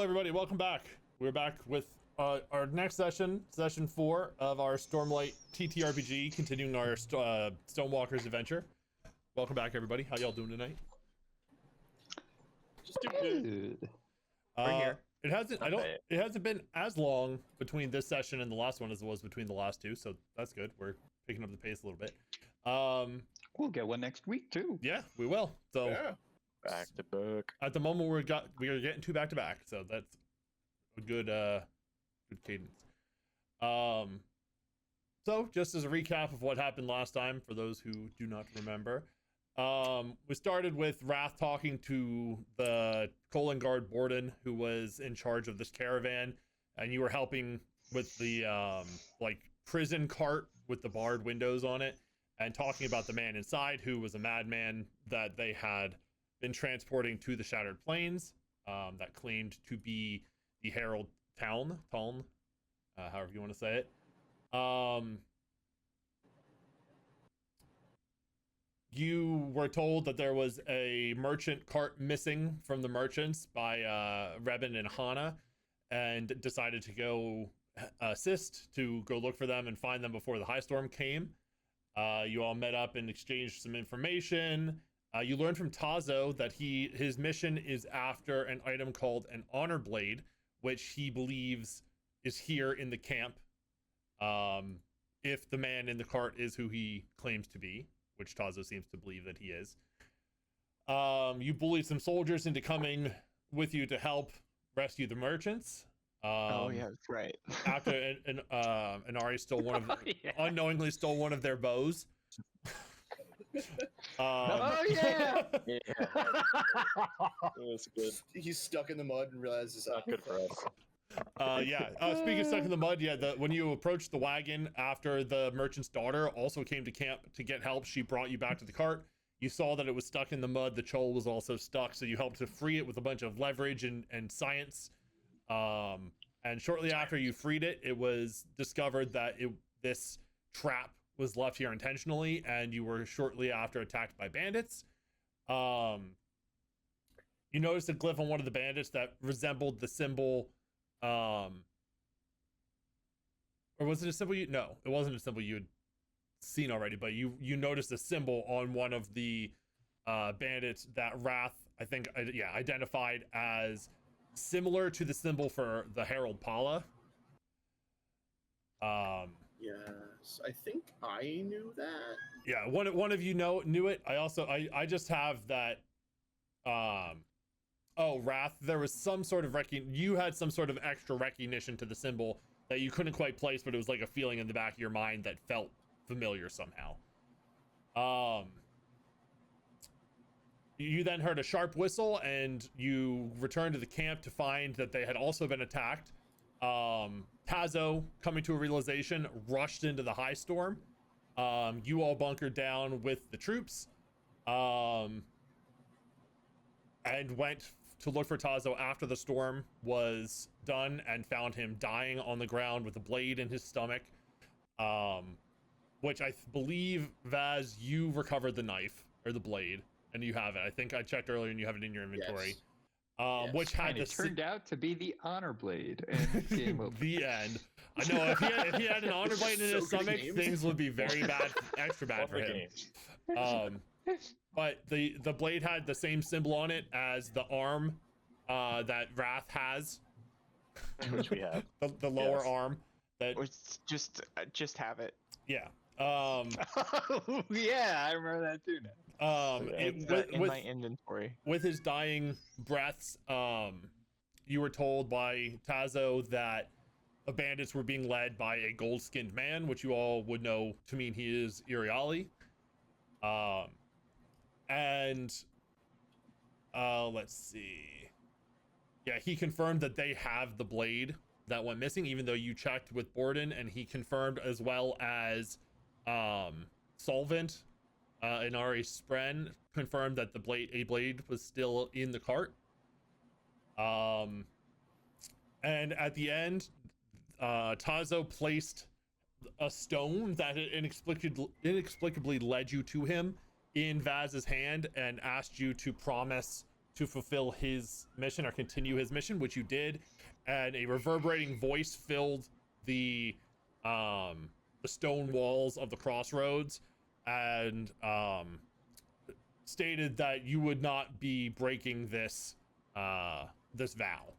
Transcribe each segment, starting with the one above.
everybody, welcome back. We're back with our next session, session 4 of our Stormlight TTRPG, continuing our Stonewalkers adventure. Welcome back, everybody. How y'all doing tonight? Just doing good. We're here. It hasn't been as long between this session and the last one as it was between the last two, so that's good. We're picking up the pace a little bit. We'll get one next week too. Yeah, we will. So Yeah. Back to back. at the moment we are getting 2 back to back, so that's a good cadence. So just as a recap of what happened last time for those who do not remember, we started with Rath talking to the Colon Guard Borden, who was in charge of this caravan, and you were helping with the like prison cart with the barred windows on it, and talking about the man inside who was a madman that they had been transporting to the Shattered Plains, that claimed to be the Herald Town, however you want to say it. You were told that there was a merchant cart missing from the merchants by Rebin and Hana, and decided to go assist to go look for them and find them before the high storm came. You all met up and exchanged some information. You learned from Tazo that his mission is after an item called an honor blade, which he believes is here in the camp. If the man in the cart is who he claims to be, which Tazo seems to believe that he is. You bullied some soldiers into coming with you to help rescue the merchants. Oh yeah, that's right. After Inari stole unknowingly stole one of their bows. Oh yeah. Yeah. It was good. He's stuck in the mud and realizes Not good for us. Speaking of stuck in the mud, when you approached the wagon after the merchant's daughter also came to camp to get help, she brought you back to the cart. You saw that it was stuck in the mud. The chol was also stuck, so you helped to free it with a bunch of leverage and science. And shortly after you freed it, it was discovered that this trap was left here intentionally, and you were shortly after attacked by bandits. You noticed a glyph on one of the bandits that resembled the symbol. Or was it a symbol no, it wasn't a symbol you had seen already, but you noticed a symbol on one of the bandits that Rath, I think, identified as similar to the symbol for the Herald Pala. yes, I think I knew that. Yeah, one of you knew it. I just have that. Rath, there was some sort of you had some sort of extra recognition to the symbol that you couldn't quite place, but it was like a feeling in the back of your mind that felt familiar somehow. You then heard a sharp whistle, and you returned to the camp to find that they had also been attacked. Tazo, coming to a realization, rushed into the high storm. You all bunkered down with the troops, and went to look for Tazo after the storm was done, and found him dying on the ground with a blade in his stomach, which I believe, Vaz, you recovered the knife or the blade, and you have it. I think I checked earlier and you have it in your inventory. Yes. Which had And it turned out to be the honor blade. And game over. The end. I know, if he had an honor blade in his stomach, things would be very bad, extra bad for him. But the blade had the same symbol on it as the arm that Rath has, Which we have. the lower arm. That Or just have it. yeah. Yeah, I remember that too now. In my inventory. With his dying breaths, you were told by Tazo that the bandits were being led by a gold-skinned man, which you all would know to mean he is Iriali. Let's see. Yeah, he confirmed that they have the blade that went missing, even though you checked with Borden, and he confirmed as well as Solvent, Inari Spren, confirmed that a blade was still in the cart. And at the end, Tazo placed a stone that inexplicably led you to him in Vaz's hand, and asked you to promise to fulfill his mission or continue his mission, which you did, and a reverberating voice filled the stone walls of the crossroads and stated that you would not be breaking this this vow.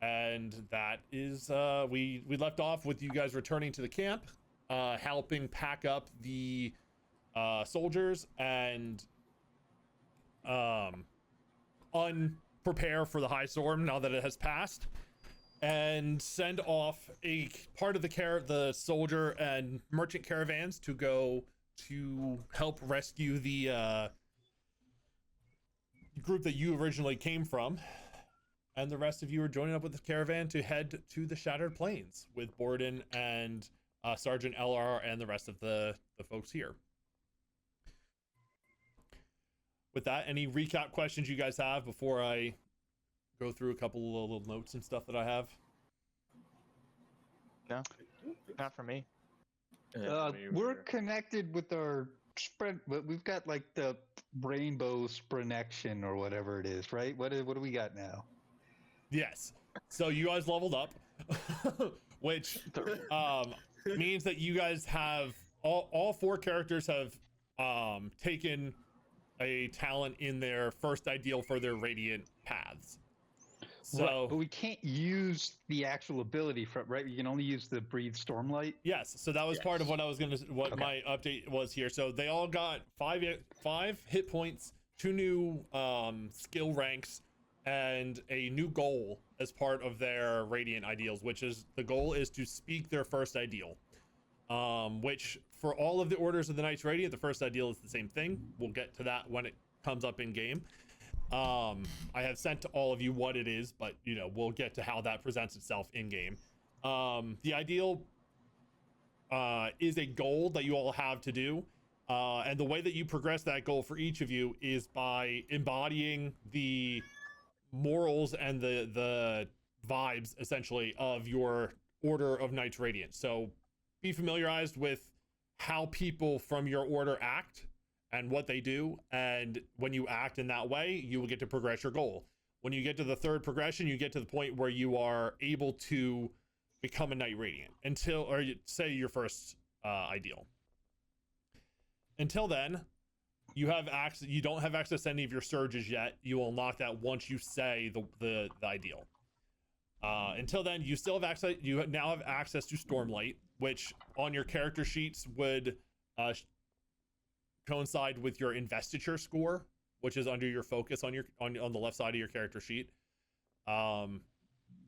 And that is we left off with you guys returning to the camp, helping pack up the soldiers and unprepare for the high storm now that it has passed, and send off a part of the soldier and merchant caravans to go to help rescue the group that you originally came from, and the rest of you are joining up with the caravan to head to the Shattered Plains with Borden and Sergeant LR and the rest of the folks here. With that, any recap questions you guys have before I go through a couple of little notes and stuff that I have? No, not for me. We're connected with our spread, but we've got like the rainbow sprenection or whatever it is, right? What do we got now? Yes. So you guys leveled up, which means that you guys have all 4 characters have taken a talent in their first ideal for their radiant paths. So, right, but we can't use the actual ability from, right? You can only use the breathe stormlight. Yes, so that was part of what I was my update was here. So they all got 5 hit points, 2 new skill ranks, and a new goal as part of their radiant ideals, which is the goal is to speak their first ideal. Which for all of the orders of the Knights Radiant, the first ideal is the same thing. We'll get to that when it comes up in game. I have sent to all of you what it is, but we'll get to how that presents itself in game. The ideal is a goal that you all have to do, and the way that you progress that goal for each of you is by embodying the morals and the vibes essentially of your order of Knights Radiant. So be familiarized with how people from your order act and what they do, and when you act in that way, you will get to progress your goal. When you get to the 3rd progression, you get to the point where you are able to become a Knight Radiant or say your first ideal. Until then, you don't have access to any of your surges yet. You will unlock that once you say the ideal. Until then, you still have access. You now have access to Stormlight, which on your character sheets would coincide with your investiture score, which is under your focus on the left side of your character sheet.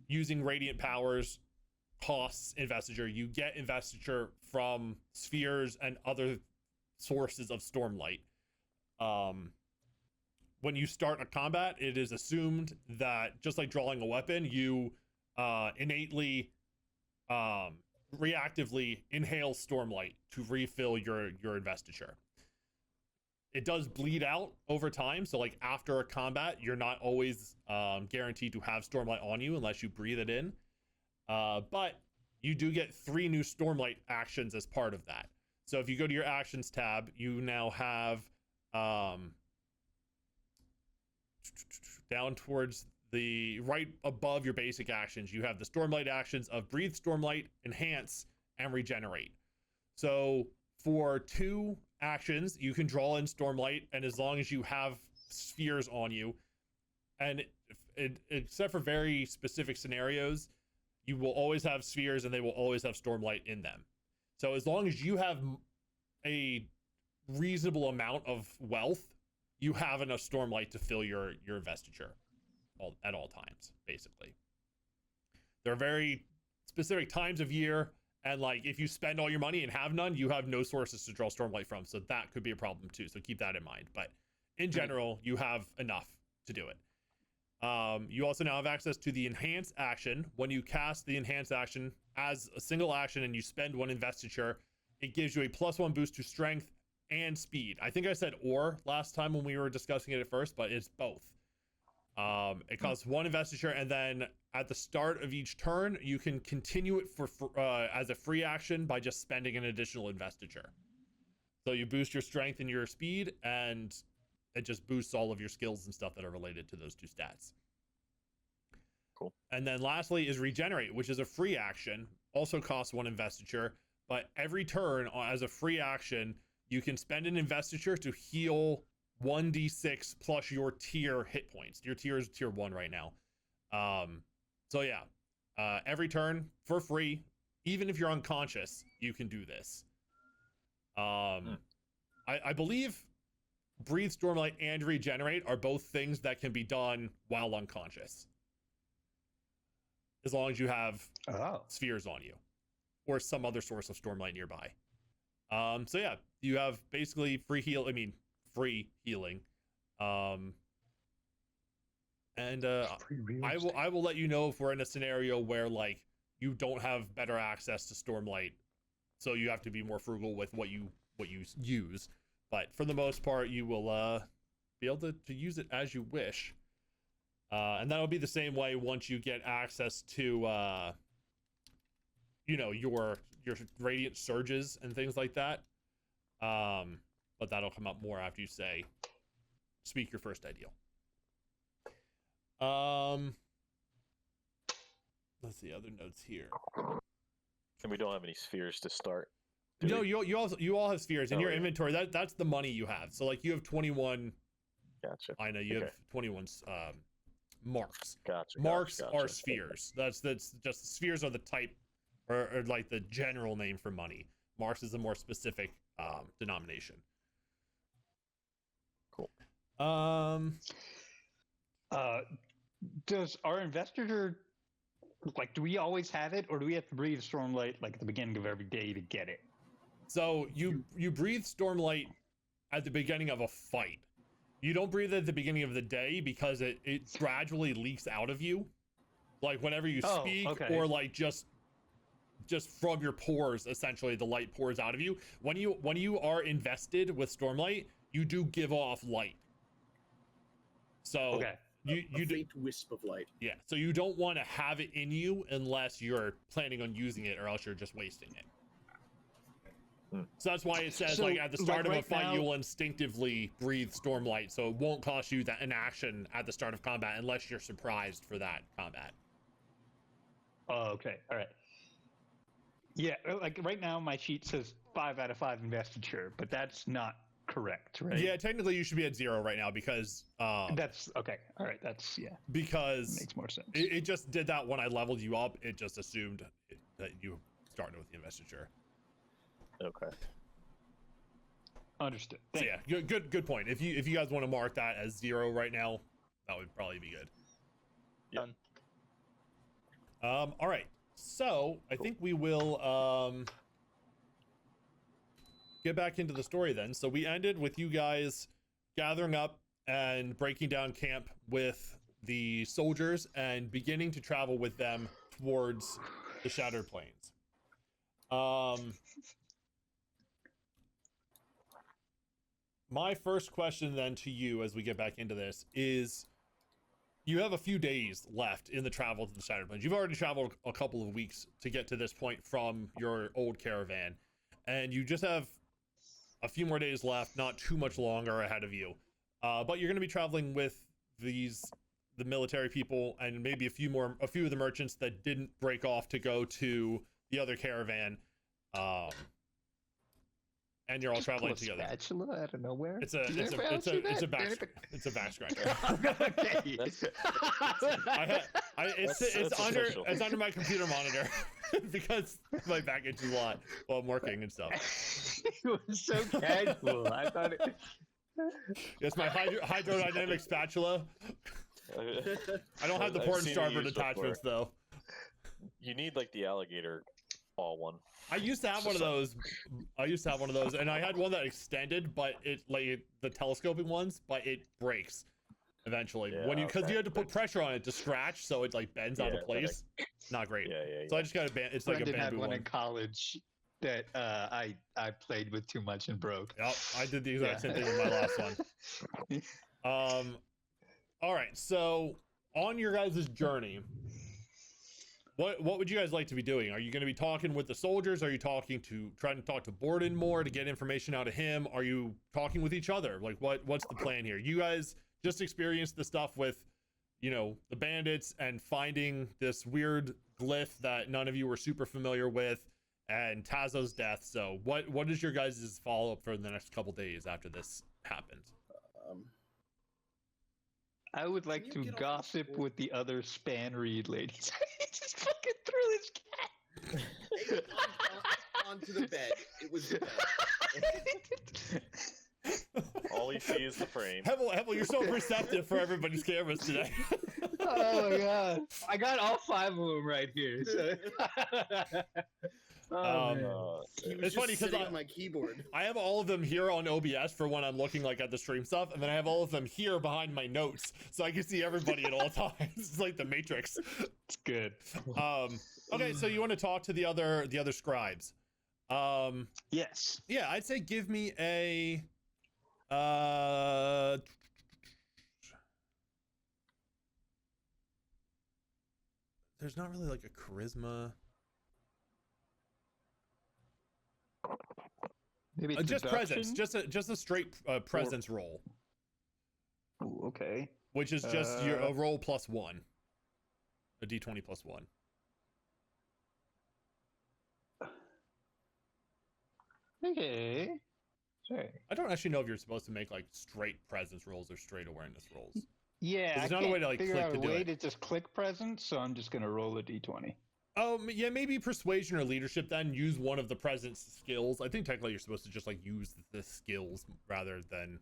Using radiant powers costs investiture. You get investiture from spheres and other sources of Stormlight. When you start a combat, it is assumed that just like drawing a weapon, you innately reactively inhale Stormlight to refill your investiture. It does bleed out over time, so like after a combat, you're not always guaranteed to have Stormlight on you unless you breathe it in. But you do get 3 new Stormlight actions as part of that. So if you go to your actions tab, you now have down towards the right above your basic actions, you have the Stormlight actions of Breathe Stormlight, Enhance, and Regenerate. So for 2 actions, you can draw in Stormlight, and as long as you have spheres on you, and except for very specific scenarios, you will always have spheres and they will always have Stormlight in them. So as long as you have a reasonable amount of wealth, you have enough Stormlight to fill your investiture at all times, basically. There are very specific times of year, and like if you spend all your money and have none, you have no sources to draw Stormlight from, so that could be a problem too, so keep that in mind. But in general, you have enough to do it. You also now have access to the Enhance action. When you cast the Enhance action as a single action and you spend 1 investiture, it gives you a +1 boost to strength and speed. I think I said or last time when we were discussing it at first, but it's both. It costs 1 investiture, and then at the start of each turn, you can continue it for as a free action by just spending an additional investiture. So you boost your strength and your speed, and it just boosts all of your skills and stuff that are related to those 2 stats. Cool. And then lastly is regenerate, which is a free action, also costs 1 investiture, but every turn as a free action, you can spend an investiture to heal 1d6 plus your tier hit points. Your tier is tier 1 right now. So yeah, every turn for free, even if you're unconscious, you can do this. I believe Breathe, Stormlight, and Regenerate are both things that can be done while unconscious, as long as you have spheres on you or some other source of Stormlight nearby. So yeah, you have basically free healing. And I will let you know if we're in a scenario where like you don't have better access to Stormlight, so you have to be more frugal with what you use. But for the most part, you will be able to use it as you wish. And that'll be the same way once you get access to your radiant surges and things like that. But that'll come up more after you speak your first ideal. Let's see other notes here. And we don't have any spheres to start. No, you all have spheres in your inventory. That's the money you have. So like you have 21. Gotcha. I know you have 21 marks. Gotcha. Marks are spheres. That's just spheres are the type or like the general name for money. Marks is a more specific denomination. Cool. Does our investiture, like, do we always have it, or do we have to breathe Stormlight like at the beginning of every day to get it? So you breathe Stormlight at the beginning of a fight. You don't breathe it at the beginning of the day because it gradually leaks out of you, like whenever you speak, or like just from your pores. Essentially, the light pours out of you. When you are invested with Stormlight, you do give off light. So you faint wisp of light. Yeah, so you don't want to have it in you unless you're planning on using it, or else you're just wasting it. So that's why it says like at the start of a fight, you will instinctively breathe Stormlight, so it won't cost you an action at the start of combat unless you're surprised for that combat. Oh, okay, all right. Yeah, like right now my sheet says 5 out of 5 investiture, but that's not correct, right? Yeah, technically you should be at 0 right now because that's okay. All right, that's because that makes more sense. It just did that when I leveled you up. It just assumed that you started with the investiture. Okay. Understood. So yeah, good point. If you guys want to mark that as 0 right now, that would probably be good. Done. All right. So I think we will get back into the story then. So we ended with you guys gathering up and breaking down camp with the soldiers and beginning to travel with them towards the Shattered Plains. My first question then to you as we get back into this is, you have a few days left in the travel to the Shattered Plains. You've already traveled a couple of weeks to get to this point from your old caravan, and you just have a few more days left, not too much longer ahead of you. But you're going to be traveling with the military people and maybe a few of the merchants that didn't break off to go to the other caravan. And you're all traveling together. Spatula out of nowhere. It's a back scratcher. Okay. It's under my computer monitor because my back itches a lot while I'm working and stuff. It was so casual. I thought it. It's my hydrodynamic spatula. I don't have the port and starboard attachments though. You need like the alligator ball one. I used to have one of those, and I had one that extended, but it like the telescoping ones, but it breaks eventually because you had to put pressure on it to scratch, so it like bends out of place. Not great. So I just got it's like a bamboo had one one in college that I played with too much and broke. Yep, I did the exact same thing with my last one. All right, so on your guys' journey, What would you guys like to be doing? Are you going to be talking with the soldiers? Are you trying to talk to Borden more to get information out of him? Are you talking with each other? Like what's the plan here? You guys just experienced the stuff with, you know, the bandits and finding this weird glyph that none of you were super familiar with, and Tazo's death. So what is your guys' follow-up for the next couple days after this happens? I would like to gossip with the other Span Reed ladies. Just fucking threw this cat onto the bed. It was the bed. All you see is the frame. Hemal, you're so perceptive for everybody's cameras today. Oh my god. I got all 5 of them right here. So. It's funny because on my keyboard. I have all of them here on OBS for when I'm looking like at the stream stuff, and then I have all of them here behind my notes, so I can see everybody at all times. It's like the Matrix. It's good. Okay, so you want to talk to the other scribes? Yes. Yeah, I'd say give me a. There's not really like a charisma. Maybe just presence, just a straight presence roll. Ooh, okay. Which is just a roll +1, a d20 +1. Okay. Sure. I don't actually know if you're supposed to make like straight presence rolls or straight awareness rolls. Yeah, there's not a way to like figure click out to a do way it. to just click presence, so I'm just gonna roll a d20. Yeah, maybe persuasion or leadership. Then use one of the presence skills. I think technically you're supposed to just like use the skills rather than.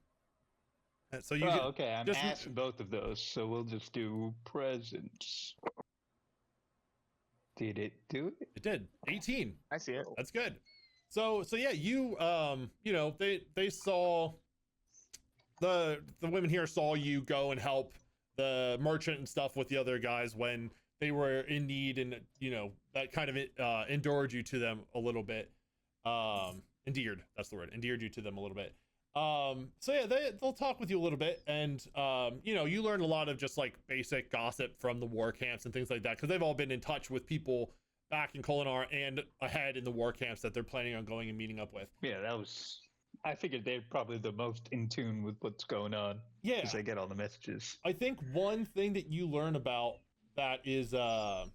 So you. Okay. I'm asking both of those, so we'll just do presence. Did it do it? It did. 18. I see it. That's good. So yeah, you you know, they saw the women here saw you go and help the merchant and stuff with the other guys when they were in need, and you know that kind of endured you to them a little bit. Endeared, that's the word. Endeared you to them a little bit. So yeah, they'll talk with you a little bit, and you know, you learn a lot of just like basic gossip from the war camps and things like that, because they've all been in touch with people back in Kolinar and ahead in the war camps that they're planning on going and meeting up with. Yeah, I figured they're probably the most in tune with what's going on. Yeah, because they get all the messages. I think one thing that you learn about that is a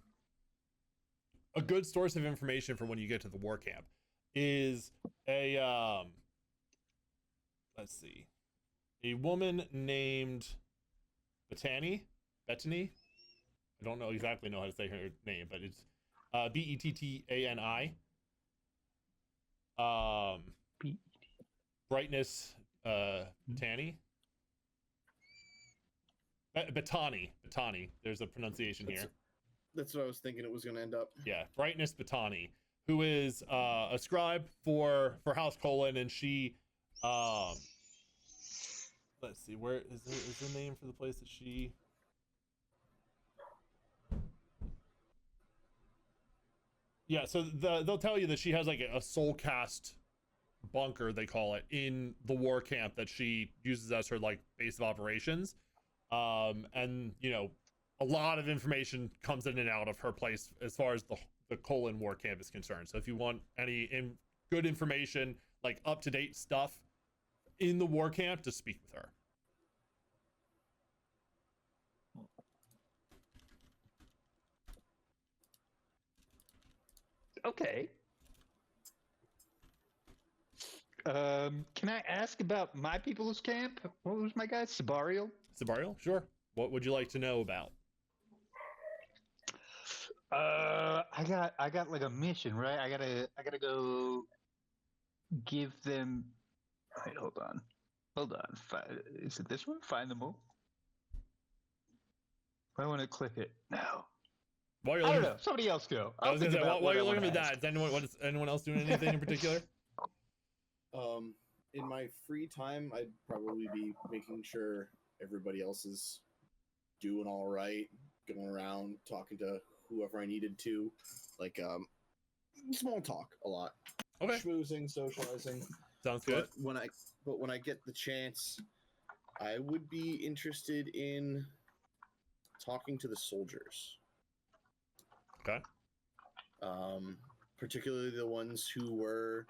good source of information for when you get to the war camp is a let's see, a woman named Bettany. I don't know exactly how to say her name, but it's Bettani. Brightness Bettany. Bettany. There's a pronunciation here. That's what I was thinking it was going to end up. Yeah, Brightness Bettany, who is a scribe for House Colon, and she let's see, where is the name for the place that she? Yeah, so they'll tell you that she has like a soul cast bunker, they call it, in the war camp that she uses as her like base of operations. And you know, a lot of information comes in and out of her place as far as the Colon war camp is concerned. So if you want any good information, like up-to-date stuff in the war camp, to speak with her. Okay. Can I ask about my people's camp? What was my guy? Sabarial? Sure. What would you like to know about? I got like a mission, right? I gotta go give them. Wait, hold on. Is it this one? Find them all. I want to click it now. I don't know. Somebody else go. I was gonna say, while you're looking at that, is anyone else doing anything in particular? In my free time, I'd probably be making sure everybody else is doing all right, going around talking to whoever I needed to, like small talk a lot. Okay. Schmoozing, socializing. Sounds good. But when I get the chance, I would be interested in talking to the soldiers. Okay. Particularly the ones who were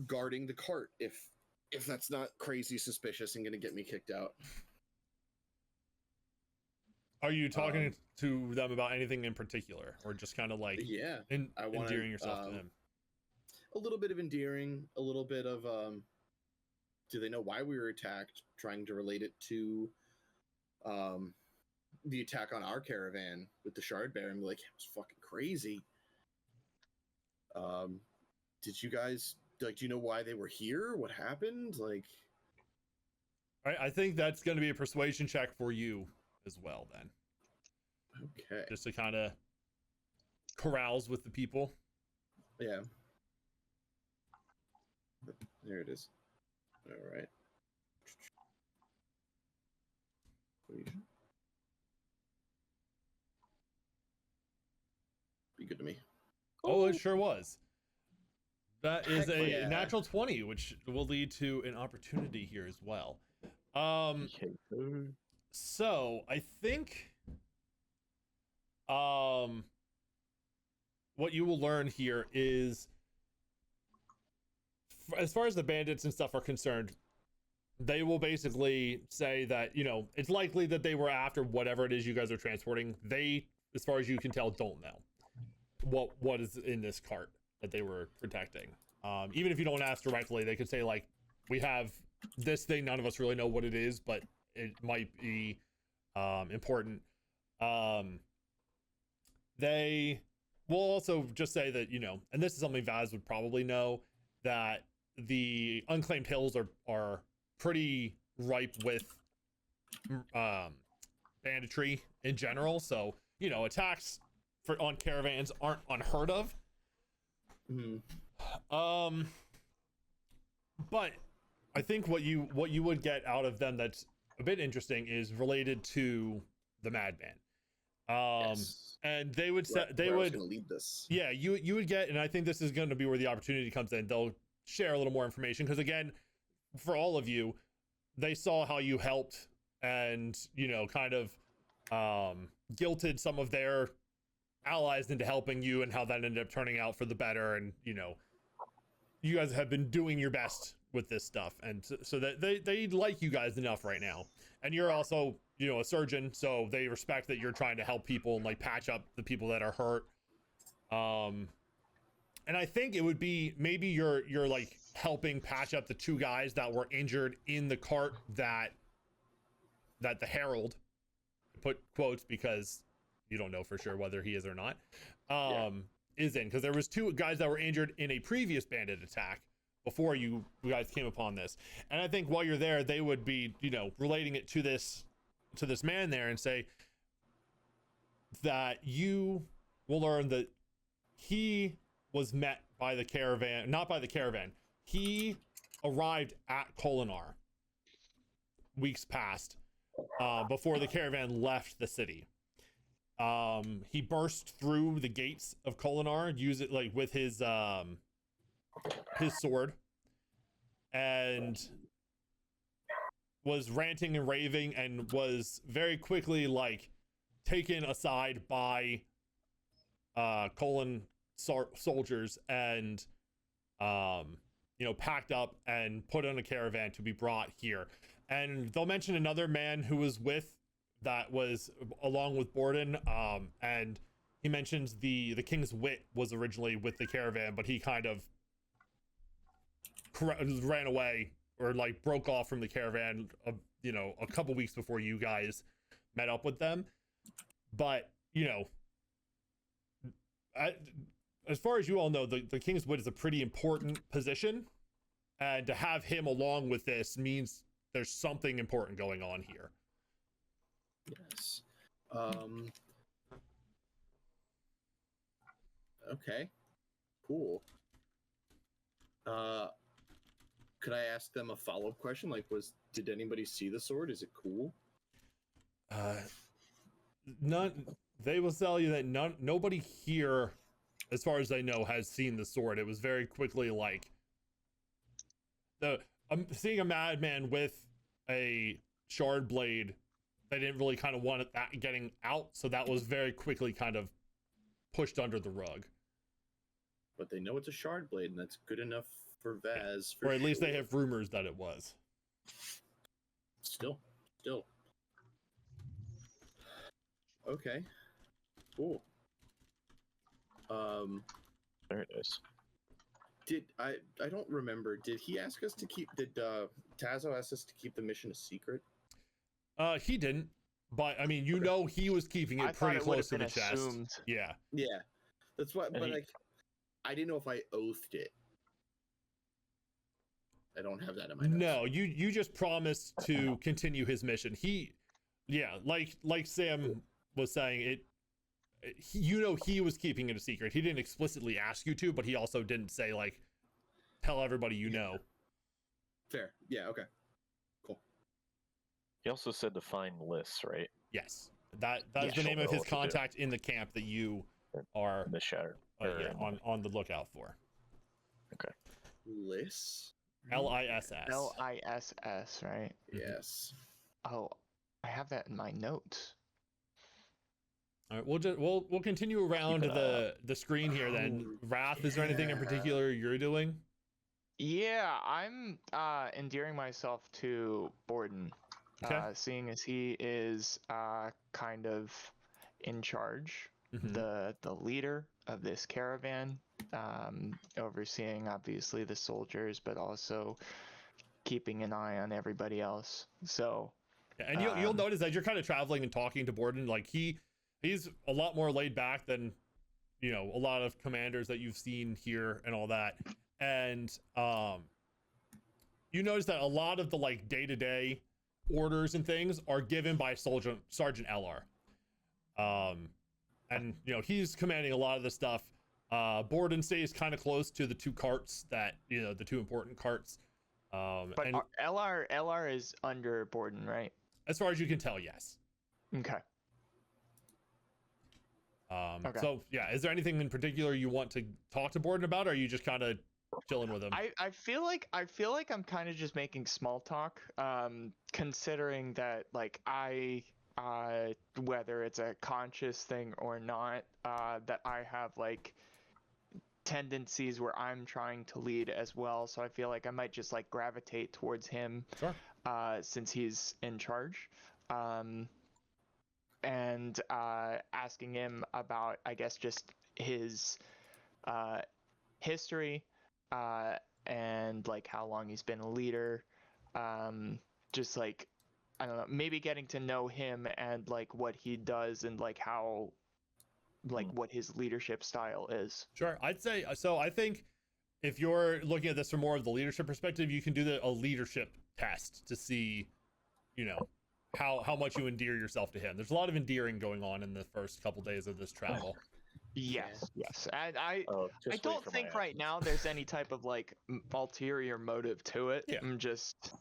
guarding the cart. If that's not crazy suspicious and going to get me kicked out. Are you talking to them about anything in particular, or just kind of like endearing yourself to them? A little bit of endearing, a little bit of do they know why we were attacked? Trying to relate it to the attack on our caravan with the Shard Bear, and be like, it was fucking crazy. Did you guys do you know why they were here? What happened? Like, I think that's going to be a persuasion check for you as well, then. Okay. Just to kind of carouse with the people. Yeah. There it is. All right. Be good to me. Oh, it sure was. That is Heck a yeah. natural 20, which will lead to an opportunity here as well. So I think what you will learn here is, as far as the bandits and stuff are concerned, they will basically say that, you know, it's likely that they were after whatever it is you guys are transporting. They, as far as you can tell, don't know what is in this cart that they were protecting. Even if you don't ask directly, they could say, like, we have this thing, none of us really know what it is, but it might be important. They will also just say that, you know, and this is something Vaz would probably know, that the unclaimed hills are pretty ripe with banditry in general. So, you know, attacks on caravans aren't unheard of. But I think what you would get out of them that's a bit interesting is related to the madman. Yes. And they would say lead this. Yeah, you would get, and I think this is going to be where the opportunity comes in. They'll share a little more information because, again, for all of you, they saw how you helped and, you know, kind of guilted some of their allies into helping you, and how that ended up turning out for the better. And, you know, you guys have been doing your best with this stuff, and so that they like you guys enough right now. And you're also, you know, a surgeon, so they respect that you're trying to help people and, like, patch up the people that are hurt. And I think it would be maybe you're like helping patch up the two guys that were injured in the cart that the Herald, put quotes because you don't know for sure whether he is or not, is in, because there was two guys that were injured in a previous bandit attack before you guys came upon this. And I think while you're there, they would be, you know, relating it to this man there, and say that you will learn that he was met by the caravan, not by the caravan. He arrived at Kolinar weeks past, before the caravan left the city. He burst through the gates of Kolinar, use it like with his sword, and was ranting and raving, and was very quickly like taken aside by Kolin soldiers, and you know, packed up and put on a caravan to be brought here. And they'll mention another man who was along with Borden, and he mentions the King's Wit was originally with the caravan, but he kind of ran away, or like broke off from the caravan, you know, a couple weeks before you guys met up with them. But, you know, as far as you all know, the King's Wit is a pretty important position, and to have him along with this means there's something important going on here. Yes. Okay. Cool. Could I ask them a follow-up question? Like, did anybody see the sword? Is it cool? They will tell you that nobody here, as far as I know, has seen the sword. It was very quickly like seeing a madman with a shard blade. They didn't really kind of want that getting out, so that was very quickly kind of pushed under the rug. But they know it's a shard blade, and that's good enough for Vaz. Or at least they have rumors that it was. Still. Okay. Cool. There it is. I don't remember. Did he ask us to keep? Did Tazo ask us to keep the mission a secret? He didn't. But I mean, you know, he was keeping it pretty close to the chest. Assumed. Yeah. Yeah, that's what. But like, I didn't know if I oathed it. I don't have that in my notes. No, you just promised to continue his mission. Like Sam was saying, you know, he was keeping it a secret. He didn't explicitly ask you to, but he also didn't say like, tell everybody you know. Fair. Yeah. Okay. Cool. He also said to find lists, right? Yes, that's the name of his contact in the camp that you are The Shatter. on the lookout for. Okay. Liss. LISS. LISS, right? Yes. Oh, I have that in my notes. All right, we'll continue around the screen here then. Wrath, is there anything in particular you're doing? Yeah, I'm endearing myself to Borden, Okay. seeing as he is kind of in charge, Mhm. the leader of this caravan, overseeing obviously the soldiers, but also keeping an eye on everybody else. So, Yeah, and you'll notice that you're kind of traveling and talking to Borden. Like he's a lot more laid back than, you know, a lot of commanders that you've seen here and all that. And you notice that a lot of the like day-to-day orders and things are given by Sergeant LR. And you know, he's commanding a lot of the stuff. Borden stays kind of close to the two carts that, you know, the two important carts. but and LR is under Borden, right? as far as you can tell, yes. Okay. Okay. So yeah, is there anything in particular you want to talk to Borden about, or are you just kind of chilling with him? I feel like I'm kind of just making small talk, considering that like whether it's a conscious thing or not, that I have like tendencies where I'm trying to lead as well. So I feel like I might just like gravitate towards him, Sure. Since he's in charge, and asking him about, I guess, just his history, and like how long he's been a leader, just like, I don't know, maybe getting to know him and like what he does and like how, like what his leadership style is. Sure. I'd say so. I think if you're looking at this from more of the leadership perspective, you can do a leadership test to see, you know, how much you endear yourself to him. There's a lot of endearing going on in the first couple days of this travel. Yes. And I Just wait don't for think my right now there's any type of like ulterior motive to it. Yeah. I'm just,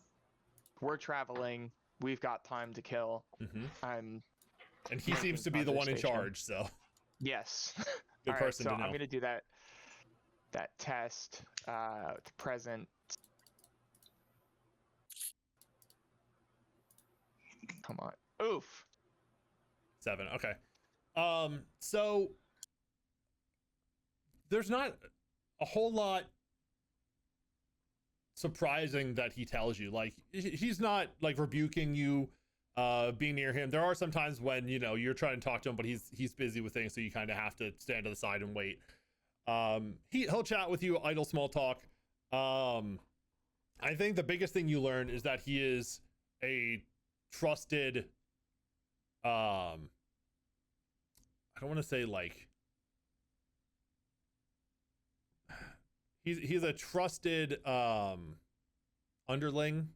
we're traveling. We've got time to kill. And he Making seems to be the one in conversation. charge, so Yes. good All person right, so to know. I'm gonna do that test. Present. Come on. Oof. 7. Okay. So there's not a whole lot surprising that he tells you. Like, he's not like rebuking you being near him. There are some times when, you know, you're trying to talk to him, but he's busy with things, so you kind of have to stand to the side and wait. He'll chat with you, idle small talk. I think the biggest thing you learn is that he is a trusted, I don't want to say like, he's a trusted underling,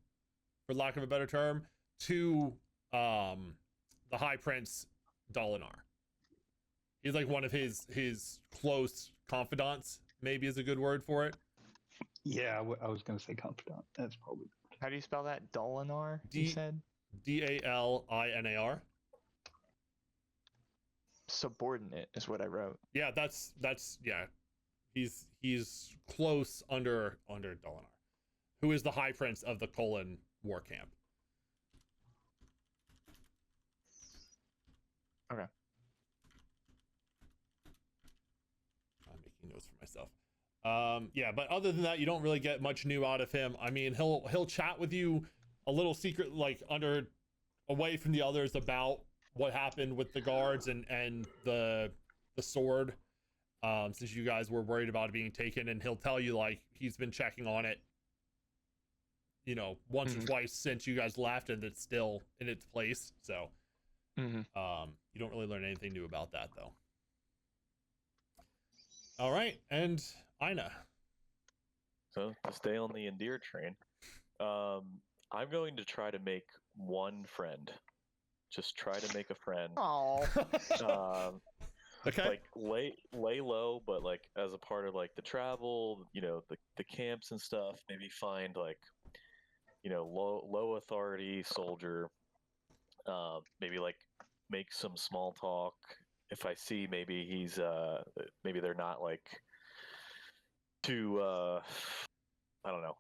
for lack of a better term, to the High Prince Dalinar. He's like one of his close confidants, maybe is a good word for it. Yeah, I was going to say confidant. That's probably. How do you spell that? Dolinar, D- you said? Dalinar. Subordinate is what I wrote. Yeah, that's yeah. He's close under Dalinar, who is the High Prince of the Kholin war camp. Okay. notes for myself. Yeah, but other than that, you don't really get much new out of him. I mean, he'll chat with you a little secret, like away from the others, about what happened with the guards and the sword, since you guys were worried about it being taken, and he'll tell you like he's been checking on it, you know, once or twice since you guys left, and it's still in its place. So you don't really learn anything new about that, though. All right, and Ina. So to stay on the endear train, I'm going to try to make one friend. Just try to make a friend. Oh. Okay. Like lay low, but like as a part of like the travel, you know, the camps and stuff. Maybe find like, you know, low authority soldier. Maybe like make some small talk. If I see maybe he's maybe they're not like too I don't know,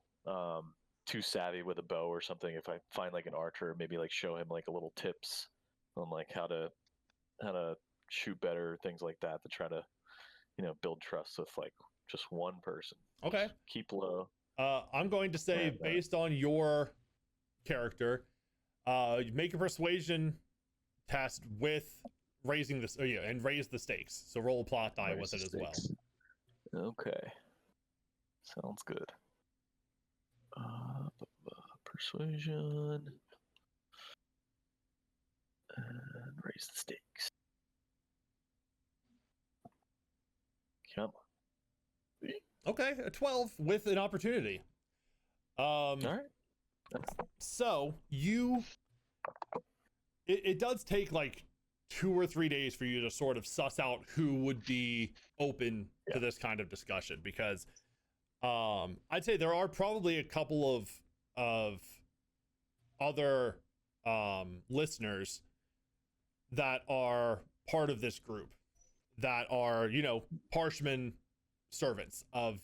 too savvy with a bow or something. If I find like an archer, maybe like show him like a little tips on like how to shoot better, things like that, to try to, you know, build trust with like just one person. Okay. Just keep low. I'm going to say, based on your character, you make a persuasion test with raising this, and raise the stakes. So roll a plot die with it as well. Okay. Sounds good. Persuasion. And raise the stakes. Come on. Okay, a 12 with an opportunity. All right. So it does take like 2 or 3 days for you to sort of suss out who would be open to this kind of discussion, because I'd say there are probably a couple of other listeners that are part of this group, that are, you know, Parshman servants of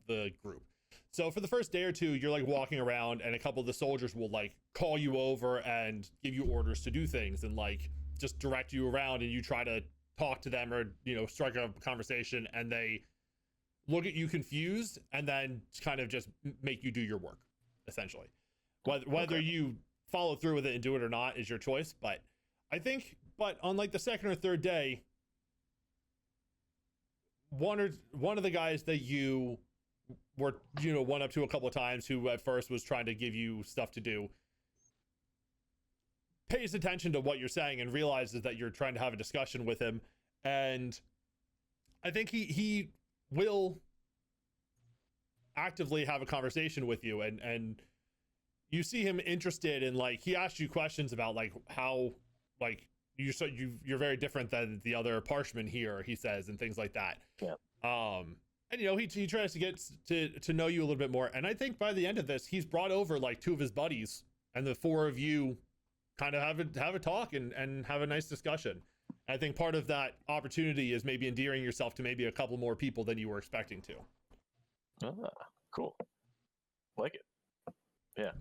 the group. So for the first day or two, you're like walking around, and a couple of the soldiers will like call you over and give you orders to do things, and like just direct you around, and you try to talk to them or, you know, strike a conversation, and they look at you confused and then kind of just make you do your work, essentially. Whether you follow through with it and do it or not is your choice. But I think, on like the second or third day, one of the guys that you were, you know, went up to a couple of times, who at first was trying to give you stuff to do, pays attention to what you're saying and realizes that you're trying to have a discussion with him. And I think he will actively have a conversation with you, and you see him interested in, like, he asks you questions about like how, like, you're very different than the other Parshman here, he says, and things like that. And you know, he tries to get to know you a little bit more, and I think by the end of this, he's brought over like 2 of his buddies, and the 4 of you kind of have a talk and have a nice discussion. I think part of that opportunity is maybe endearing yourself to maybe a couple more people than you were expecting to. Cool. Like it. Yeah.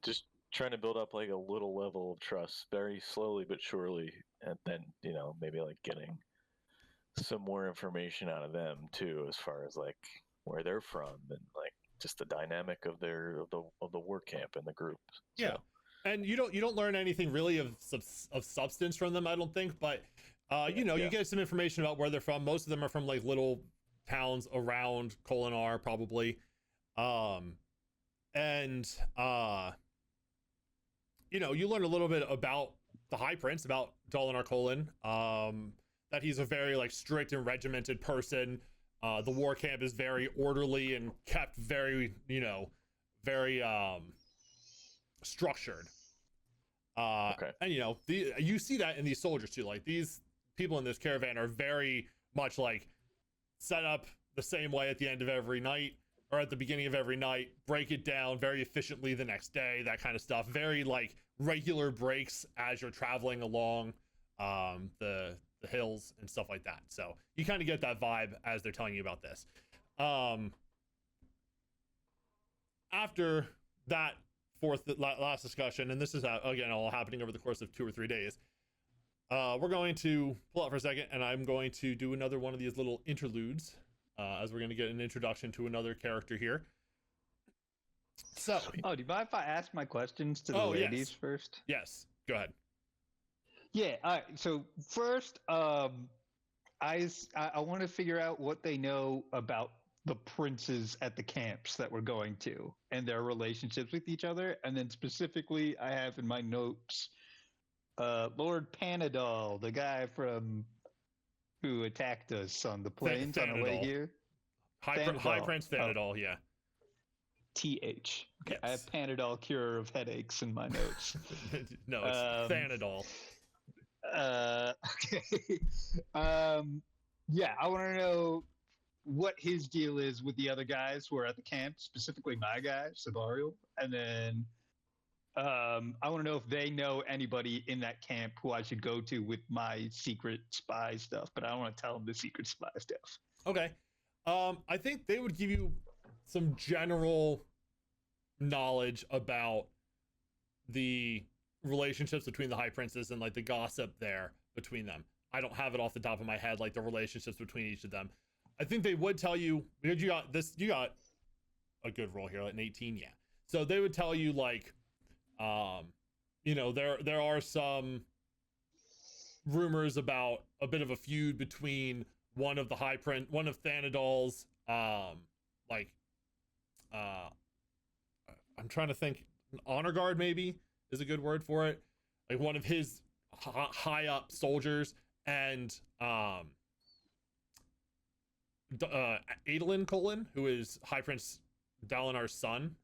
Just trying to build up like a little level of trust, very slowly but surely, and then, you know, maybe like getting some more information out of them too, as far as like where they're from and like just the dynamic of the work camp and the group. So. Yeah. And you don't learn anything really of substance from them, I don't think, but you know, you get some information about where they're from. Most of them are from like little towns around Kolinar, probably. You know, you learn a little bit about the High Prince, about Dolinar Kholin, that he's a very like strict and regimented person. The war camp is very orderly and kept very, you know, very structured. And you know, you see that in these soldiers too. Like, these people in this caravan are very much like set up the same way at the end of every night, or at the beginning of every night, break it down very efficiently the next day, that kind of stuff. Very like regular breaks as you're traveling along the hills and stuff like that. So you kind of get that vibe as they're telling you about this. After that last discussion, and this is again all happening over the course of 2 or 3 days, we're going to pull out for a second, and I'm going to do another one of these little interludes as we're going to get an introduction to another character here. So, Oh, do you mind if I ask my questions to the Oh, yes. ladies first? yes, go ahead. Yeah. All right. So first, I want to figure out what they know about the princes at the camps that we're going to and their relationships with each other, and then specifically, I have in my notes, Lord Panadol, the guy from who attacked us on the plains on the way Thanadol. here. High Thanadol. Prince Thanadol, yeah. TH. Okay, I Yes. have Panadol cure of headaches in my notes. No, it's Thanadol. Okay. Yeah, I want to know what his deal is with the other guys who are at the camp, specifically my guy, Sabariel. And then I want to know if they know anybody in that camp who I should go to with my secret spy stuff, but I don't want to tell them the secret spy stuff. Okay. I think they would give you some general knowledge about the relationships between the High Princes and like the gossip there between them. I don't have it off the top of my head, like the relationships between each of them. I think they would tell you, because you got a good roll here, like an 18, yeah. So they would tell you like, you know, there are some rumors about a bit of a feud between one of Thanadol's, I'm trying to think, an honor guard maybe is a good word for it. Like one of his high up soldiers and Adolin Colin, who is High Prince Dalinar's son.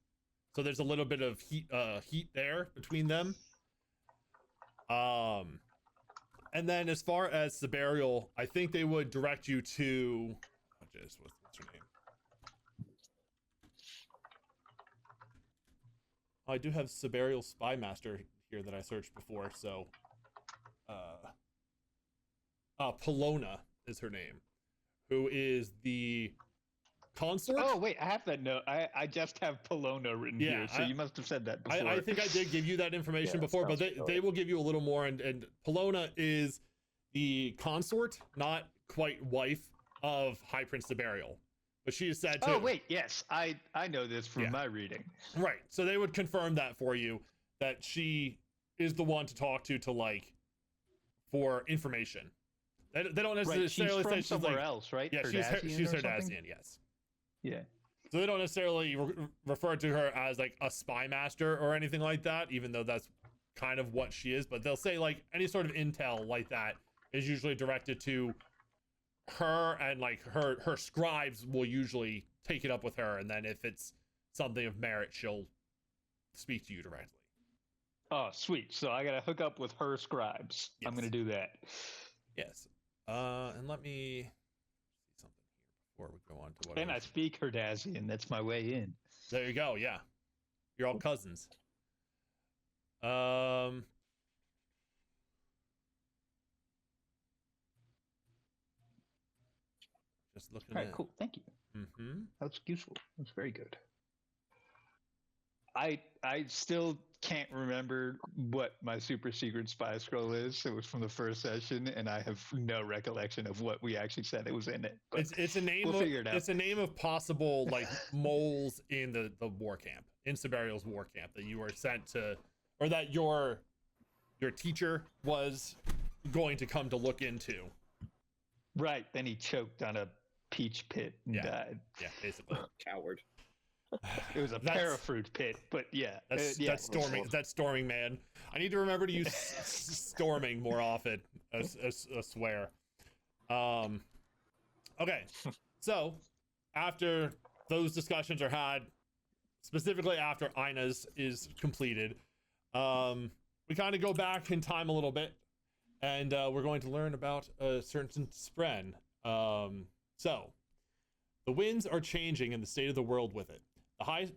So there's a little bit of heat there between them. And then as far as the burial, I think they would direct you to what's her name? I do have Sabarial Spy Master here that I searched before, so Polona is her name, who is the consort. Oh wait, I have that note. I just have Polona written here, so you must have said that before. I think I did give you that information before, but they will give you a little more. And Polona is the consort, not quite wife of High Prince Sabarial. But she is said to. Oh wait, yes, I know this from my reading. Right, so they would confirm that for you, that she is the one to talk to like for information. They don't necessarily Right, she's from say she's somewhere like, else, right? Yeah, she's Herdazian, yes. Yeah. So they don't necessarily refer to her as like a spy master or anything like that, even though that's kind of what she is. But they'll say like any sort of intel like that is usually directed to her, and like her scribes will usually take it up with her, and then if it's something of merit, she'll speak to you directly. Oh, sweet. So I gotta hook up with her scribes. Yes. I'm gonna do that. Yes. And let me see something here before we go on to what. And I speak Herdazian. That's my way in. There you go. Yeah, you're all cousins. Just looking. All right, cool. Thank you. Mm-hmm. That's useful. That's very good. I still can't remember what my super secret spy scroll is. It was from the first session, and I have no recollection of what we actually said it was in it. But it's a name. We'll figure it out. It's a name of possible like moles in the war camp, in Sabarial's war camp, that you were sent to, or that your teacher was going to come to look into. Right. Then he choked on a peach pit and died. Yeah, basically. Coward. It was a parafruit pit, but yeah. That's storming, man. I need to remember to use storming more often. I swear. Okay, so after those discussions are had, specifically after Ina's is completed, we kind of go back in time a little bit, and we're going to learn about a certain spren. So the winds are changing and the state of the world with it.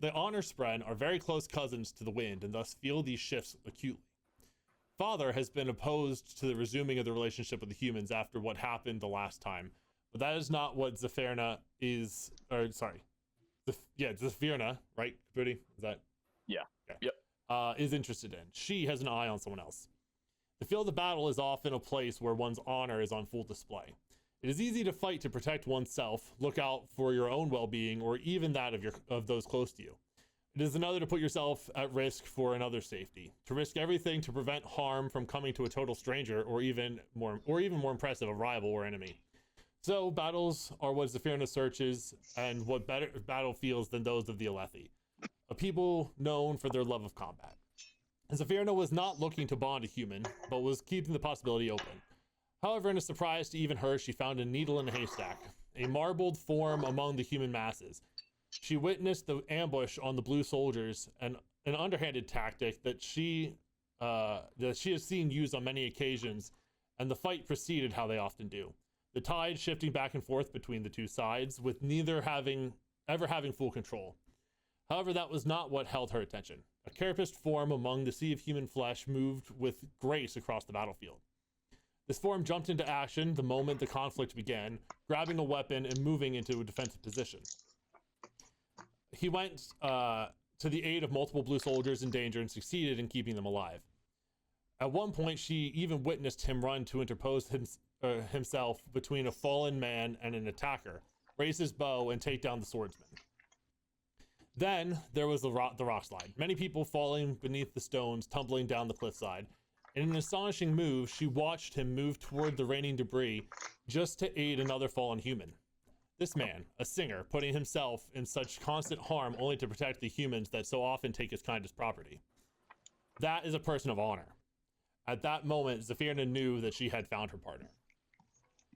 The honor spren are very close cousins to the wind, and thus feel these shifts acutely. Father has been opposed to the resuming of the relationship with the humans after what happened the last time, but that is not what Zafirna is, or sorry, Zafirna, right, Kapudi? Is that? Yeah. Okay. Yep. Is interested in. She has an eye on someone else. The field of battle is often a place where one's honor is on full display. It is easy to fight to protect oneself, look out for your own well-being, or even that of those close to you. It is another to put yourself at risk for another's safety, to risk everything to prevent harm from coming to a total stranger, or even more impressive, a rival or enemy. So battles are what Zephyrinus searches, and what better battlefields than those of the Alethi, a people known for their love of combat. Zephyrinus was not looking to bond a human, but was keeping the possibility open. However, in a surprise to even her, she found a needle in a haystack, a marbled form among the human masses. She witnessed the ambush on the blue soldiers, and an underhanded tactic that she has seen used on many occasions, and the fight proceeded how they often do. The tide shifting back and forth between the two sides, with neither ever having full control. However, that was not what held her attention. A carapaced form among the sea of human flesh moved with grace across the battlefield. This form jumped into action the moment the conflict began, grabbing a weapon and moving into a defensive position. He went to the aid of multiple blue soldiers in danger and succeeded in keeping them alive. At one point, she even witnessed him run to interpose himself between a fallen man and an attacker, raise his bow, and take down the swordsman. Then there was the rock slide. Many people falling beneath the stones, tumbling down the cliffside. In an astonishing move, she watched him move toward the raining debris just to aid another fallen human. This man, a singer, putting himself in such constant harm only to protect the humans that so often take his kind as property. That is a person of honor. At that moment, Zephyrinus knew that she had found her partner.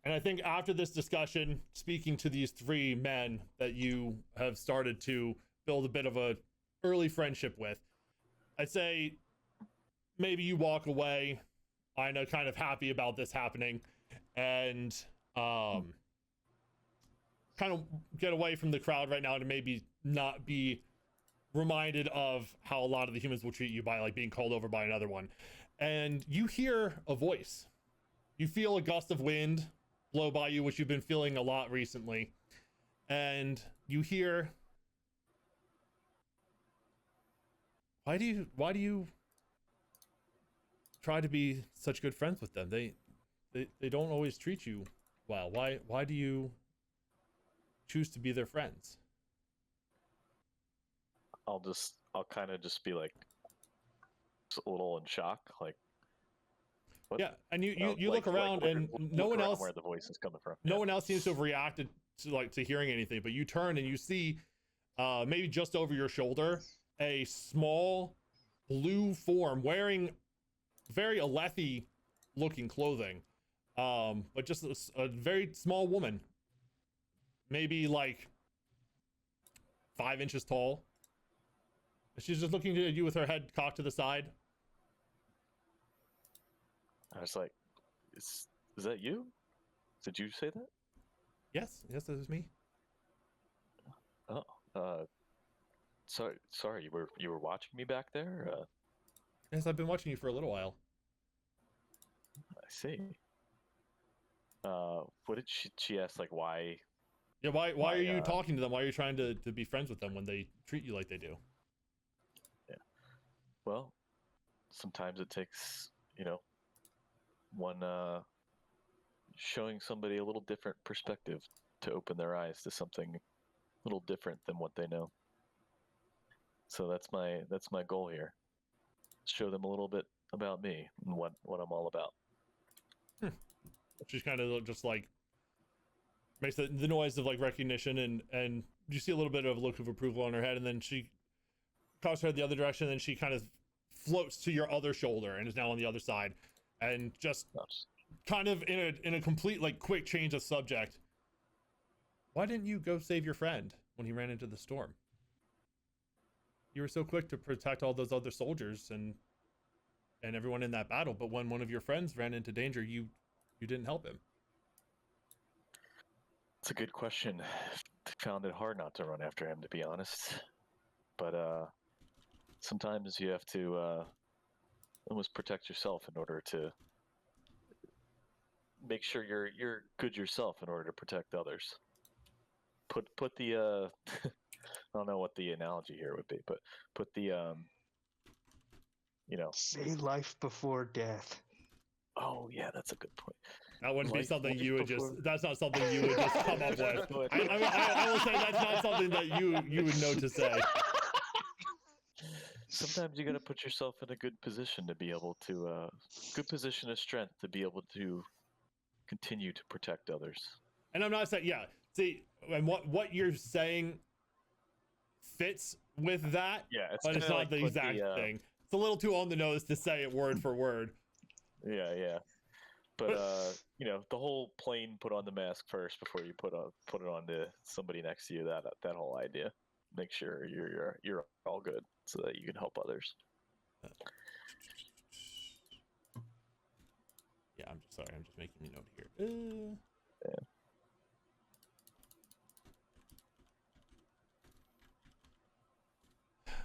And I think after this discussion, speaking to these three men that you have started to build a bit of a early friendship with, I'd say maybe you walk away, I know, kind of happy about this happening, and kind of get away from the crowd right now to maybe not be reminded of how a lot of the humans will treat you by like being called over by another one. And you hear a voice. You feel a gust of wind blow by you, which you've been feeling a lot recently. And you hear, why do you try to be such good friends with them? They don't always treat you well. Why do you choose to be their friends? I'll kind of just be like a little in shock, like, what? Yeah, and you like, look around and no one else, where the voice is coming from. no one else seems to have reacted to hearing anything, but you turn and you see maybe just over your shoulder a small blue form wearing very Alethi looking clothing, but just a very small woman, maybe like 5 inches tall. She's just looking at you with her head cocked to the side. I was like, is that you? Did you say that? Yes, that was me. Oh, sorry, you were watching me back there? Yes, I've been watching you for a little while. I see. What did she ask, like, why? Yeah, why are you talking to them? Why are you trying to be friends with them when they treat you like they do? Yeah. Well, sometimes it takes, one showing somebody a little different perspective to open their eyes to something a little different than what they know. So that's my goal here. Show them a little bit about me and what I'm all about. She's kind of just like makes the noise of like recognition, and you see a little bit of a look of approval on her head, and then she cocks her head the other direction, and then she kind of floats to your other shoulder and is now on the other side, and just kind of in a complete like quick change of subject. Why didn't you go save your friend when he ran into the storm? You were so quick to protect all those other soldiers and everyone in that battle, but when one of your friends ran into danger, you didn't help him. It's a good question. Found it hard not to run after him, to be honest. But sometimes you have to almost protect yourself in order to make sure you're good yourself in order to protect others. Put the I don't know what the analogy here would be, but put the say life before death. Oh yeah, that's a good point. That wouldn't be Life- something life you would before- just. That's not something you would just come up with. I mean, I will say that's not something that you would know to say. Sometimes you got to put yourself in a good position to be able to, good position of strength to be able to continue to protect others. And I'm not saying, yeah. See, and what you're saying fits with that, Yeah, it's but it's kinda not the put exact thing. It's a little too on the nose to say it word for word. Yeah. But you know, the whole plane put on the mask first before you put it on to somebody next to you. That whole idea. Make sure you're all good so that you can help others. Yeah, I'm just sorry. I'm just making a note here.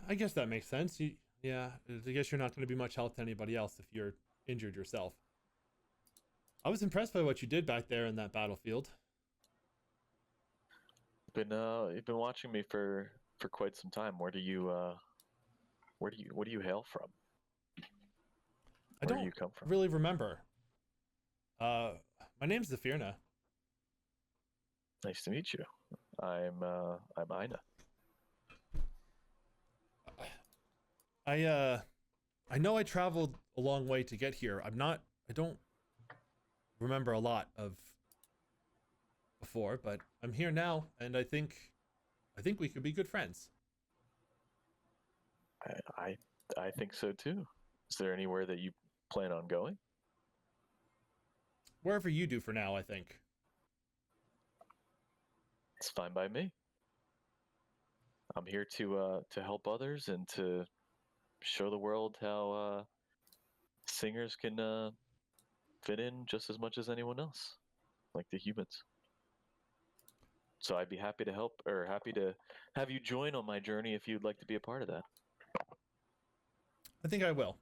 I guess that makes sense. Yeah, I guess you're not going to be much help to anybody else if you're injured yourself. I was impressed by what you did back there in that battlefield. You've been watching me for quite some time. What do you hail from? I Where don't do you come from? really remember. My name's Zafirna. Nice to meet you. I'm Ina. I know I traveled a long way to get here. I don't remember a lot of before, but I'm here now, and I think we could be good friends. I think so too. Is there anywhere that you plan on going? Wherever you do for now, I think. It's fine by me. I'm here to help others and to show the world how singers can fit in just as much as anyone else, like the humans. So I'd be happy to help, or happy to have you join on my journey if you'd like to be a part of that. I think I will.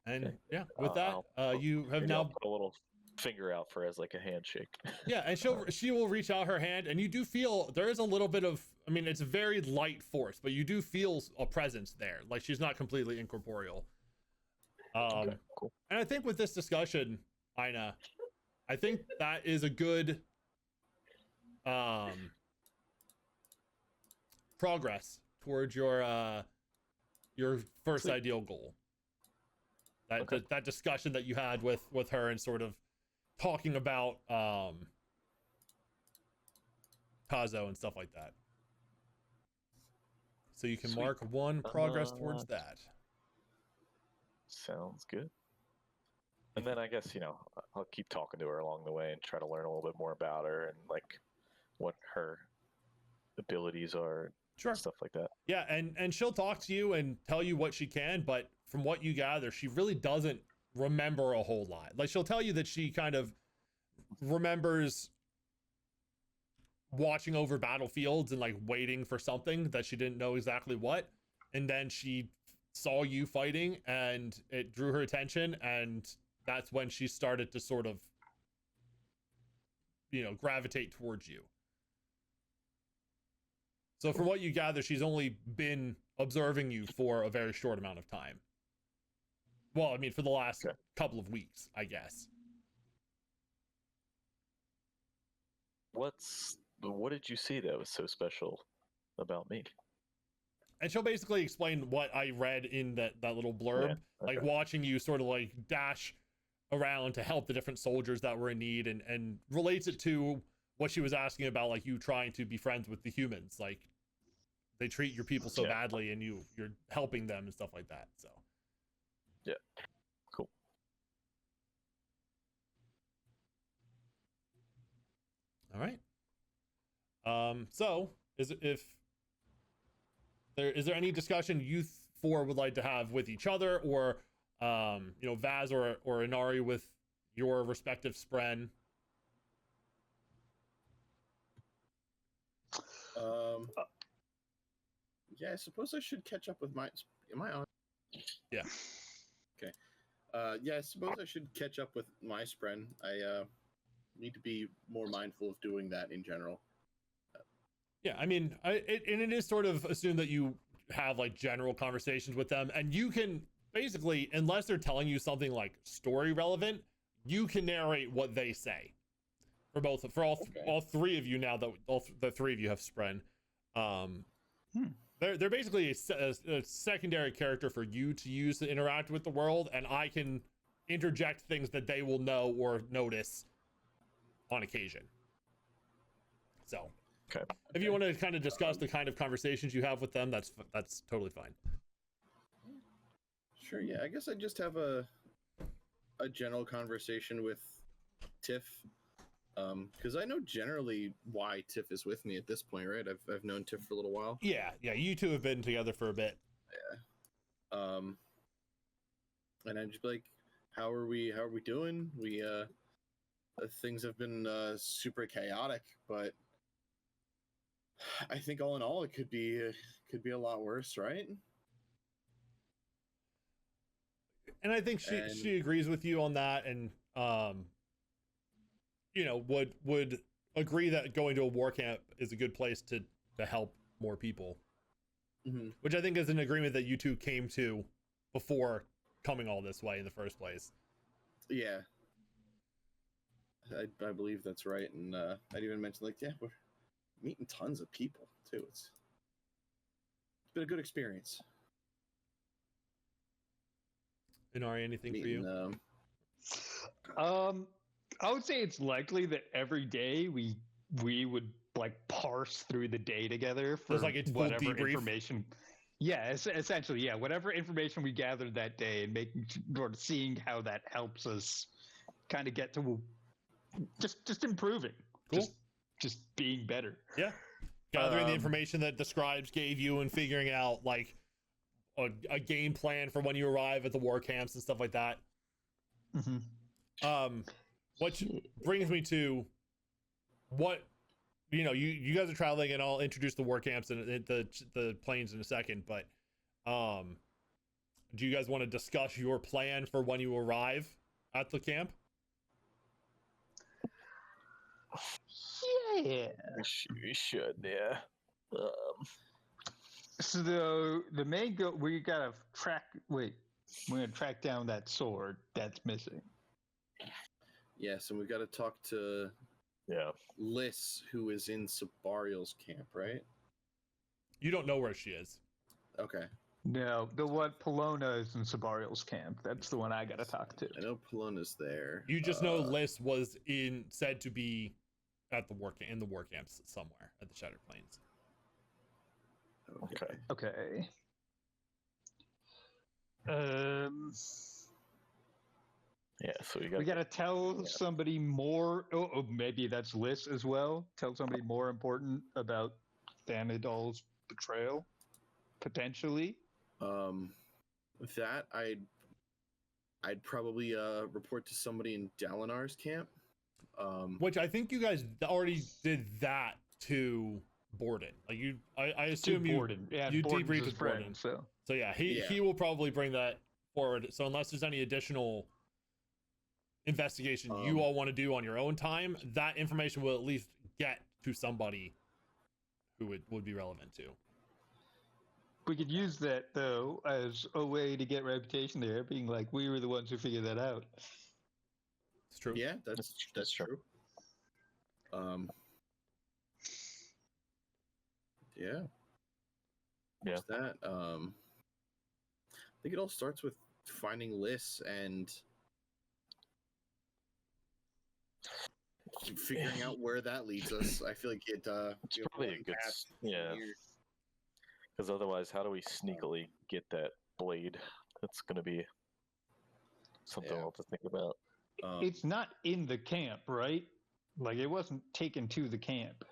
And Okay. yeah, with that, you have Maybe I'll now. put a little finger out for as like a handshake. Yeah, and she will reach out her hand, and you do feel there is a little bit of. I mean, it's a very light force, but you do feel a presence there. Like she's not completely incorporeal. Okay, cool. And I think with this discussion, Ina, I think that is a good progress towards your first Sweet. ideal goal. That Okay. that discussion that you had with her and sort of talking about Kazo and stuff like that. So you can Sweet. mark one progress towards that. Sounds good. And then I guess, I'll keep talking to her along the way and try to learn a little bit more about her and like what her abilities are, Sure. and stuff like that. Yeah, and she'll talk to you and tell you what she can, but from what you gather, she really doesn't remember a whole lot. Like she'll tell you that she kind of remembers watching over battlefields and like waiting for something that she didn't know exactly what, and then she saw you fighting and it drew her attention, and that's when she started to sort of gravitate towards you. So from what you gather, she's only been observing you for a very short amount of time. Well, I mean, for the last Okay. couple of weeks, I guess. What did you see that was so special about me? And she'll basically explain what I read in that little blurb, Yeah, like okay. watching you sort of like dash around to help the different soldiers that were in need, and relates it to what she was asking about, like you trying to be friends with the humans. Like they treat your people so Yeah. badly and you're helping them and stuff like that. So Yeah. Cool. all right. So is there any discussion you four would like to have with each other, or Vaz or Inari with your respective spren? Yeah, I suppose I should catch up with my. Am I on? Yeah. Okay. Yeah, I suppose I should catch up with my spren. I need to be more mindful of doing that in general. Yeah, I mean, it is sort of assumed that you have like general conversations with them, and you can basically, unless they're telling you something like story relevant, you can narrate what they say for all three of you now that the three of you have Spren. They're basically a secondary character for you to use to interact with the world, and I can interject things that they will know or notice on occasion. So, if you want to kind of discuss the kind of conversations you have with them, that's totally fine. Sure. Yeah, I guess I just have a general conversation with Tiff, because I know generally why Tiff is with me at this point, right? I've known Tiff for a little while. Yeah. You two have been together for a bit. Yeah. And I'm just like, how are we doing? Things have been super chaotic, but I think all in all, it could be a lot worse, right? And I think she agrees with you on that, and would agree that going to a war camp is a good place to help more people. Mm-hmm. Which I think is an agreement that you two came to before coming all this way in the first place. Yeah, I believe that's right, and I'd even mentioned we're meeting tons of people too. It's been a good experience. Inari, anything for you? I would say it's likely that every day we would like parse through the day together for like a full whatever debrief? information. Yeah, essentially, yeah. Whatever information we gathered that day, and making sort of seeing how that helps us kind of get to just improving. Cool. Just being better. Yeah. Gathering the information that the scribes gave you and figuring out like a game plan for when you arrive at the war camps and stuff like that. Mm-hmm. Which brings me to what you guys are traveling, and I'll introduce the war camps and the planes in a second, but do you guys want to discuss your plan for when you arrive at the camp? Yeah. We should, yeah. So the main goal, we gotta we're gonna track down that sword that's missing. Yes, and we got to talk to Liz, who is in Sabariel's camp, right? You don't know where she is. Okay. No, the one Polona is in Sabariel's camp. That's the one I gotta talk to. I know Polona's there. You just know Liz was said to be at in the war camps somewhere at the Shattered Plains. Okay. Yeah, so we gotta tell somebody more. Oh, maybe that's Liz as well. Tell somebody more important about Thanadol's betrayal, potentially. With that, I'd probably report to somebody in Dalinar's camp. Which I think you guys already did that to Borden. Like I assume you debriefed with Borden. So yeah, he will probably bring that forward. So unless there's any additional investigation you all want to do on your own time, that information will at least get to somebody who it would be relevant to. We could use that though as a way to get reputation there, being like we were the ones who figured that out. It's true. Yeah, that's true. Yeah. Yeah. That I think it all starts with finding Liz and figuring out where that leads us. I feel like it's probably a good because otherwise, how do we sneakily get that blade? That's going to be something I'll have to think about. It's not in the camp, right? Like it wasn't taken to the camp.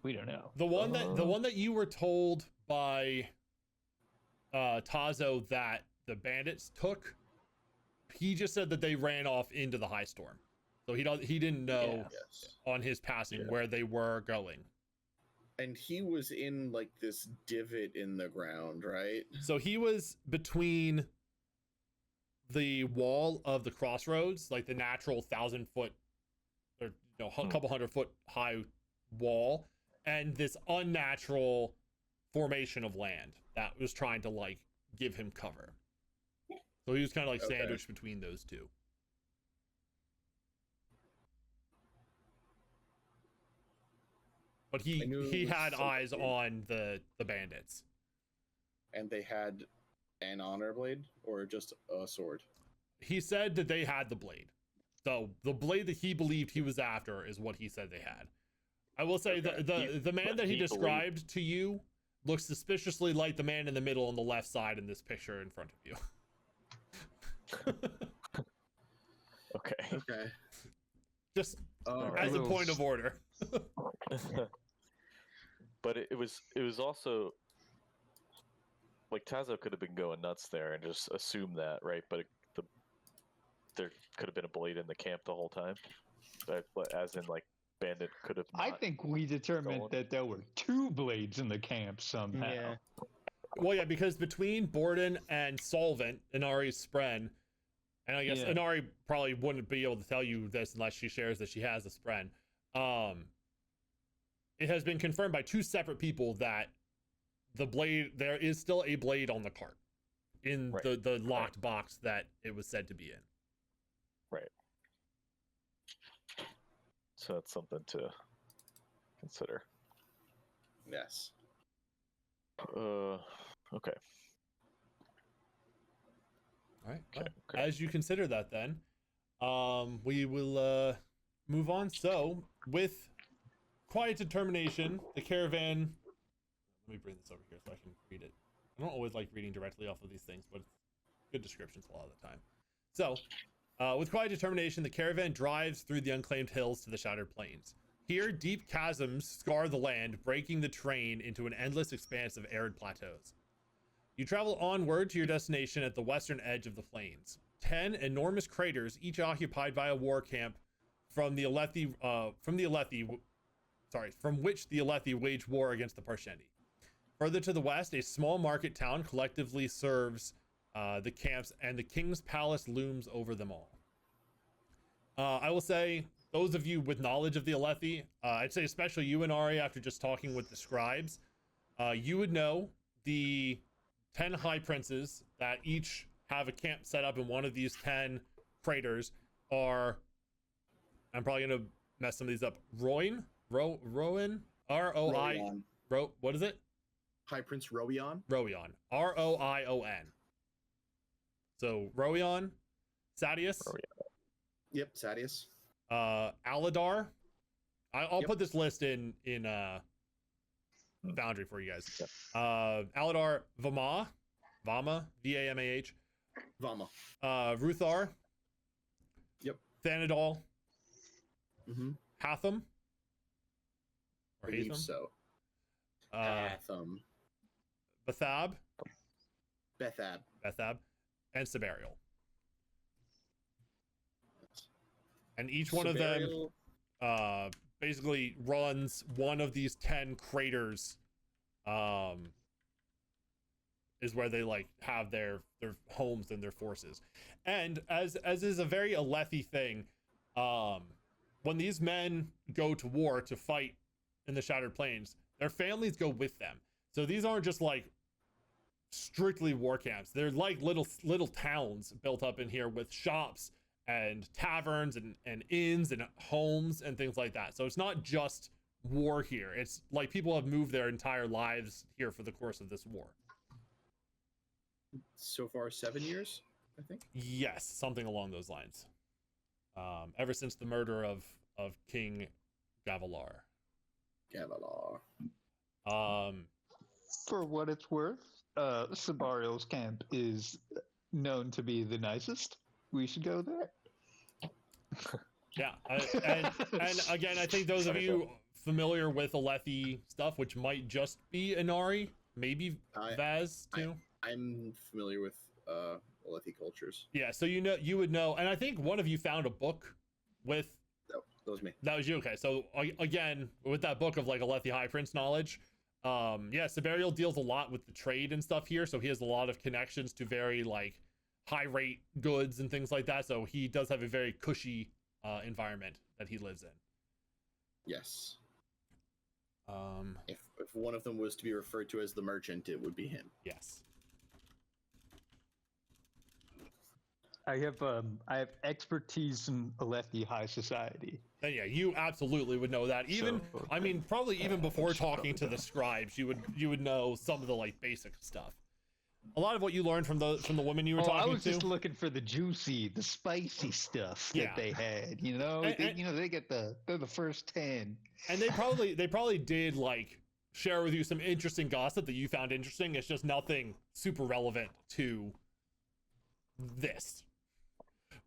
We don't know. The one that you were told by Tazo that the bandits took, he just said that they ran off into the high storm. So he didn't know on his passing where they were going. And he was in like this divot in the ground, right? So he was between the wall of the crossroads, like the natural 1,000-foot or a couple 100-foot high wall, and this unnatural formation of land that was trying to like give him cover. So he was kind of like sandwiched between those two. But I knew it he was had eyes something. on the bandits. And they had an honor blade or just a sword? He said that they had the blade. So the blade that he believed he was after is what he said they had. I will say Okay. the man that he described to you looks suspiciously like the man in the middle on the left side in this picture in front of you. Okay. Okay. Just Alright. as a point of order. But it was also like Tazo could have been going nuts there and just assumed that, right? But there could have been a blade in the camp the whole time. But as in, like, Bandit could have. I not think we determined stolen. that there were 2 blades in the camp somehow. Yeah. Well, yeah, because between Borden and Solvent, Inari's spren, and I guess Yeah. Inari probably wouldn't be able to tell you this unless she shares that she has a spren. It has been confirmed by 2 separate people that the blade, there is still a blade on the cart in Right. the locked box that it was said to be in. Right. So that's something to consider. Yes. Okay. All right. Okay. Well, Okay. as you consider that, then, we will move on. So, with quiet determination, the caravan. Let me bring this over here so I can read it. I don't always like reading directly off of these things, but it's good descriptions a lot of the time. So, with quiet determination, the caravan drives through the unclaimed hills to the shattered plains. Here, deep chasms scar the land, breaking the terrain into an endless expanse of arid plateaus. You travel onward to your destination at the western edge of the plains. 10 enormous craters, each occupied by a war camp from which the Alethi wage war against the Parshendi. Further to the west, a small market town collectively serves the camps, and the king's palace looms over them all. I will say, those of you with knowledge of the Alethi, I'd say especially you, Inari, after just talking with the scribes, you would know the 10 high princes that each have a camp set up in one of these 10 craters are, I'm probably going to mess some of these up, Rowan? R-O-I, Roion. what is it? High Prince Roion. Roion. R-O-I-O-N. So, Roion, Sadius, Yep, Sadius. Aladar. I'll Yep. put this list in Boundary for you guys. Aladar, Vama, V-A-M-A-H. Vama. Ruthar. Yep. Thanadol. Mm-hmm. Hatham. Or Believe Hatham. so. Bathab. Bethab. And Sabarial. And each one of them Sabarial. basically runs one of these 10 craters, is where they like have their homes and their forces. And as is a very Alethi thing, when these men go to war to fight in the Shattered Plains, their families go with them. So these aren't just like strictly war camps. They're like little towns built up in here with shops and taverns and inns and homes and things like that. So it's not just war here. It's like people have moved their entire lives here for the course of this war. So far, 7 years, I think. Yes, something along those lines. Ever since the murder of King Gavilar. Gavilar. For what it's worth, Sabarial's camp is known to be the nicest. We should go there. Yeah, and again, I think those of you familiar with Alethi stuff, which might just be Inari, maybe Vaz too. I'm familiar with Alethi cultures. Yeah, so you would know, and I think one of you found a book with. Oh, that was me. That was you. Okay, so again, with that book of like Alethi High Prince knowledge, yeah, Sabarial deals a lot with the trade and stuff here, so he has a lot of connections to very like high rate goods and things like that. So he does have a very cushy environment that he lives in. Yes. If one of them was to be referred to as the merchant, it would be him. Yes. I have expertise in Alethi high society. Then yeah, you absolutely would know that. Even So, I mean, probably even before should talking to probably the scribes, you would know some of the like basic stuff. A lot of what you learned from the women you were I talking was to. just looking for the juicy, the spicy stuff Yeah. that they had. You know, they get they're the first 10. And they probably did like share with you some interesting gossip that you found interesting. It's just nothing super relevant to this.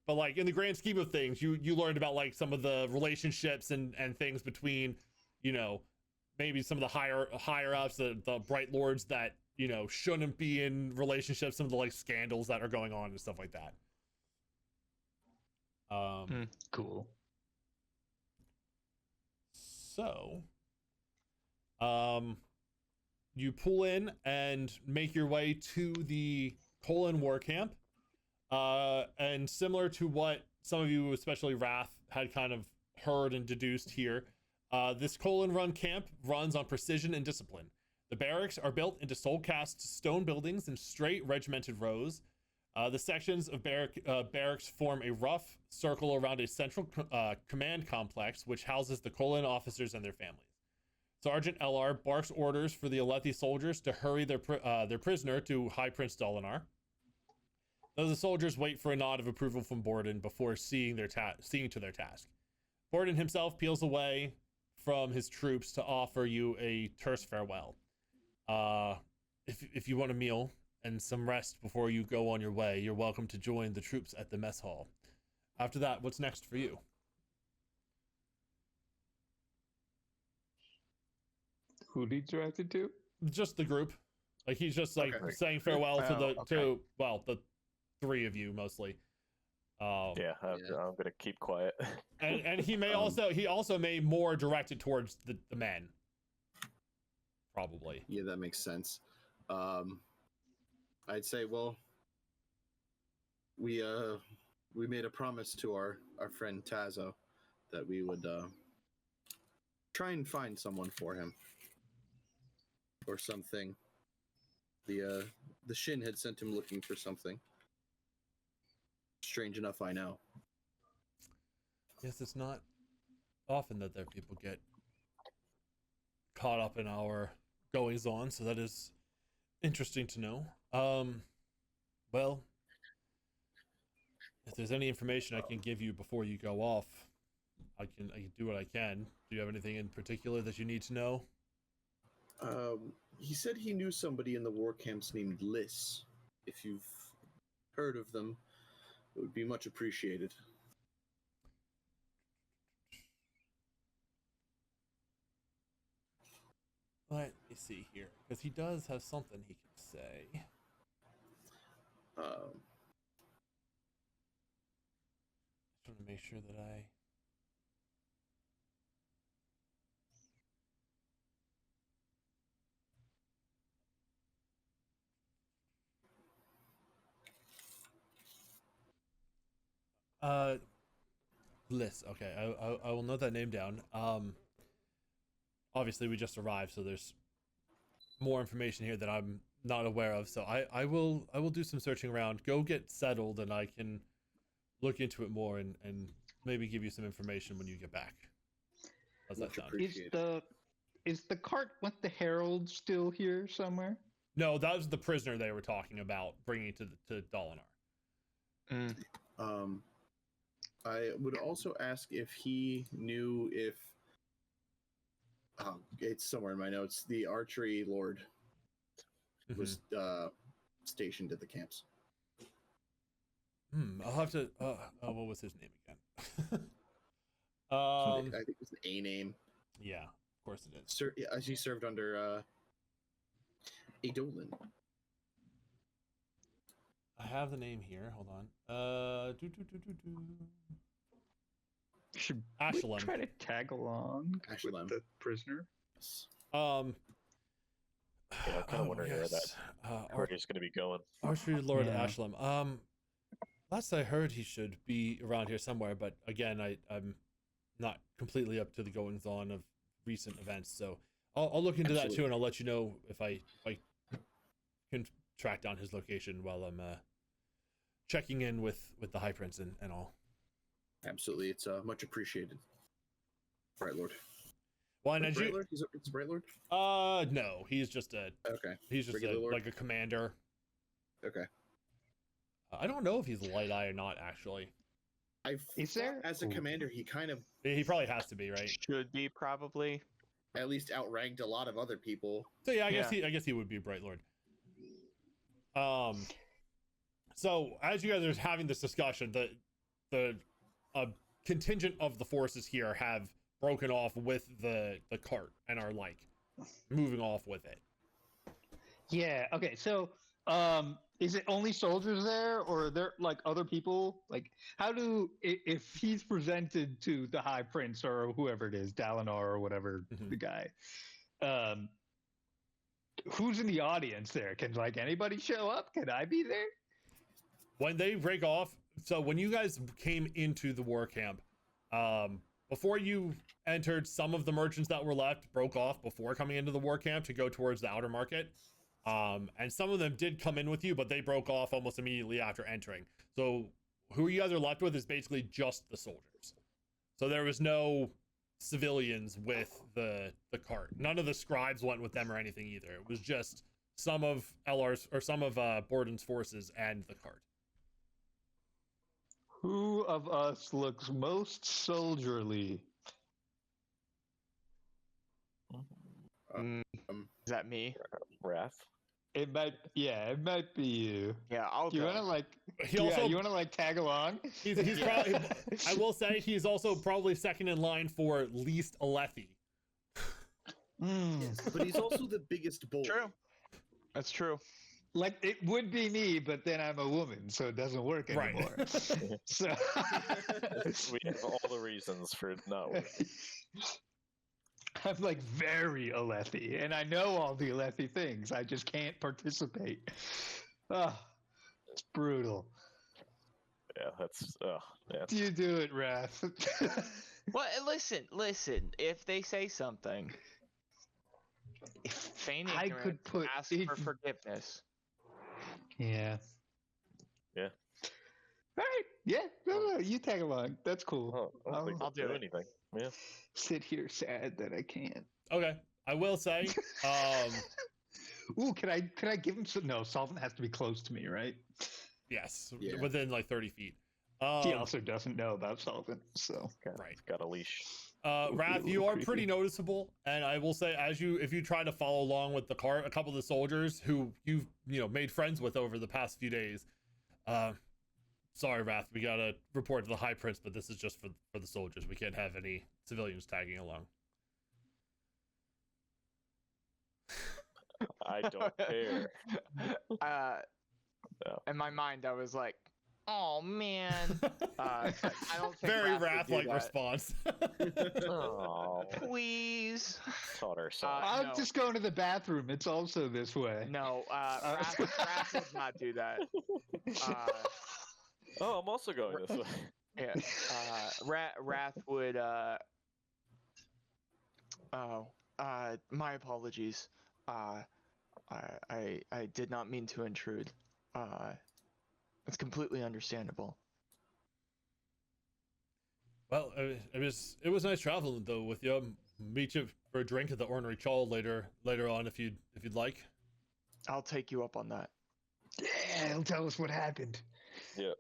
But like in the grand scheme of things, you learned about like some of the relationships and things between, you know, maybe some of the higher ups, the bright lords that, you know, shouldn't be in relationships, some of the like scandals that are going on and stuff like that. Cool. So, you pull in and make your way to the Colon War Camp. And similar to what some of you, especially Rath, had kind of heard and deduced here, this Colon Run camp runs on precision and discipline. The barracks are built into soul-cast stone buildings in straight regimented rows. The sections of barracks form a rough circle around a central command complex, which houses the Colon officers and their families. Sergeant LR barks orders for the Alethi soldiers to hurry their prisoner to High Prince Dolinar. Though the soldiers wait for a nod of approval from Borden before seeing to their task. Borden himself peels away from his troops to offer you a terse farewell. If you want a meal and some rest before you go on your way, you're welcome to join the troops at the mess hall. After that, what's next for you? Who did you directed to? Just the group. Like he's just like Okay. saying farewell to the okay. the three of you mostly. Yeah, I'm gonna keep quiet. And he may also may more direct it towards the men. Probably. Yeah, that makes sense. I'd say, well, we made a promise to our friend Tazo that we would try and find someone for him or something. The Shin had sent him looking for something. Strange enough, I know. Yes, it's not often that there people get caught up in our goings on, so that is interesting to know. Well, if there's any information I can give you before you go off, I can do what I can. Do you have anything in particular that you need to know? He said he knew somebody in the war camps named Liss. If you've heard of them, it would be much appreciated. Let me see here, because he does have something he can say. Just want to make sure that Liss. Okay, I will note that name down. Obviously we just arrived, so there's more information here that I'm not aware of. So I will do some searching around. Go get settled, and I can look into it more and maybe give you some information when you get back. How's that sound? Is the cart with the herald still here somewhere? No, that was the prisoner they were talking about bringing to Dolinar. I would also ask if he knew if it's somewhere in my notes. The archery lord was stationed at the camps. I'll have to. What was his name again? I think it's an A name. Yeah, of course it is. He served under Adolin. I have the name here. Hold on. Should Ashelem. we try to tag along with the prisoner? Yeah, I'm kind of wondering where that party's going to be going. Archery Lord Yeah. Ashelem. Last I heard, he should be around here somewhere, but again, I'm not completely up to the goings on of recent events, so I'll look into that too, and I'll let you know if I can track down his location while I'm checking in with the High Prince and all. Absolutely, it's much appreciated. Bright Lord. Well, and as Bright you, Lord? It's Bright Lord? no, he's just Okay. a, Lord? like a commander. Okay. I don't know if he's Light Eye or not, actually. Is there? As a commander, he kind of He probably has to be, right? Should be probably. at least outranked a lot of other people. So yeah, I Yeah. guess he would be Bright Lord. So as you guys are having this discussion, the contingent of the forces here have broken off with the cart and are like moving off with it. Yeah. Okay. So, is it only soldiers there, or are there like other people? Like, if he's presented to the High Prince or whoever it is, Dalinar or whatever the guy, who's in the audience there? Can like anybody show up? Can I be there? When they break off, so when you guys came into the war camp, before you entered, some of the merchants that were left broke off before coming into the war camp to go towards the outer market. And some of them did come in with you, but they broke off almost immediately after entering. So who you guys are left with is basically just the soldiers. So there was no civilians with the cart. None of the scribes went with them or anything either. It was just some of LR's or some of Borden's forces and the cart. Who of us looks most soldierly? Is that me? Rath. It might be you. Yeah, I'll Do you go. want to like? He also you want to like tag along? he's probably. I will say he's also probably second in line for least Alethi. But he's also the biggest bull. True. That's true. Like it would be me, but then I'm a woman, so it doesn't work Right. anymore. So We have all the reasons for it not working. I'm like very Alethi, and I know all the Alethi things. I just can't participate. Oh, it's brutal. Yeah, that's yeah. You do it, Rath. Well, listen. If they say something, feign I ignorance, could put ask it- for forgiveness. Yeah. Yeah. All right. Yeah. No, you tag along. That's cool. Oh, I don't think I'll they'll do it. anything. Yeah. Sit here sad that I can't. Okay, I will say, Ooh, can I give him some? No, Solvent has to be close to me, right? yes, Yeah. within like 30 feet. He also doesn't know about Solvent, so Right. Got a leash. Rath, you are pretty noticeable, and I will say, if you try to follow along with the cart, a couple of the soldiers who you've made friends with over the past few days. Sorry, Rath, we gotta report to the High Prince, but this is just for the soldiers. We can't have any civilians tagging along. I don't care. No. In my mind, I was like, "Oh man." I don't think Very Rath would do Rath-like that. response. Oh, Please. taught her so. I'm no. just going to the bathroom. It's also this way. No, Rath would not do that. Oh, I'm also going this way. Yeah. Rath would. My apologies. I did not mean to intrude. It's completely understandable. Well, it was nice traveling though with you. Meet you for a drink at the Ornery Chawl later on if you'd like. I'll take you up on that. Yeah, he'll tell us what happened. Yeah.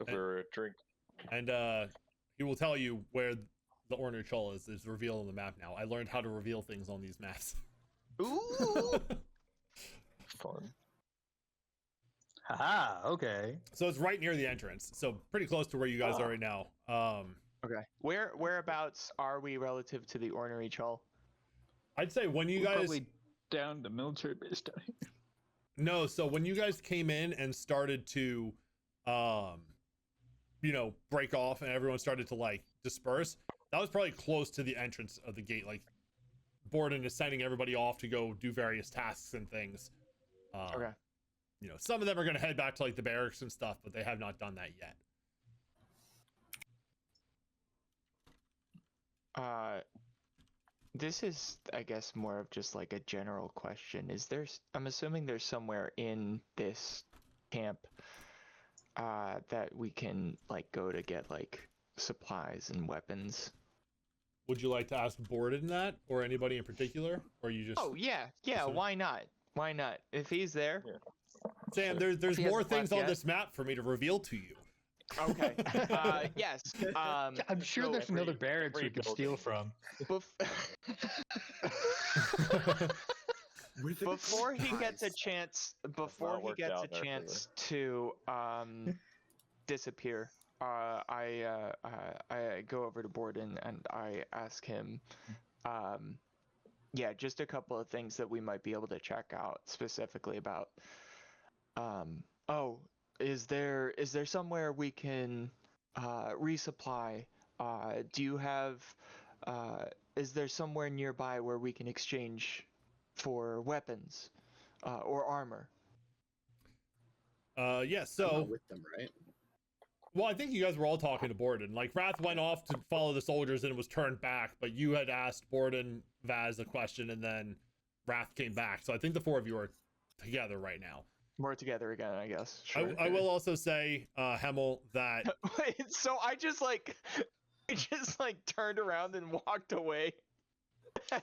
Over a drink. And he will tell you where the Ornery Chawl is revealed on the map now. I learned how to reveal things on these maps. Ooh. Fun. Ah, okay. So it's right near the entrance. So pretty close to where you guys are right now. Okay. Whereabouts are we relative to the Ornery Chawl? I'd say when you We're guys probably down the military base down here. No, so when you guys came in and started to break off and everyone started to like disperse, that was probably close to the entrance of the gate. Like Borden is sending everybody off to go do various tasks and things. Okay. Some of them are going to head back to like the barracks and stuff, but they have not done that yet. This is, I guess, more of just like a general question. I'm assuming there's somewhere in this camp that we can like go to get like supplies and weapons. Would you like to ask Borden that, or anybody in particular, or you just? Oh yeah, why not? Why not? If he's there. Yeah. Sam, Sure. there's He more hasn't things left on yet. this map for me to reveal to you. Okay. Yes. I'm sure so there's another barracks we every could steal building. from. Before he gets a chance, worked out in our favor. to disappear, I go over to Borden and I ask him, just a couple of things that we might be able to check out specifically about. Is there somewhere we can resupply? Do you have? Is there somewhere nearby where we can exchange for weapons or armor? Yeah. I'm not So, with them, right? well, I think you guys were all talking to Borden. Like Rath went off to follow the soldiers and was turned back, but you had asked Borden Vaz a question, and then Rath came back. So I think the four of you are together right now. We're together again, I guess. Sure. I will also say, Hemal, that Wait, so I just turned around and walked away,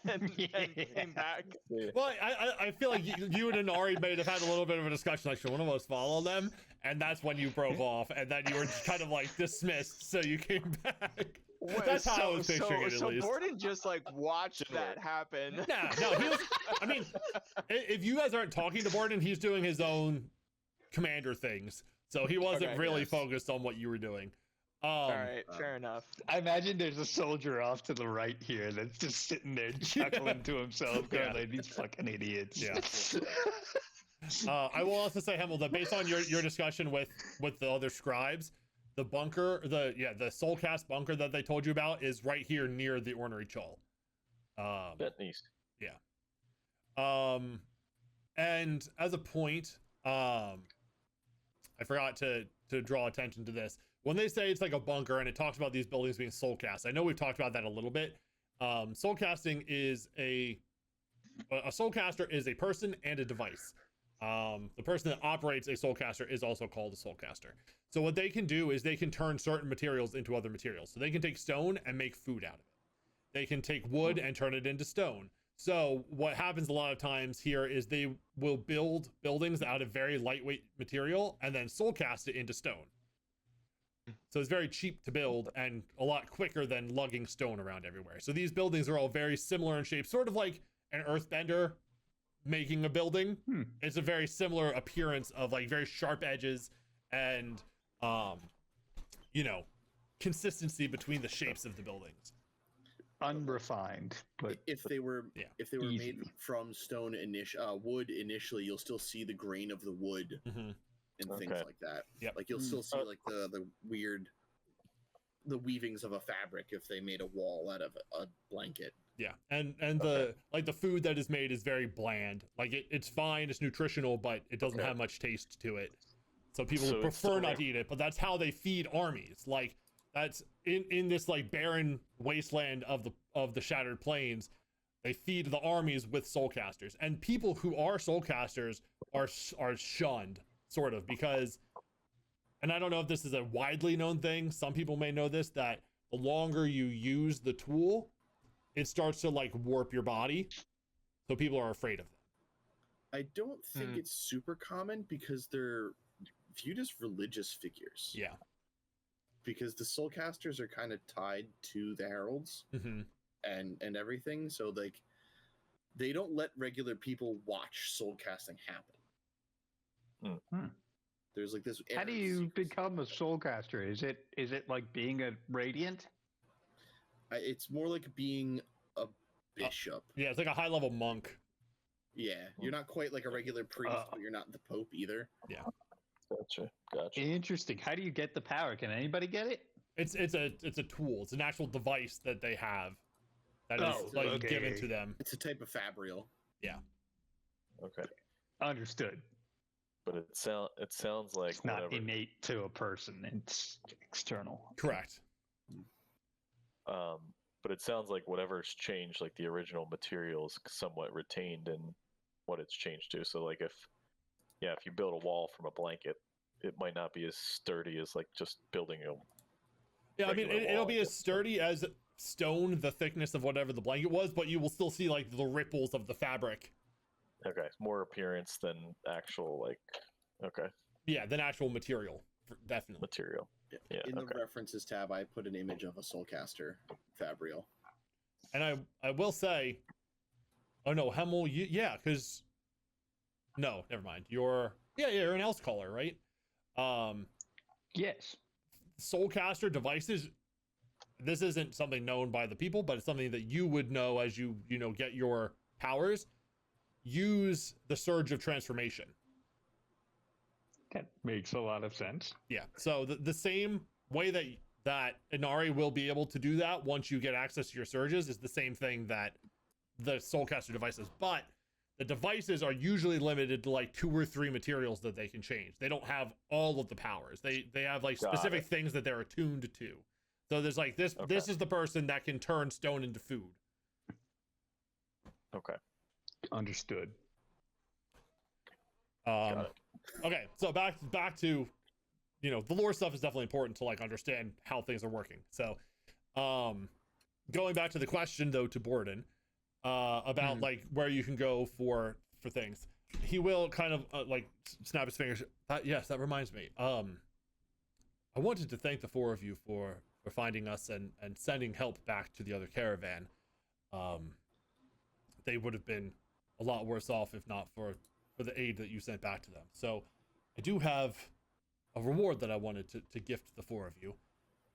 and came back. Yeah. well, I feel like you and Inari may have had a little bit of a discussion. Like, should one of us follow them? And that's when you broke off, and then you were kind of like dismissed, so you came back. Wait, That's how I was picturing it, at so least. Borden just like watched that happen. No, he was. I mean, if you guys aren't talking to Borden, he's doing his own commander things, so he wasn't Okay, really yes. focused on what you were doing. All right, fair enough. I imagine there's a soldier off to the right here that's just sitting there chuckling to himself, going Yeah. like, "These fucking idiots." Yeah. I will also say, Hemal, that based on your discussion with the other scribes, the bunker, the Soulcast bunker that they told you about is right here near the Ornery Chol. That nice. And as a point, I forgot to draw attention to this. When they say it's like a bunker and it talks about these buildings being soulcast, I know we've talked about that a little bit. Soulcasting is a soulcaster is a person and a device. The person that operates a soulcaster is also called a soulcaster. So what they can do is they can turn certain materials into other materials. So they can take stone and make food out of it. They can take wood and turn it into stone. So what happens a lot of times here is they will build buildings out of very lightweight material and then soulcast it into stone. So it's very cheap to build and a lot quicker than lugging stone around everywhere. So these buildings are all very similar in shape, sort of like an earthbender making a building. It's a very similar appearance of like very sharp edges and consistency between the shapes of the buildings. Unrefined, but If they were Easy. made from stone wood initially, you'll still see the grain of the wood and things Okay. like that. Yep. Like you'll still see like the weird weavings of a fabric if they made a wall out of a blanket. Yeah, and the food that is made is very bland. Like it's fine, it's nutritional, but it doesn't have much taste to it. So people So would it's prefer still not to eat it, but that's how they feed armies. Like that's in this like barren wasteland of the Shattered Plains, they feed the armies with soulcasters, and people who are soulcasters are shunned sort of because, and I don't know if this is a widely known thing. Some people may know this, that the longer you use the tool, it starts to like warp your body, so people are afraid of them. I don't think it's super common because they're viewed as religious figures. Yeah. Because the soulcasters are kind of tied to the heralds Mm-hmm. and everything, so like they don't let regular people watch soulcasting happen. There's like this. how do you become a soulcaster? Is it like being a radiant? It's more like being a bishop. Yeah, it's like a high level monk. Yeah, you're not quite like a regular priest, but you're not the pope either. Gotcha. Interesting. How do you get the power? Can anybody get it? It's a tool. It's an actual device that they have that is okay. given to them. It's a type of fabrial. Okay. Understood. But it sounds like It's not whatever. innate to a person. It's external. Correct. But it sounds like whatever's changed, like the original material is somewhat retained in what it's changed to. So like if yeah, if you build a wall from a blanket, it might not be as sturdy as like just building a. Yeah, I mean, regular it'll wall, be I as guess. sturdy as stone, the thickness of whatever the blanket was, but you will still see like the ripples of the fabric. Okay, more appearance than actual like. Okay, Yeah, than actual material, definitely. material. Yeah. In the Okay. references tab, I put an image of a Soulcaster Fabrial. And I will say, oh no, Hemal, yeah, because no, never mind. You're an Else caller, right? Yes. Soulcaster devices. This isn't something known by the people, but it's something that you would know as you get your powers. Use the Surge of Transformation. That makes a lot of sense. Yeah. So the same way that Inari will be able to do that once you get access to your surges is the same thing that the Soulcaster devices. But the devices are usually limited to like 2 or 3 materials that they can change. They don't have all of the powers. They have like Got specific it. things that they're attuned to. So there's like this. Okay. This is the person that can turn stone into food. Okay. Understood. Got it. Okay, so back to, the lore stuff is definitely important to like understand how things are working. So, going back to the question though to Borden, about like where you can go for things, he will kind of like snap his fingers. Yes, that reminds me. I wanted to thank the 4 of you for finding us and sending help back to the other caravan. They would have been a lot worse off if not for the aid that you sent back to them. So I do have a reward that I wanted to gift the 4 of you.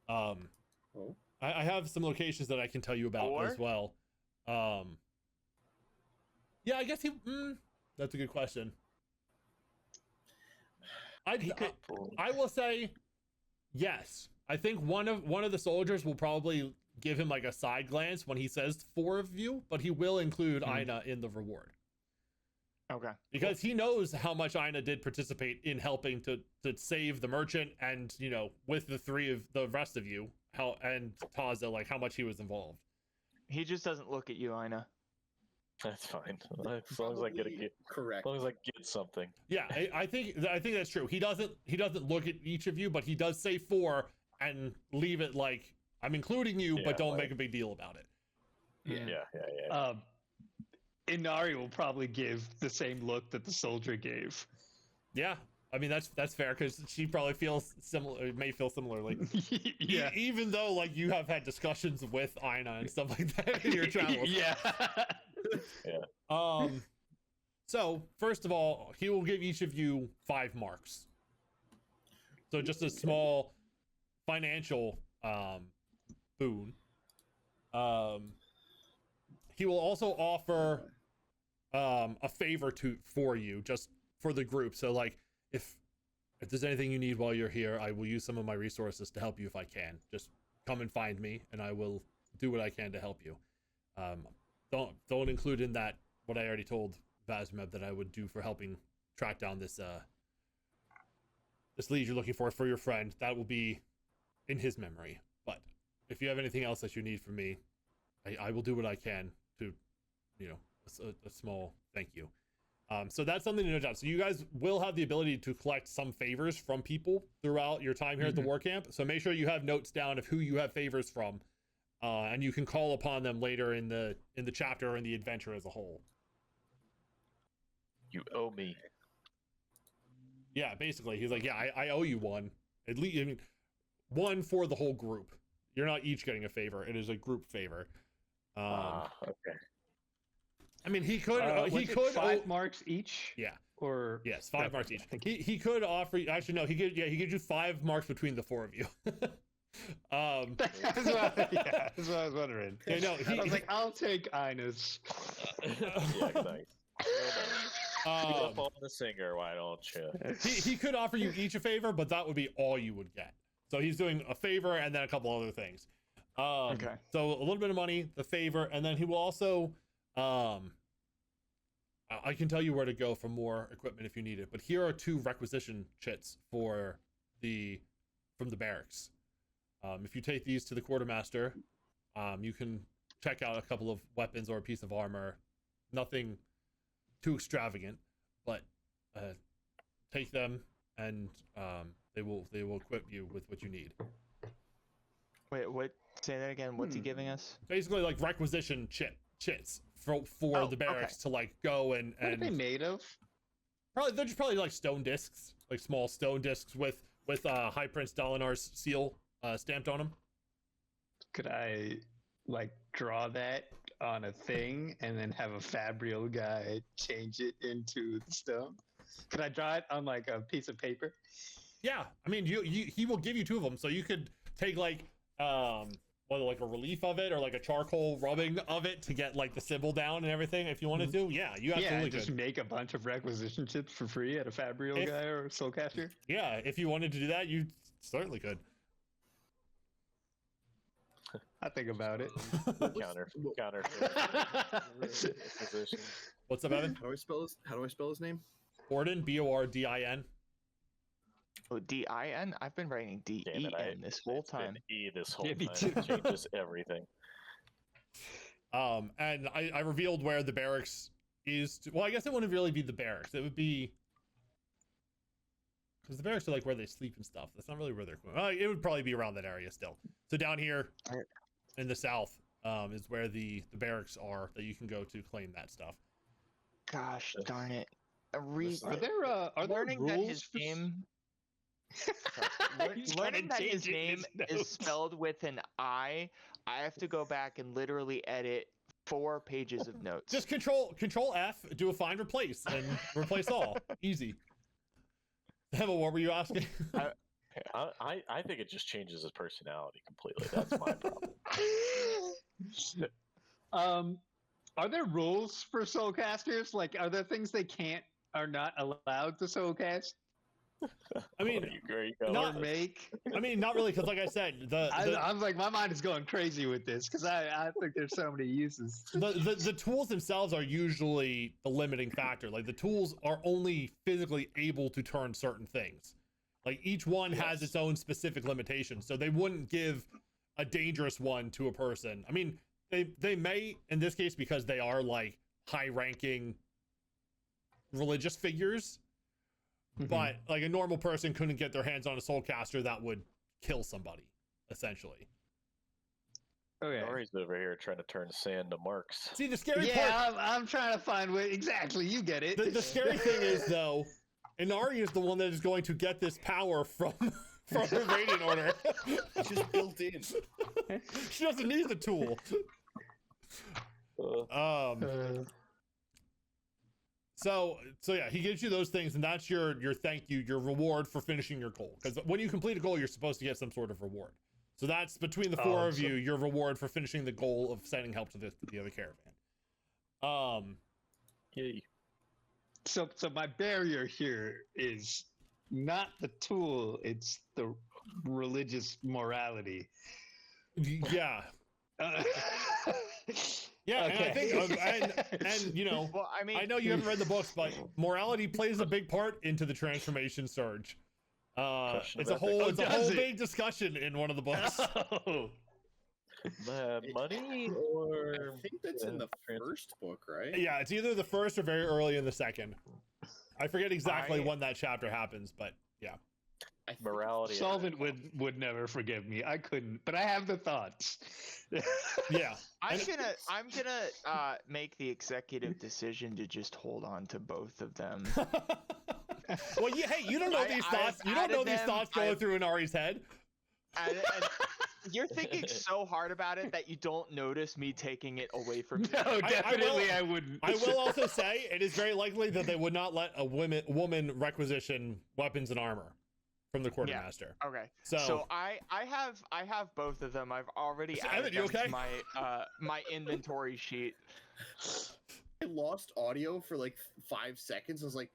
Oh. I have some locations that I can tell you about Or? as well. Yeah, I guess that's a good question. I will say yes. I think one of the soldiers will probably give him like a side glance when he says 4 of you, but he will include Aina in the reward. Okay. Because he knows how much Aina did participate in helping to save the merchant, and with the 3 of the rest of you, and Taza, like how much he was involved. He just doesn't look at you, Ina. That's fine. As long as I get Correct. as long as I get something. Yeah, I think that's true. He doesn't look at each of you, but he does say 4 and leave it like I'm including you, Yeah, but don't like- make a big deal about it. Yeah. Inari will probably give the same look that the soldier gave. Yeah, I mean that's fair because she probably feels similar, may feel similarly. Yeah. Even though like you have had discussions with Aina and stuff like that in your travels. Yeah. So first of all, he will give each of you 5 marks. So just a small financial boon. He will also offer a favor for you, just for the group. So like if there's anything you need while you're here, I will use some of my resources to help you if I can. Just come and find me and I will do what I can to help you. Don't include in that what I already told Vazrmeb that I would do for helping track down this lead you're looking for your friend. That will be in his memory. But if you have anything else that you need from me, I will do what I can to, a small thank you. So that's something to note down. So you guys will have the ability to collect some favors from people throughout your time here at the war camp. So make sure you have notes down of who you have favors from, and you can call upon them later in the chapter or in the adventure as a whole. You owe me. Yeah, basically, he's like, yeah, I owe you one. At least, I mean, one for the whole group. You're not each getting a favor. It is a group favor. Okay. I mean, he could. Was it 5 marks each? Yeah. Or Yes, 5 marks each. Thank you. He could offer. Actually, no. He gives you 5 marks between the 4 of you. That's what I was wondering. Yeah, no, I was like, I'll take Ina's. Yeah, nice. Up on the singer, why don't you? he could offer you each a favor, but that would be all you would get. So he's doing a favor and then a couple other things. Okay. So a little bit of money, the favor, and then he will also. I can tell you where to go for more equipment if you need it, but here are 2 requisition chits from the barracks. If you take these to the quartermaster, you can check out a couple of weapons or a piece of armor. Nothing too extravagant, but take them, and they will equip you with what you need. Wait, what? Say that again. What's he giving us? Basically, like requisition chits for the barracks to like go and. What are they made of? They're just probably like stone discs, like small stone discs with High Prince Dalinar's seal stamped on them. Could I like draw that on a thing and then have a Fabrial guy change it into the stone? Could I draw it on like a piece of paper? Yeah, I mean, he will give you 2 of them, so you could take like whether like a relief of it or like a charcoal rubbing of it to get like the symbol down and everything. If you wanted to, yeah, you absolutely just could. Make a bunch of requisition chips for free at a Fabrial guy or a Soulcaster. Yeah, if you wanted to do that, you certainly could. I think about it. Counter. Position. What's up, Evan? How do I spell his name? Bordin, Bordin. Oh, D-I-N? I've been writing D-E-N this whole time. E this whole Yeah, me time. too. It changes everything. And I revealed where the barracks is. Well, I guess it wouldn't really be the barracks. It would be because the barracks are like where they sleep and stuff. That's not really where they're going. It would probably be around that area still. So down here in the south is where the barracks are that you can go to claim that stuff. Gosh darn it. Are there Learning rules that his for- name... He's Learning gotta that his change it in name his is notes. spelled with an I have to go back and literally edit 4 pages of notes. Just control F, do a find replace, and replace all. Easy. Hemal, what were you asking? I think it just changes his personality completely. That's my problem. Are there rules for Soulcasters? Like, are there things they are not allowed to Soulcast? I mean, Where you go not with this? Make? I mean, not really, because like I said, I'm like, my mind is going crazy with this because I think there's so many uses. the tools themselves are usually the limiting factor. Like the tools are only physically able to turn certain things. Like each one has its own specific limitations, so they wouldn't give a dangerous one to a person. I mean, they may in this case because they are like high-ranking religious figures. But like a normal person couldn't get their hands on a soulcaster that would kill somebody, essentially. Okay. Inari's over here trying to turn sand to marks. See, the scary part. Yeah, I'm trying to find what exactly you get it. The scary thing is though, Inari is the one that is going to get this power from the Radiant Order. It's just built in. She doesn't need the tool. So yeah, he gives you those things, and that's your thank you, your reward for finishing your goal. Because when you complete a goal, you're supposed to get some sort of reward. So that's between the 4 of you, your reward for finishing the goal of sending help to the other caravan. Yay. So my barrier here is not the tool; it's the religious morality. Yeah. Yeah, Okay. and I think, and you know, Well, I mean, I know you haven't read the books, but morality plays a big part into the transformation surge. It's a whole big discussion in one of the books. Oh. Money or I think that's in the first book, right? Yeah, it's either the first or very early in the second. I forget exactly when that chapter happens, but yeah. I think morality. Solvent would never forgive me. I couldn't, but I have the thoughts. Yeah. I'm gonna make the executive decision to just hold on to both of them. Well, hey, you don't know these thoughts. You don't know these thoughts going through Inari's head. And you're thinking so hard about it that you don't notice me taking it away from you. No, definitely I wouldn't. I will also say it is very likely that they would not let a woman requisition weapons and armor from the quartermaster. Yeah. Okay. So I have both of them. I've already Evan, added you them okay? to my inventory sheet. I lost audio for like 5 seconds. I was like,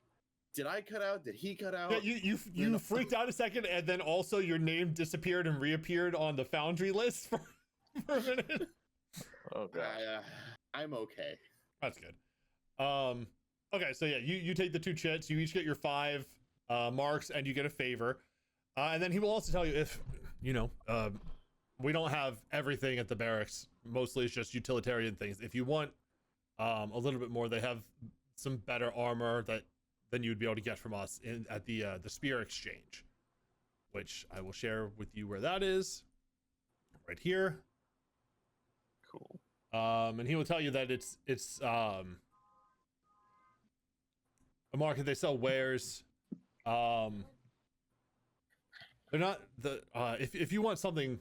did I cut out? Did he cut out? yeah, you freaked out a second, and then also your name disappeared and reappeared on the Foundry list for a minute. Oh god. I'm okay. That's good. Okay, so yeah, you take the 2 chits. You each get your 5 marks, and you get a favor. And then he will also tell you if, you know, we don't have everything at the barracks. Mostly it's just utilitarian things. If you want a little bit more, they have some better armor that than you would be able to get from us at the Spear Exchange, which I will share with you where that is, right here. Cool. And he will tell you that it's a market. They sell wares. They're not the if you want something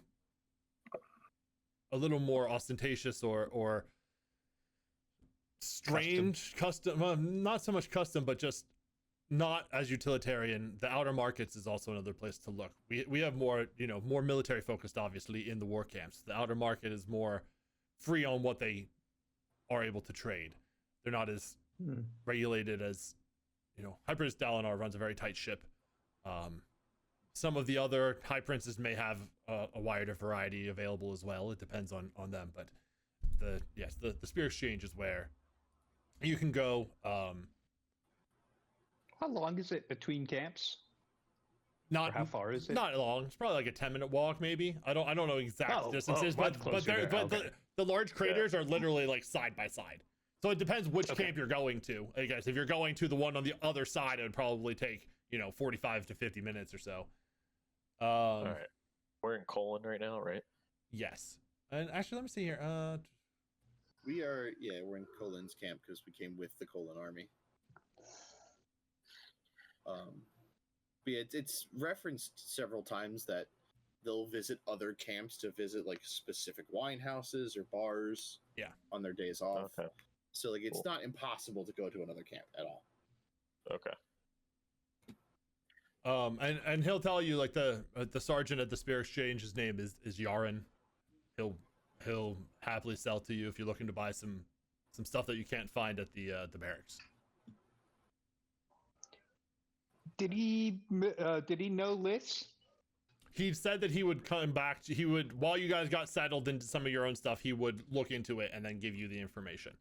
a little more ostentatious or strange, custom, not so much custom, but just not as utilitarian. The outer markets is also another place to look. We have more, more military focused, obviously, in the war camps. The outer market is more free on what they are able to trade. They're not as regulated as, High Prince Dalinar runs a very tight ship. Some of the other High Princes may have a wider variety available as well. It depends on them, but the Spear Exchange is where you can go. How long is it between camps? Not Or how far is it? Not long. It's probably like a 10-minute walk, maybe. I don't know exact distances, much but closer there. Okay. the large craters are literally like side by side. So it depends which camp you're going to. I guess if you're going to the one on the other side, it would probably take 45 to 50 minutes or so. All right, we're in Colon right now, right? Yes. And actually, let me see here. We're in Colin's camp because we came with the Colin army. But yeah, it's referenced several times that they'll visit other camps to visit like specific wine houses or bars. Yeah. On their days off. Okay. So like it's Cool. not impossible to go to another camp at all. Okay. And he'll tell you like the sergeant at the Spear Exchange. His name is Yaren. He'll happily sell to you if you're looking to buy some stuff that you can't find at the barracks. Did he know Liz? He said that he would come back. While you guys got settled into some of your own stuff, he would look into it and then give you the information.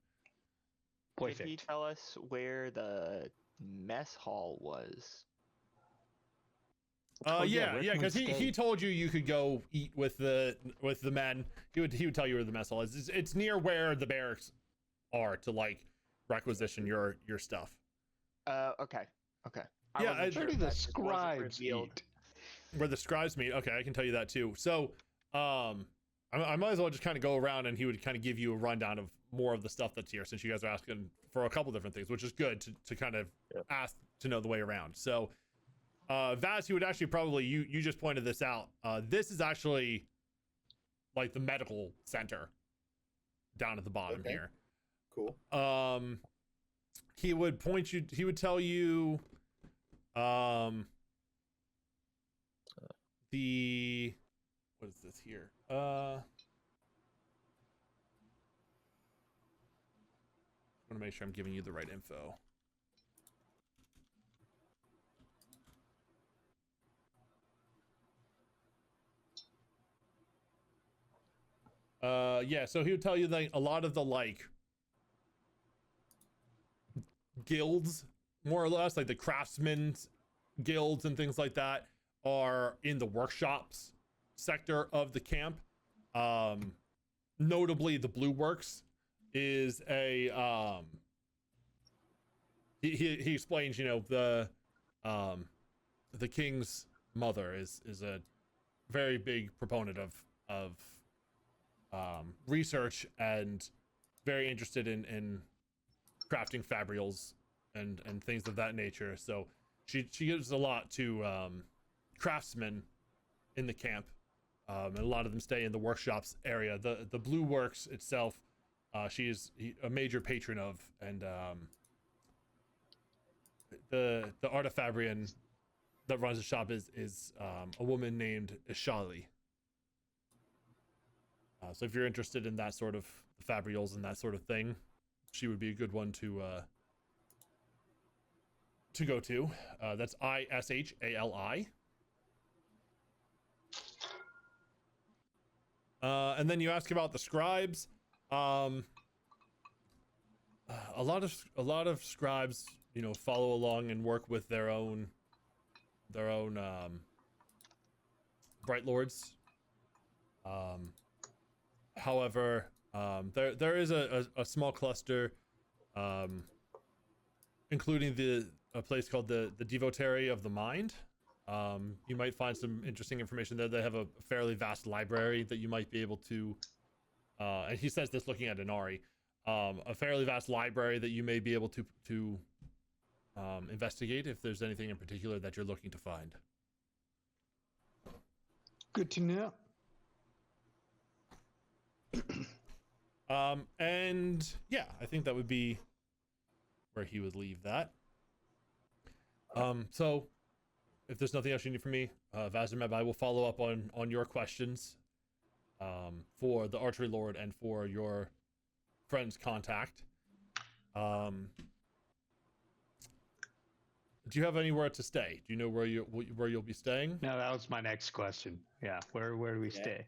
Did he Perfect. tell us where the mess hall was? Oh, yeah, where can we because he stay? told you could go eat with the men. He would tell you where the mess hall is. It's near where the barracks are to like requisition your stuff. Okay. I Yeah, wasn't I- sure Where do if the that just wasn't scribes revealed. eat? Where the scribes meet. Okay, I can tell you that too. So, I might as well just kind of go around and he would kind of give you a rundown of more of the stuff that's here, since you guys are asking for a couple different things, which is good to kind of ask to know the way around. So, Vaz, he would actually probably, you just pointed this out. This is actually like the medical center down at the bottom here. Cool. He would tell you, what is this here? I want to make sure I'm giving you the right info. So he would tell you that a lot of the like guilds, more or less, like the craftsmen's guilds and things like that, are in the workshops sector of the camp. Notably, the Blue Works is a he explains, the king's mother is a very big proponent of research and very interested in crafting fabrials and things of that nature. So she gives a lot to craftsmen in the camp, and a lot of them stay in the workshops area. The Blue Works itself, she is a major patron of, and the artifabrian that runs the shop is a woman named Ishali. So if you're interested in that sort of fabrials and that sort of thing, she would be a good one to go to. That's Ishali. And then you ask about the scribes. A lot of scribes, follow along and work with their own Bright Lords. However, there is a small cluster, including a place called the Devotary of the Mind. You might find some interesting information there. They have a fairly vast library that you might be able to, and he says this looking at Inari, a fairly vast library that you may be able to investigate if there's anything in particular that you're looking to find. Good to know. And yeah, I think that would be where he would leave that. So if there's nothing else you need from me, Vazrmeb, I will follow up on your questions for the Archery Lord and for your friend's contact. Do you have anywhere to stay? Do you know where you'll be staying? No, that was my next question. Yeah, where do we stay?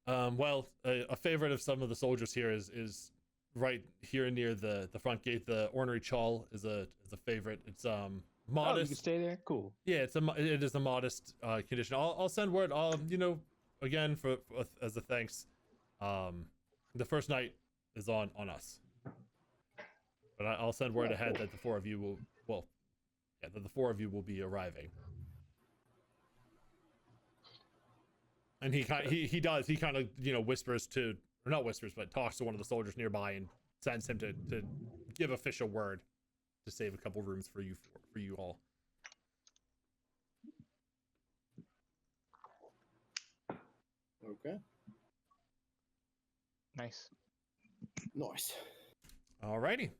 Well, a favorite of some of the soldiers here is right here near the front gate. The Ornery Chal is a favorite. It's modest. Oh, you can stay there. Cool. Yeah, it is a modest condition. I'll send word. Again for as a thanks. The first night is on us, but I'll send word ahead that the four of you will be arriving. And he kind of whispers to, or not whispers, but talks to one of the soldiers nearby and sends him to give official word to save a couple rooms for you all. Okay. Nice. Nice. Alrighty.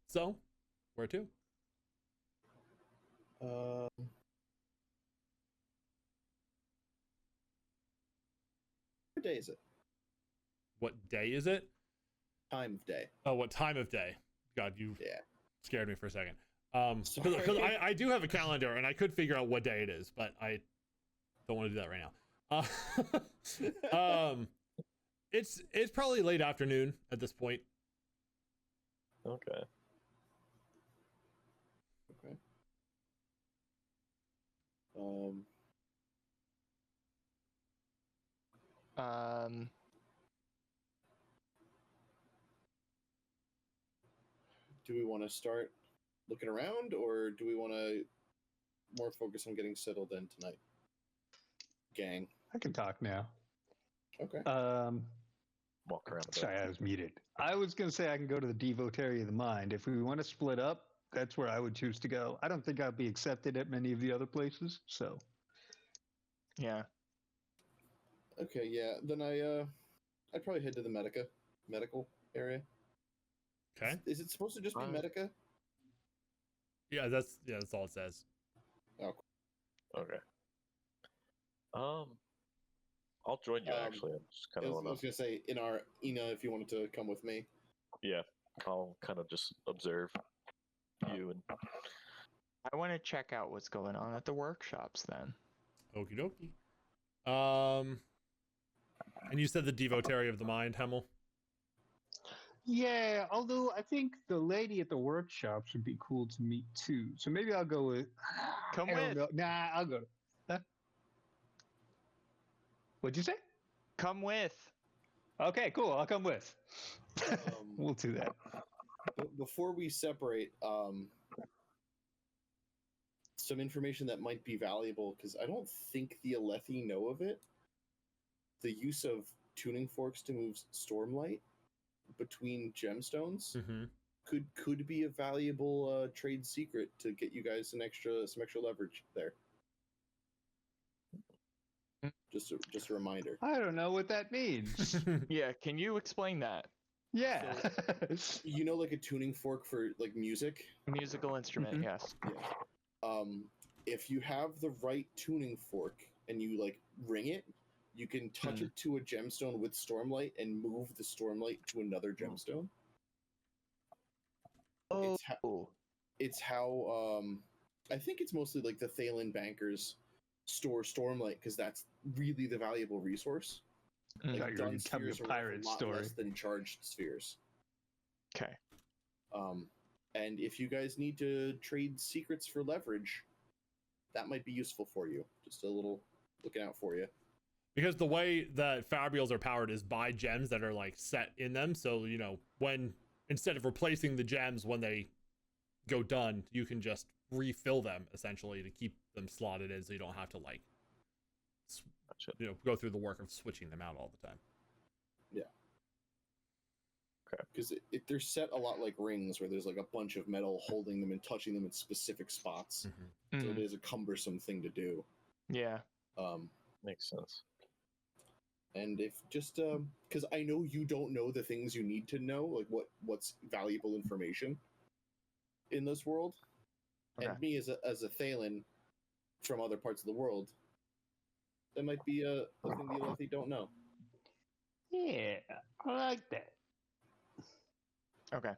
So, where to? What day is it? What day is it? Time of day. Oh, what time of day? God, you scared me for a second. Sorry. Because I do have a calendar and I could figure out what day it is, but I don't want to do that right now. It's probably late afternoon at this point. Okay. Okay. Do we want to start looking around, or do we want to more focus on getting settled in tonight? Gang. I can talk now. Okay. Walk around a bit. Sorry, I was muted. I was going to say I can go to the Devotary of the Mind. If we want to split up, that's where I would choose to go. I don't think I'd be accepted at many of the other places, so. Yeah. Okay, yeah. Then I'd probably head to the medical area. Okay. Is it supposed to just be Medica? Yeah, that's all it says. Oh. Okay. I'll join you actually. I'm just kind I of was gonna say Ina, if you wanted to come with me. yeah. I'll kind of just observe you and. I want to check out what's going on at the workshops then. Okie dokie. And you said the Devotary of the Mind, Hemal? Yeah, although I think the lady at the workshops would be cool to meet too. So maybe I'll go with. Come I don't with. know. Nah, I'll go. Huh? What'd you say? Come with. Okay, cool. I'll come with. We'll do that. Before we separate, some information that might be valuable, because I don't think the Alethi know of it. The use of tuning forks to move Stormlight between gemstones could be a valuable trade secret to get you guys some extra leverage there. Just a reminder. I don't know what that means. Yeah, can you explain that? Yeah. You know, like a tuning fork for like music? Musical instrument, yes. Yeah. If you have the right tuning fork and you like ring it, you can touch it to a gemstone with Stormlight and move the Stormlight to another gemstone. Oh. It's how I think it's mostly like the Thalen bankers store Stormlight because that's really the valuable resource. Like, Like you're dun telling me spheres a are worth pirate a lot story. less than charged spheres. Okay. And if you guys need to trade secrets for leverage, that might be useful for you. Just a little looking out for you. Because the way that fabrials are powered is by gems that are like set in them. So, when instead of replacing the gems when they go done, you can just refill them essentially to keep them slotted in, so you don't have to like, Gotcha. go through the work of switching them out all the time. Because they're set a lot like rings, where there's like a bunch of metal holding them and touching them in specific spots. So it is a cumbersome thing to do. Yeah. Makes sense. And if just because I know you don't know the things you need to know, like what's valuable information in this world, and me as a Thalen from other parts of the world, that might be a thing the Alethi don't know. Yeah, I like that. Okay.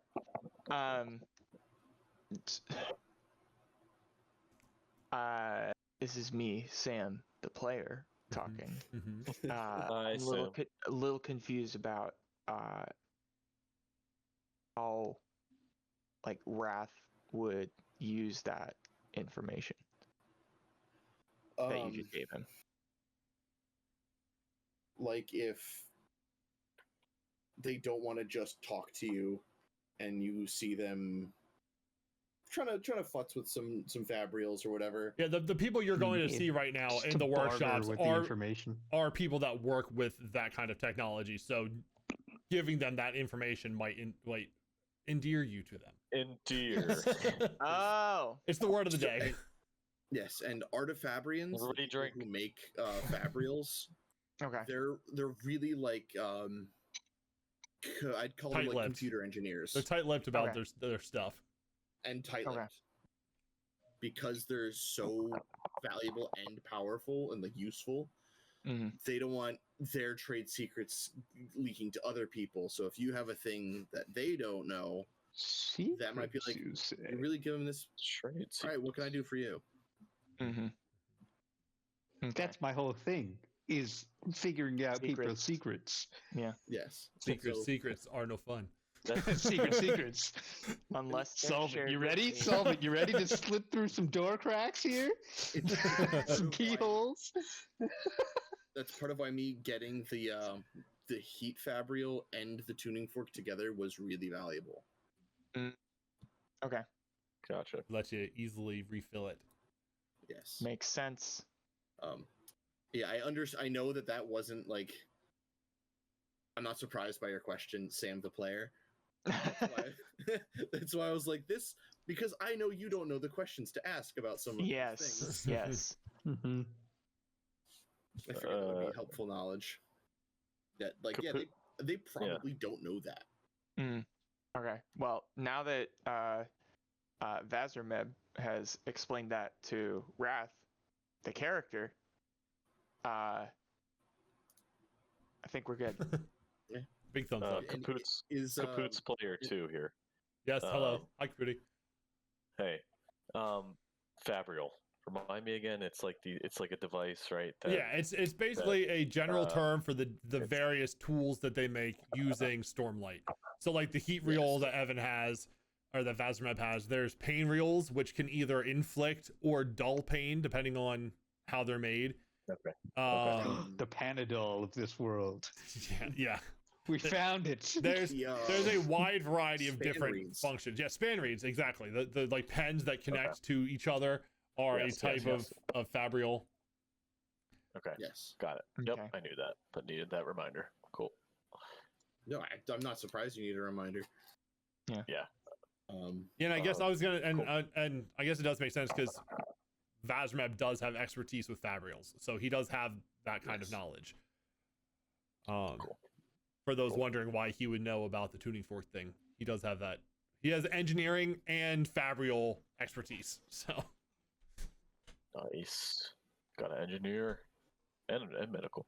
This is me, Sam, the player, talking. Hi, I'm Sam. a little confused about how like Rath would use that information that you just gave him. Like if they don't want to just talk to you, and you see them trying to futz with some fabrials or whatever. Yeah, the people you're going to see right now Just in to the barter workshops with the information. are people that work with that kind of technology. So giving them that information might endear you to them. Endear. Oh, It's the word of the day. Yes, and artifabrians, the Everybody people drink. who make fabrials, okay. they're really like I'd call them like Tight-lipped. computer engineers. They're tight-lipped about Okay. their stuff. And tight-lipped. Because they're so valuable and powerful and like useful, they don't want their trade secrets leaking to other people. So if you have a thing that they don't know, that might be like, you say. you really give them this. Trade All right, what can I do for you? Okay. That's my whole thing, is figuring out people's secrets. Yes. Secrets are no fun. Secrets. Unless they're Solve it. shared You with ready? me. Solve it. You ready to slip through some door cracks here? Some keyholes? That's part of why me getting the heat fabrial and the tuning fork together was really valuable. Okay. Gotcha. Let you easily refill it. Yes. Makes sense. Yeah, I know that wasn't like. I'm not surprised by your question, Sam the player. That's why I was like this, because I know you don't know the questions to ask about some of these things. Yes. Mm-hmm. I figured that would be helpful knowledge. That they probably don't know that. Okay. Well, now that Vazrmeb has explained that to Rath, the character, I think we're good. Big thumbs up. Capoot's Is player 2 here. Yes, hello. Hi, Kapooty. Hey, Fabrial. Remind me again. It's like a device, right? Yeah, it's basically a general term for the various tools that they make using Stormlight. So like the heat reel that Evan has, or that Vazrmeb has, there's pain reels, which can either inflict or dull pain depending on how they're made. Okay. The Panadol of this world. Yeah. We found it. There's a wide variety of different reeds. functions. Yeah, span reeds, exactly. The like pens that connect to each other are a type of fabrial. Okay. Yes. Got it. Okay. Yep, I knew that, but needed that reminder. Cool. No, I'm not surprised you need a reminder. Yeah. And I guess I was gonna cool. and I guess it does make sense because Vazrmeb does have expertise with fabrials, so he does have that kind of knowledge. Cool. For those wondering why he would know about the tuning fork thing, he does have that. He has engineering and fabrial expertise. So Nice. Got an engineer and medical.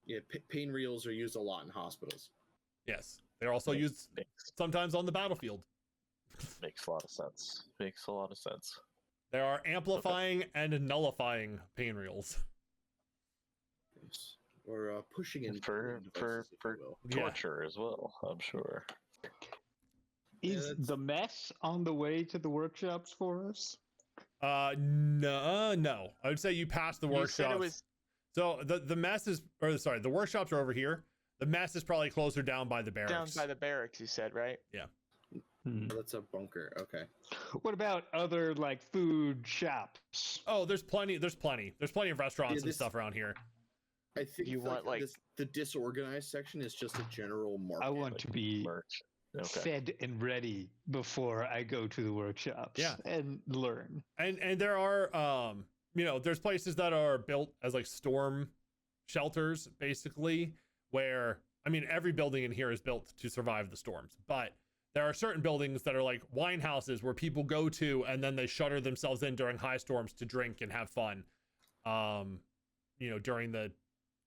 Yeah, pain reels are used a lot in hospitals. yes, they're also used sometimes on the battlefield. Makes a lot of sense. Makes a lot of sense. There are amplifying and nullifying pain reels. Yes. Or pushing in For devices, if you will. torture as well, I'm sure. Is the mess on the way to the workshops for us? No. I would say you passed the You said workshops. it was So the mess is, or sorry, the workshops are over here. The mess is probably closer down by the barracks. down by the barracks, you said, right? Hmm. Oh, that's a bunker. Okay. What about other like food shops? Oh, there's plenty of restaurants and this- stuff around here. I think You want, like- the disorganized section is just a general market. I want to be Merch. Okay. fed and ready before I go to the workshops. Yeah. And learn. And there are there's places that are built as like storm shelters, basically, where every building in here is built to survive the storms, but there are certain buildings that are like wine houses where people go to and then they shutter themselves in during high storms to drink and have fun. During the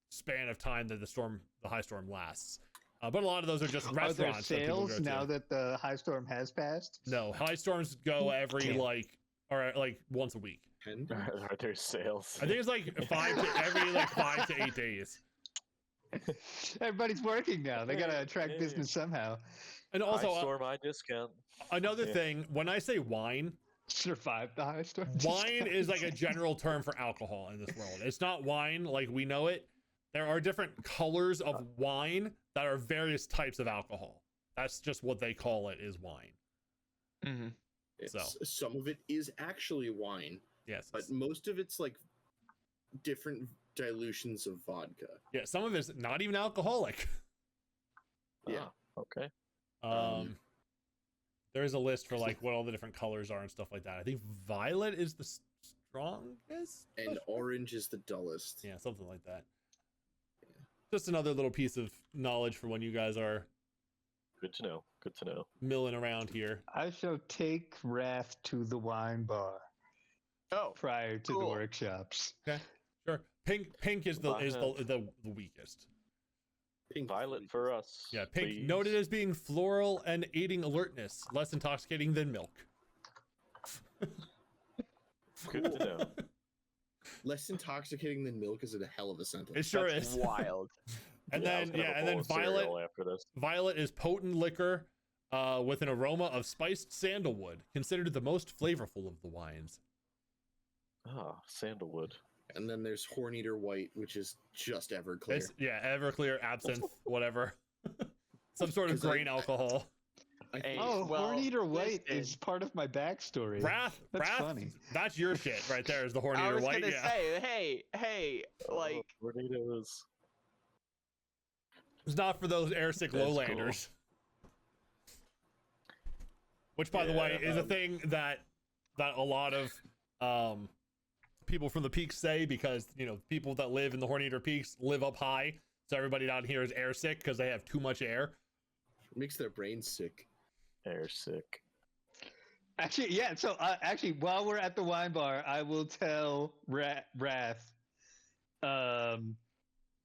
span of time that the high storm lasts. But a lot of those are just restaurants. Are there that people sales go to. now that the high storm has passed? No, high storms go every Damn. like once a week. And Are there sales? I think it's like every 5 to 8 days. Everybody's working now. They gotta attract Hey. business somehow. And also High storm, high discount. another Yeah. thing, when I say wine, Survive the high storm. wine is like a general term for alcohol in this world. It's not wine like we know it. There are different colors of wine that are various types of alcohol. That's just what they call it, is wine. Mm-hmm. some of it is actually wine, Yes. but most of it's like different dilutions of vodka. Yeah, some of it's not even alcoholic. Yeah. Ah, okay. There is a list for like what all the different colors are and stuff like that. I think violet is the strongest, And orange is the dullest. yeah, something like that. Just another little piece of knowledge for when you guys are Good to know. Good to know. milling around here. I shall take Rath to the wine bar Oh, prior to the Cool. workshops. Sure. Pink is the weakest. Pink Violet for us. Yeah, pink please. noted as being floral and aiding alertness, less intoxicating than milk. Good to know. Less intoxicating than milk is a hell of a sentence. It sure that's is. wild. And Yeah, I was then gonna have a bowl of violet cereal after this. violet is potent liquor with an aroma of spiced sandalwood, considered the most flavorful of the wines. Ah, sandalwood. And then there's Horneater White, which is just Everclear. It's, Everclear, absinthe, whatever. Some sort of 'Cause grain alcohol. I Hey, think Oh, well, Horneater White listen. is part of my backstory. Wrath, That's Wrath, funny. that's your shit right there, is the I Horneater was White. gonna Yeah. say, hey, like, Tornadoes. It's not for those airsick That's lowlanders. Which, by the way, Yeah, is a thing that a lot of people from the peaks say, because people that live in the Horneater Peaks live up high, so everybody down here is airsick because they have too much air. it makes their brains sick. Air sick. Actually, yeah. So, actually, while we're at the wine bar, I will tell Rath.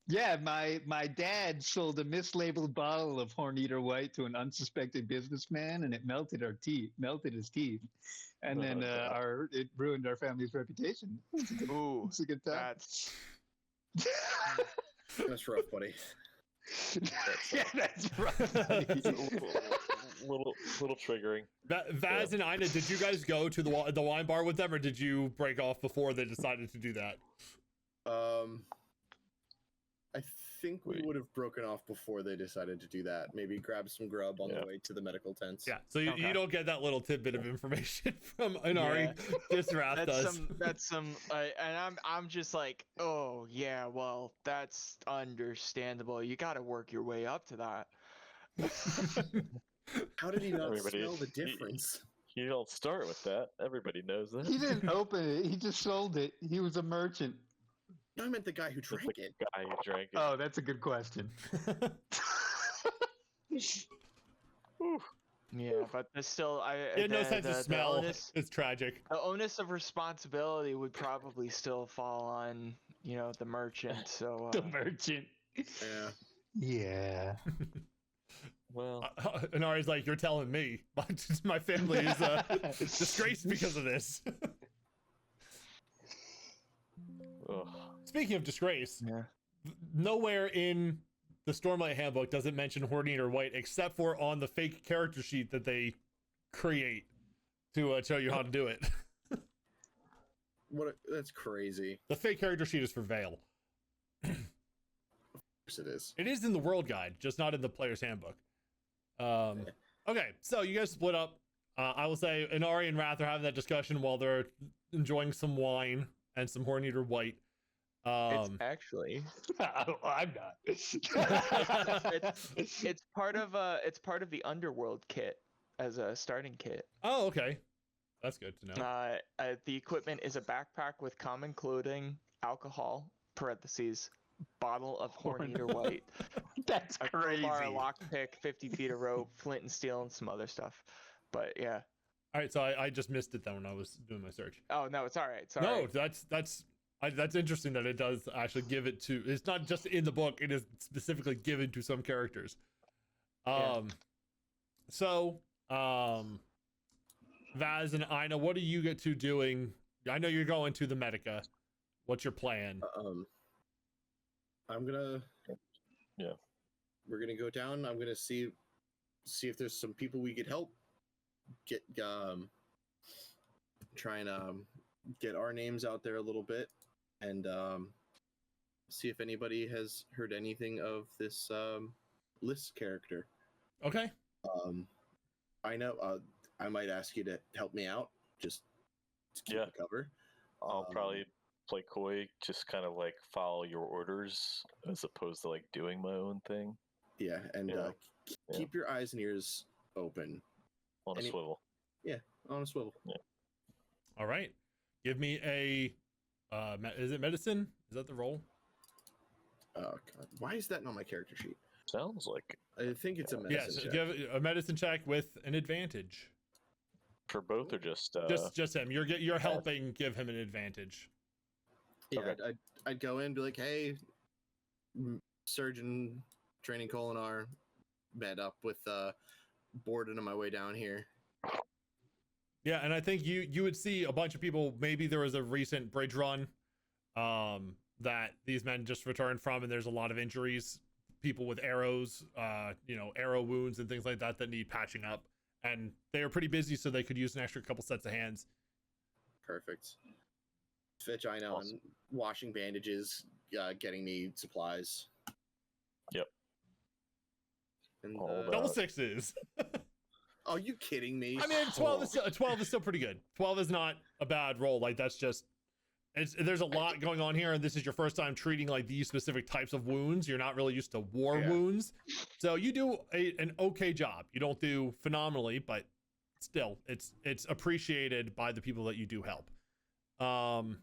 Yeah, my dad sold a mislabeled bottle of Horneater White to an unsuspecting businessman, and it melted his teeth, and then God. it ruined our family's reputation. ooh, It's a good time. that's That's rough, buddy. Yeah, that's right. It's a little triggering. Vaz and Ina, did you guys go to the wine bar with them, or did you break off before they decided to do that? I think we Wait. would have broken off before they decided to do that. Maybe grab some grub on Yeah. the way to the medical tents. Yeah, so you Okay. don't get that little tidbit of information from Inari. Yeah. This Wrath does. that's some, and I'm just like, oh yeah, well, that's understandable. You got to work your way up to that. How did he not Everybody- smell the he- difference? You don't start with that. Everybody knows that. He didn't open it. He just sold it. He was a merchant. No, I meant the guy who It's drank the it. guy who drank it. Oh, that's a good question. Yeah, but there's still, He had no sense of the smell. onus, It's tragic. the onus of responsibility would probably still fall on the merchant. So The merchant. Yeah. Yeah. Well, Inari's like, you're telling me. My family is disgraced because of this. ugh. Speaking of disgrace, yeah. nowhere in the Stormlight handbook does it mention Horneater White, except for on the fake character sheet that they create to show you how to do it. That's crazy. The fake character sheet is for Vale. Of course it is. It is in the world guide, just not in the player's handbook. Okay, so you guys split up. I will say Inari and Rath are having that discussion while they're enjoying some wine and some Horneater White. It's actually I'm not. it's part of the Underworld kit as a starting kit. Oh, okay. That's good to know. The equipment is a backpack with common clothing, alcohol (parentheses) bottle of Horneater White, That's a crazy. crowbar, a lockpick, 50 feet of rope, flint and steel, and some other stuff. But yeah. All right, so I just missed it then when I was doing my search. Oh no, it's all right. It's all No, right. that's interesting that it does actually give it to. It's not just in the book; it is specifically given to some characters. So, Vaz and Ina, what do you get to doing? I know you're going to the Medica. What's your plan? I'm gonna. Yeah. We're gonna go down. I'm gonna see if there's some people we could help. Try and get our names out there a little bit, and see if anybody has heard anything of this List character. Okay. I know. I might ask you to help me out. Just to keep the cover. I'll probably play coy, just kind of like follow your orders as opposed to like doing my own thing. Yeah, and keep your eyes and ears open. On a swivel. Yeah, on a swivel. Yeah. All right. Give me a. Is it medicine? Is that the roll? Oh God! Why is that not my character sheet? Sounds like. I think it's a medicine check. Give a medicine check with an advantage. For both or just just him. You're helping give him an advantage. Yeah, Okay. I'd go in and be like, hey, surgeon training Colinar, met up with Borden on my way down here. Yeah, and I think you would see a bunch of people. Maybe there was a recent bridge run that these men just returned from, and there's a lot of injuries. People with arrows, arrow wounds and things like that that need patching up. And they were pretty busy, so they could use an extra couple sets of hands. Perfect. Fitch, I know, Awesome. and washing bandages, getting me supplies. Yep. And, Double sixes. are you kidding me? I mean, 12 is still pretty good. 12 is not a bad roll. Like that's just, there's a lot going on here, and this is your first time treating like these specific types of wounds. You're not really used to war wounds, so you do an okay job. You don't do phenomenally, but still, it's appreciated by the people that you do help. Trying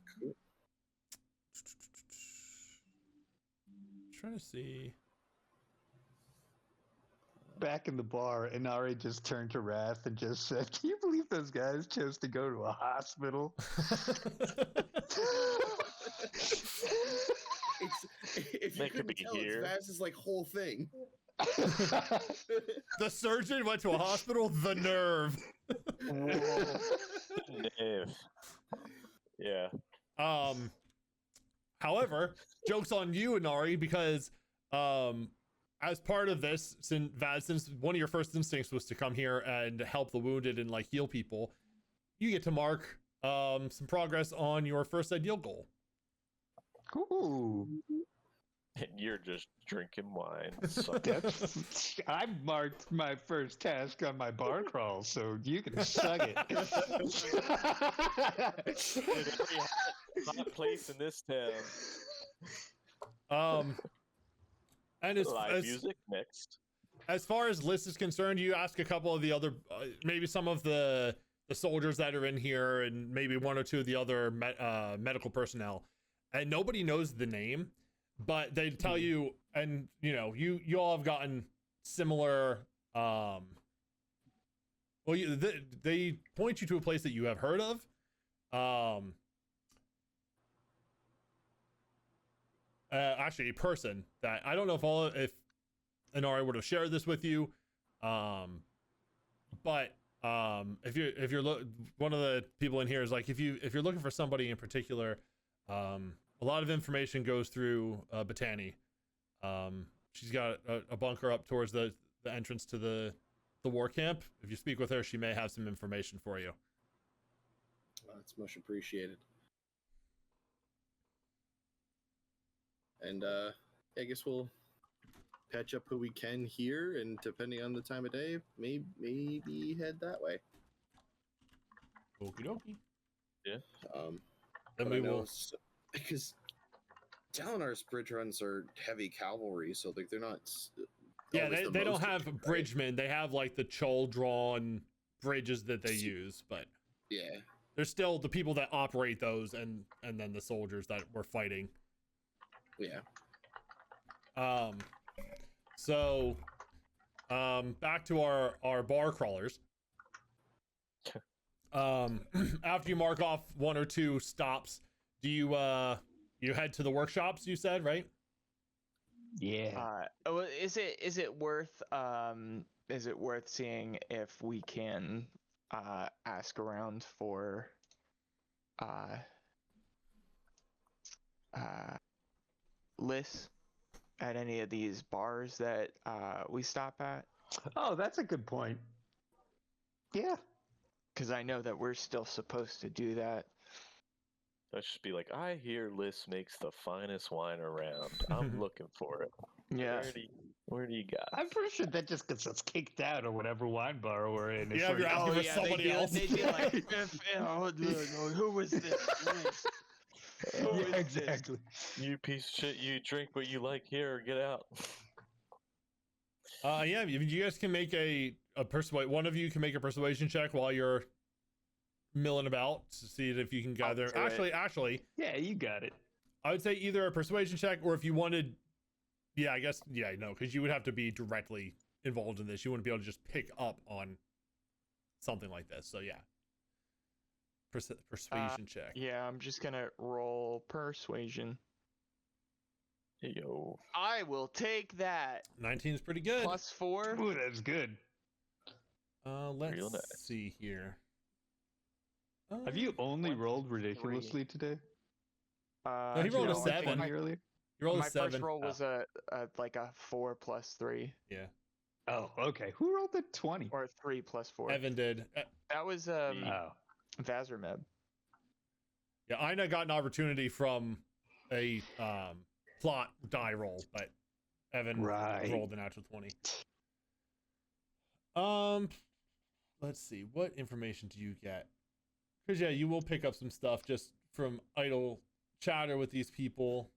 to see. Back in the bar, Inari just turned to Rath and just said, "Can you believe those guys chose to go to a hospital?" If you couldn't tell, it's Vaz's like whole thing. The surgeon went to a hospital. The nerve. Yeah. However, joke's on you, Inari, because as part of this, since one of your first instincts was to come here and help the wounded and like heal people, you get to mark some progress on your first ideal goal. Ooh. And you're just drinking wine. I marked my first task on my bar crawl, so you can suck it. Every hot place in this town. And Live music next. As far as List is concerned, you ask a couple of the other, maybe some of the soldiers that are in here, and maybe one or two of the other medical personnel, and nobody knows the name, but they tell you, and you all have gotten similar. They point you to a place that you have heard of. Actually, a person that I don't know if Inari would have shared this with you, but if you're one of the people in here is like if you're looking for somebody in particular, a lot of information goes through Botany. She's got a bunker up towards the entrance to the war camp. If you speak with her, she may have some information for you. That's much appreciated. And I guess we'll patch up who we can here, and depending on the time of day, maybe head that way. Okie dokie. Um, Then but we I know will. because Dalinar's bridge runs are heavy cavalry, so like they're not. Yeah, always the they don't most have efficient, right? bridgemen. They have like the Chol drawn bridges that they use, but Yeah. there's still the people that operate those, and then the soldiers that were fighting. Yeah. So back to our bar crawlers. After you mark off 1 or 2 stops, do you head to the workshops, you said, right? Yeah. Is it worth seeing if we can ask around for lists at any of these bars that we stop at? Oh, that's a good point. Yeah. Because I know that we're still supposed to do that. That should be like, I hear Liz makes the finest wine around. I'm looking for it. Yeah. Where do you got? I'm pretty sure that just gets us kicked out of whatever wine bar we're in. Yeah, if you're asking for somebody else. They'd be like, who was this? Who is this? exactly. You piece of shit, you drink what you like here or get out. Yeah, you guys can make a persuade. One of you can make a persuasion check while you're milling about to see if you can gather. Actually, Yeah, you got it. I would say either a persuasion check, or if you wanted, yeah, I guess, yeah, no, because you would have to be directly involved in this. You wouldn't be able to just pick up on something like this. So yeah, persuasion check. Yeah, I'm just gonna roll persuasion. Yo. I will take that. 19 is pretty good. +4. Ooh, that's good. Let's Real nice. see here. Have you only One, rolled 3. ridiculously today? No, he rolled a I think 7. Earlier? You rolled My a 7. first roll was a 4 + 3, Yeah, Oh, okay. Who rolled the 20? or 3 + 4. Evan did. That was Oh. Vazrmeb. Yeah, Ina got an opportunity from a plot die roll, but Evan Right. rolled an natural 20. Let's see, what information do you get? Because yeah, you will pick up some stuff just from idle chatter with these people.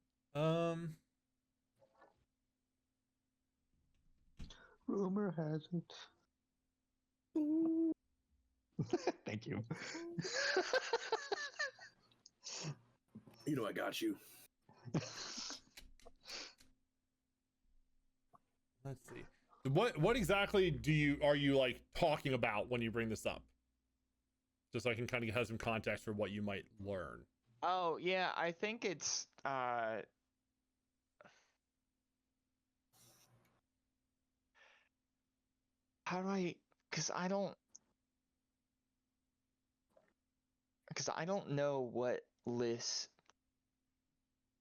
Rumor has it. Thank you. You know I got you. Let's see. What exactly are you like talking about when you bring this up? Just so I can kind of have some context for what you might learn. Oh yeah, I think it's how do I? Because I don't know what Liz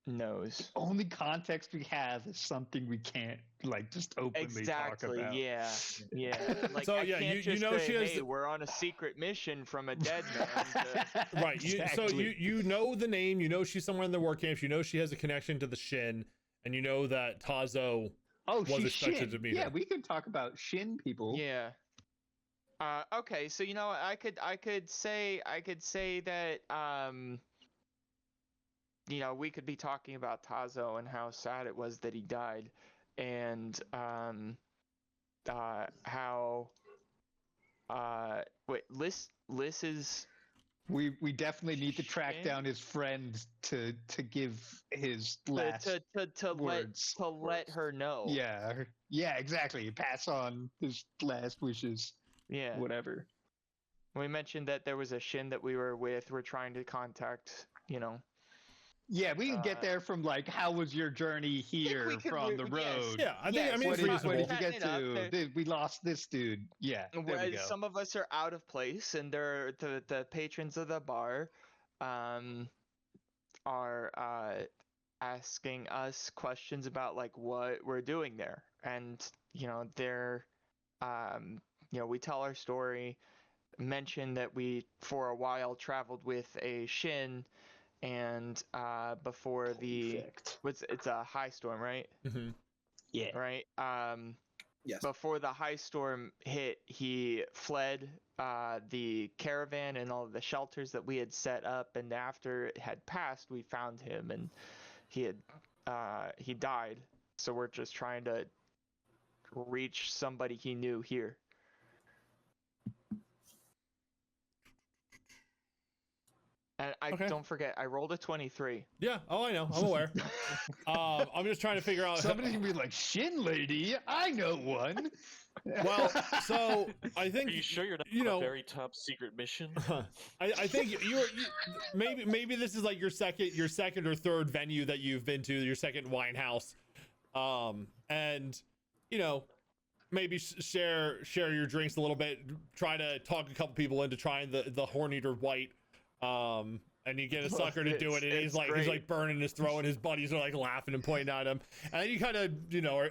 knows. Only context we have is something we can't like just openly talk about. Yeah. Like, So, I yeah, can't you just know say, she has- hey, we're on a secret mission from a dead man. Right. So you know the name. You know she's somewhere in the war camps. You know she has a connection to the Shin, and you know that Tazo. Oh, was she's expected Shin. to be Yeah, here. we can talk about Shin people. Yeah. Okay, so you know what, I could say that you know, we could be talking about Tazo and how sad it was that he died, and how wait, Liz is We definitely need to track Shin? down his friend to give his last to words. let her know. Yeah, exactly. Pass on his last wishes. Yeah. Whatever. We mentioned that there was a Shin that we were with. We're trying to contact, you know. Yeah, we can get there from like, how was your journey here we could from the yes. road? Yeah, I Yes, mean What it's did, reasonable. what did you Setting get it up, to? We lost this dude. Yeah, there we Whereas go. some of us are out of place, and they're the patrons of the bar are asking us questions about like what we're doing there, and you know they're you know, we tell our story, mention that we for a while traveled with a Shin, and before the Perfect. it's a high storm, right? Mhm. Yeah. right? Yes. Before the high storm hit, he fled the caravan and all of the shelters that we had set up, and after it had passed, we found him, and he died. So we're just trying to reach somebody he knew here. And Okay. don't forget, I rolled a 23. Yeah. Oh, I know. I'm aware. I'm just trying to figure out. Somebody's gonna be like, Shin Lady, I know one. Well, so I think Are you sure you're not you on know- a very top secret mission? I think you maybe this is like your second or third venue that you've been to, your second wine house, and maybe share your drinks a little bit, try to talk a couple people into trying the Horn-Eater White, and you get a sucker to do it, and he's like burning his throat, and his buddies are like laughing and pointing at him, and then you kind of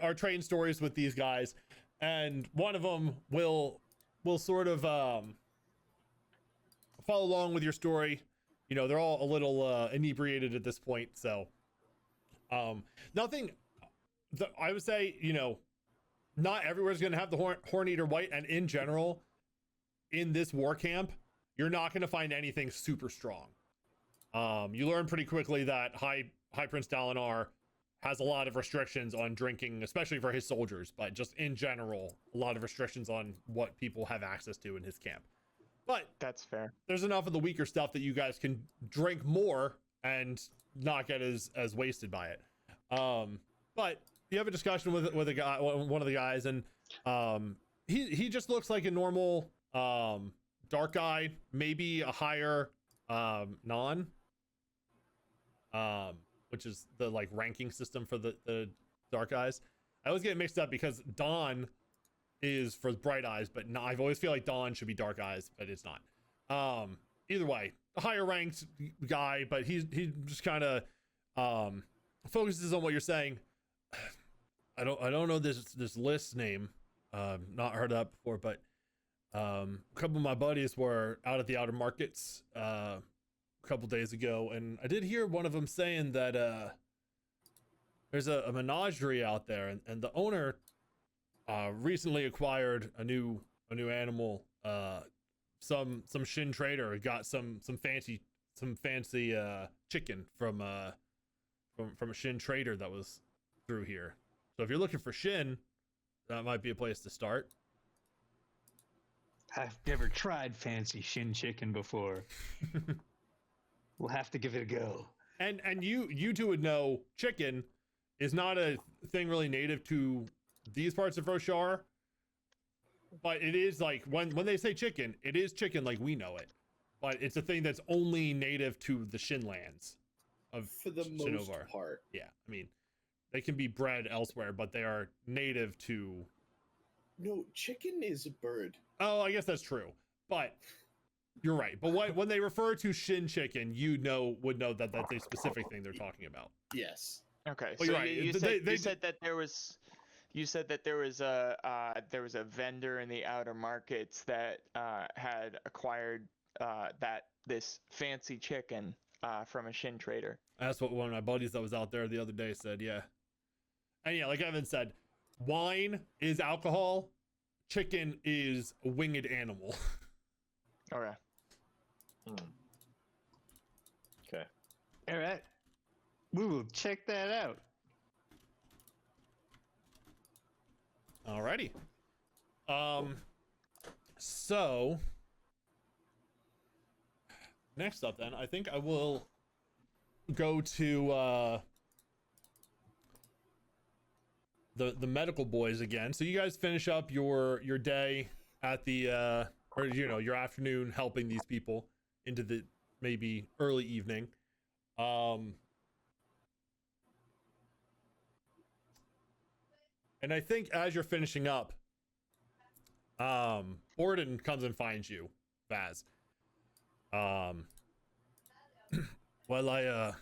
are trading stories with these guys, and one of them will sort of follow along with your story. They're all a little inebriated at this point, so nothing. I would say not everywhere's going to have the Horn-Eater White, and in general, in this war camp, you're not going to find anything super strong. You learn pretty quickly that High Prince Dalinar has a lot of restrictions on drinking, especially for his soldiers, but just in general, a lot of restrictions on what people have access to in his camp. But That's fair. there's enough of the weaker stuff that you guys can drink more and not get as wasted by it. But you have a discussion with a guy, one of the guys, and he just looks like a normal dark guy, maybe a higher non, which is the like ranking system for the dark eyes. I always get it mixed up because Dawn is for bright eyes, but no, I always feel like Dawn should be dark eyes, but it's not. Either way, a higher ranked guy, but he just kind of focuses on what you're saying. I don't know this list name, not heard that before, but a couple of my buddies were out at the outer markets a couple days ago, and I did hear one of them saying that there's a menagerie out there, and the owner recently acquired a new animal. Some Shin trader got some fancy chicken from a Shin trader that was through here. So if you're looking for Shin, that might be a place to start. I've never tried fancy Shin chicken before. We'll have to give it a go. And you two would know chicken is not a thing really native to these parts of Roshar, but it is like when they say chicken, it is chicken like we know it, but it's a thing that's only native to the Shin lands of For the most Shinovar. part. Yeah, I mean, they can be bred elsewhere, but they are native to. No, chicken is a bird. Oh, I guess that's true, but you're right. But when they refer to Shin chicken, would know that that's a specific thing they're talking about. Yes. Okay, Well, so you're right. you said that there was. You said that there was a vendor in the outer markets that had acquired this fancy chicken from a Shin trader. That's what one of my buddies that was out there the other day said. Yeah, and yeah, like Evan said, wine is alcohol, chicken is a winged animal. Okay. Okay. All right. We will check that out. Alrighty. So next up then, I think I will go to the medical boys again. So you guys finish up your day at the or your afternoon helping these people into the maybe early evening. And I think as you're finishing up, Borden comes and finds you, Vaz. Well, I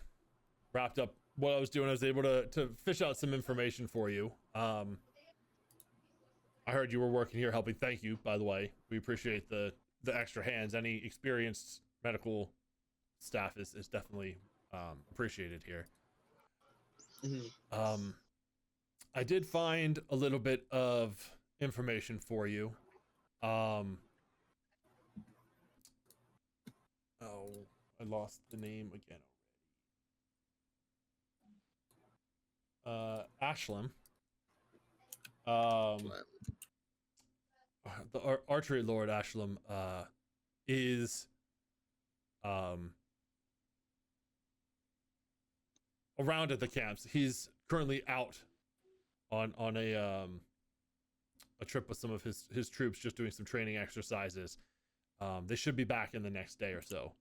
wrapped up what I was doing. I was able to fish out some information for you. I heard you were working here helping. Thank you, by the way. We appreciate the extra hands. Any experienced medical staff is definitely appreciated here. Mhm. I did find a little bit of information for you. Oh, I lost the name again. Ashlam. The archery lord Ashlam is around at the camps. He's currently out on a trip with some of his troops, just doing some training exercises. They should be back in the next day or so.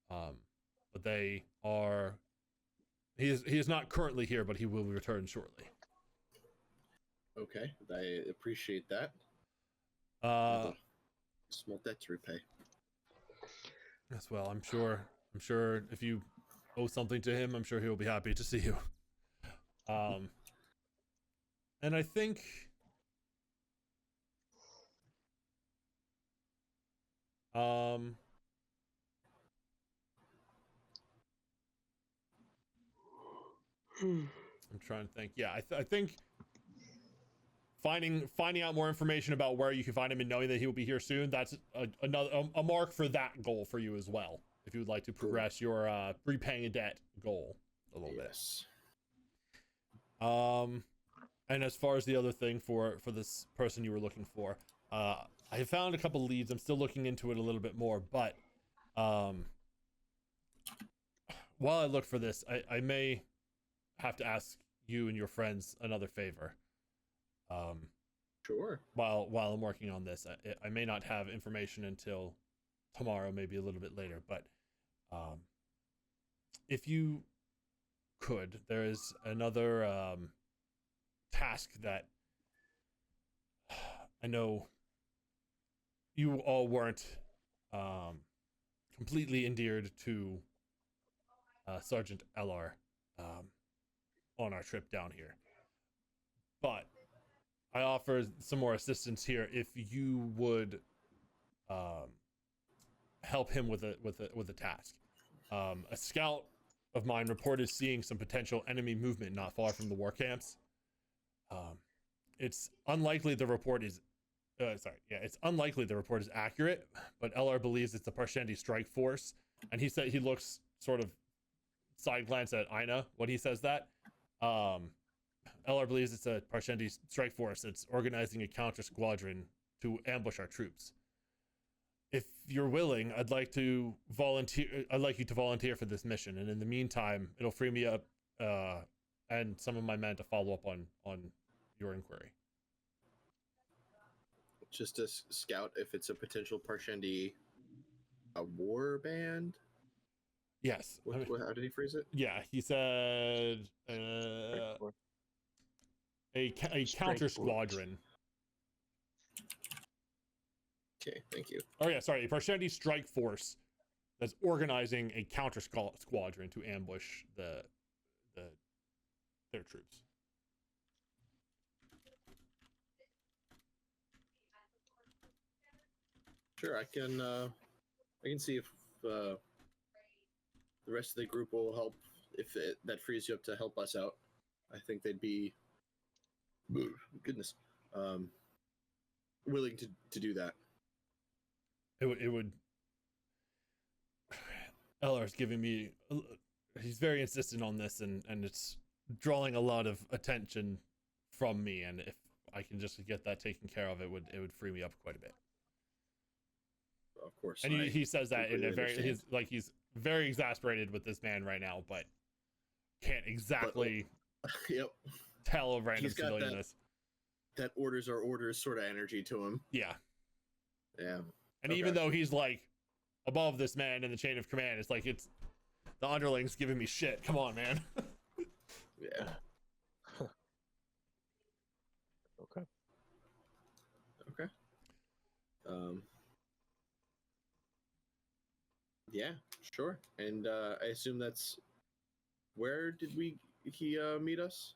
But they are. He is not currently here, but he will return shortly. Okay, I appreciate that. Small debt to repay. As well, I'm sure if you owe something to him, I'm sure he will be happy to see you. And I think I'm trying to think. Yeah, I think finding out more information about where you can find him and knowing that he will be here soon, that's a mark for that goal for you as well, if you would like to progress your repaying a debt goal a little bit. And as far as the other thing for this person you were looking for, I have found a couple leads. I'm still looking into it a little bit more, but while I look for this, I may have to ask you and your friends another favor. Sure. While I'm working on this, I may not have information until tomorrow, maybe a little bit later, but if you could, there is another task that I know you all weren't completely endeared to Sergeant LR on our trip down here, but I offer some more assistance here if you would help him with a task. A scout of mine reported seeing some potential enemy movement not far from the war camps. It's unlikely the report is it's unlikely the report is accurate, but LR believes it's the Parshendi strike force, and he said he looks sort of side glance at Aina when he says that. LR believes it's a Parshendi strike force that's organizing a counter squadron to ambush our troops. If you're willing, I'd like you to volunteer for this mission, and in the meantime, it'll free me up and some of my men to follow up on your inquiry. Just to scout if it's a potential Parshendi, a war band? Yes. How did he phrase it? Yeah, he said a counter squadron. Okay, thank you. Oh yeah, sorry, a Parshendi strike force that's organizing a counter squadron to ambush their troops. Sure, I can see if the rest of the group will help. If that frees you up to help us out, I think they'd be willing to do that. It would. LR's giving me. He's very insistent on this, and it's drawing a lot of attention from me. And if I can just get that taken care of, it would free me up quite a bit. Of course. And he says that in a very he's very exasperated with this man right now, but can't exactly tell a random civilian this. That orders are orders sort of energy to him. Yeah. Yeah. And even though he's like above this man in the chain of command, it's like it's the underlings giving me shit. Come on, man. Yeah. Okay. Yeah, sure. And I assume that's where did he meet us?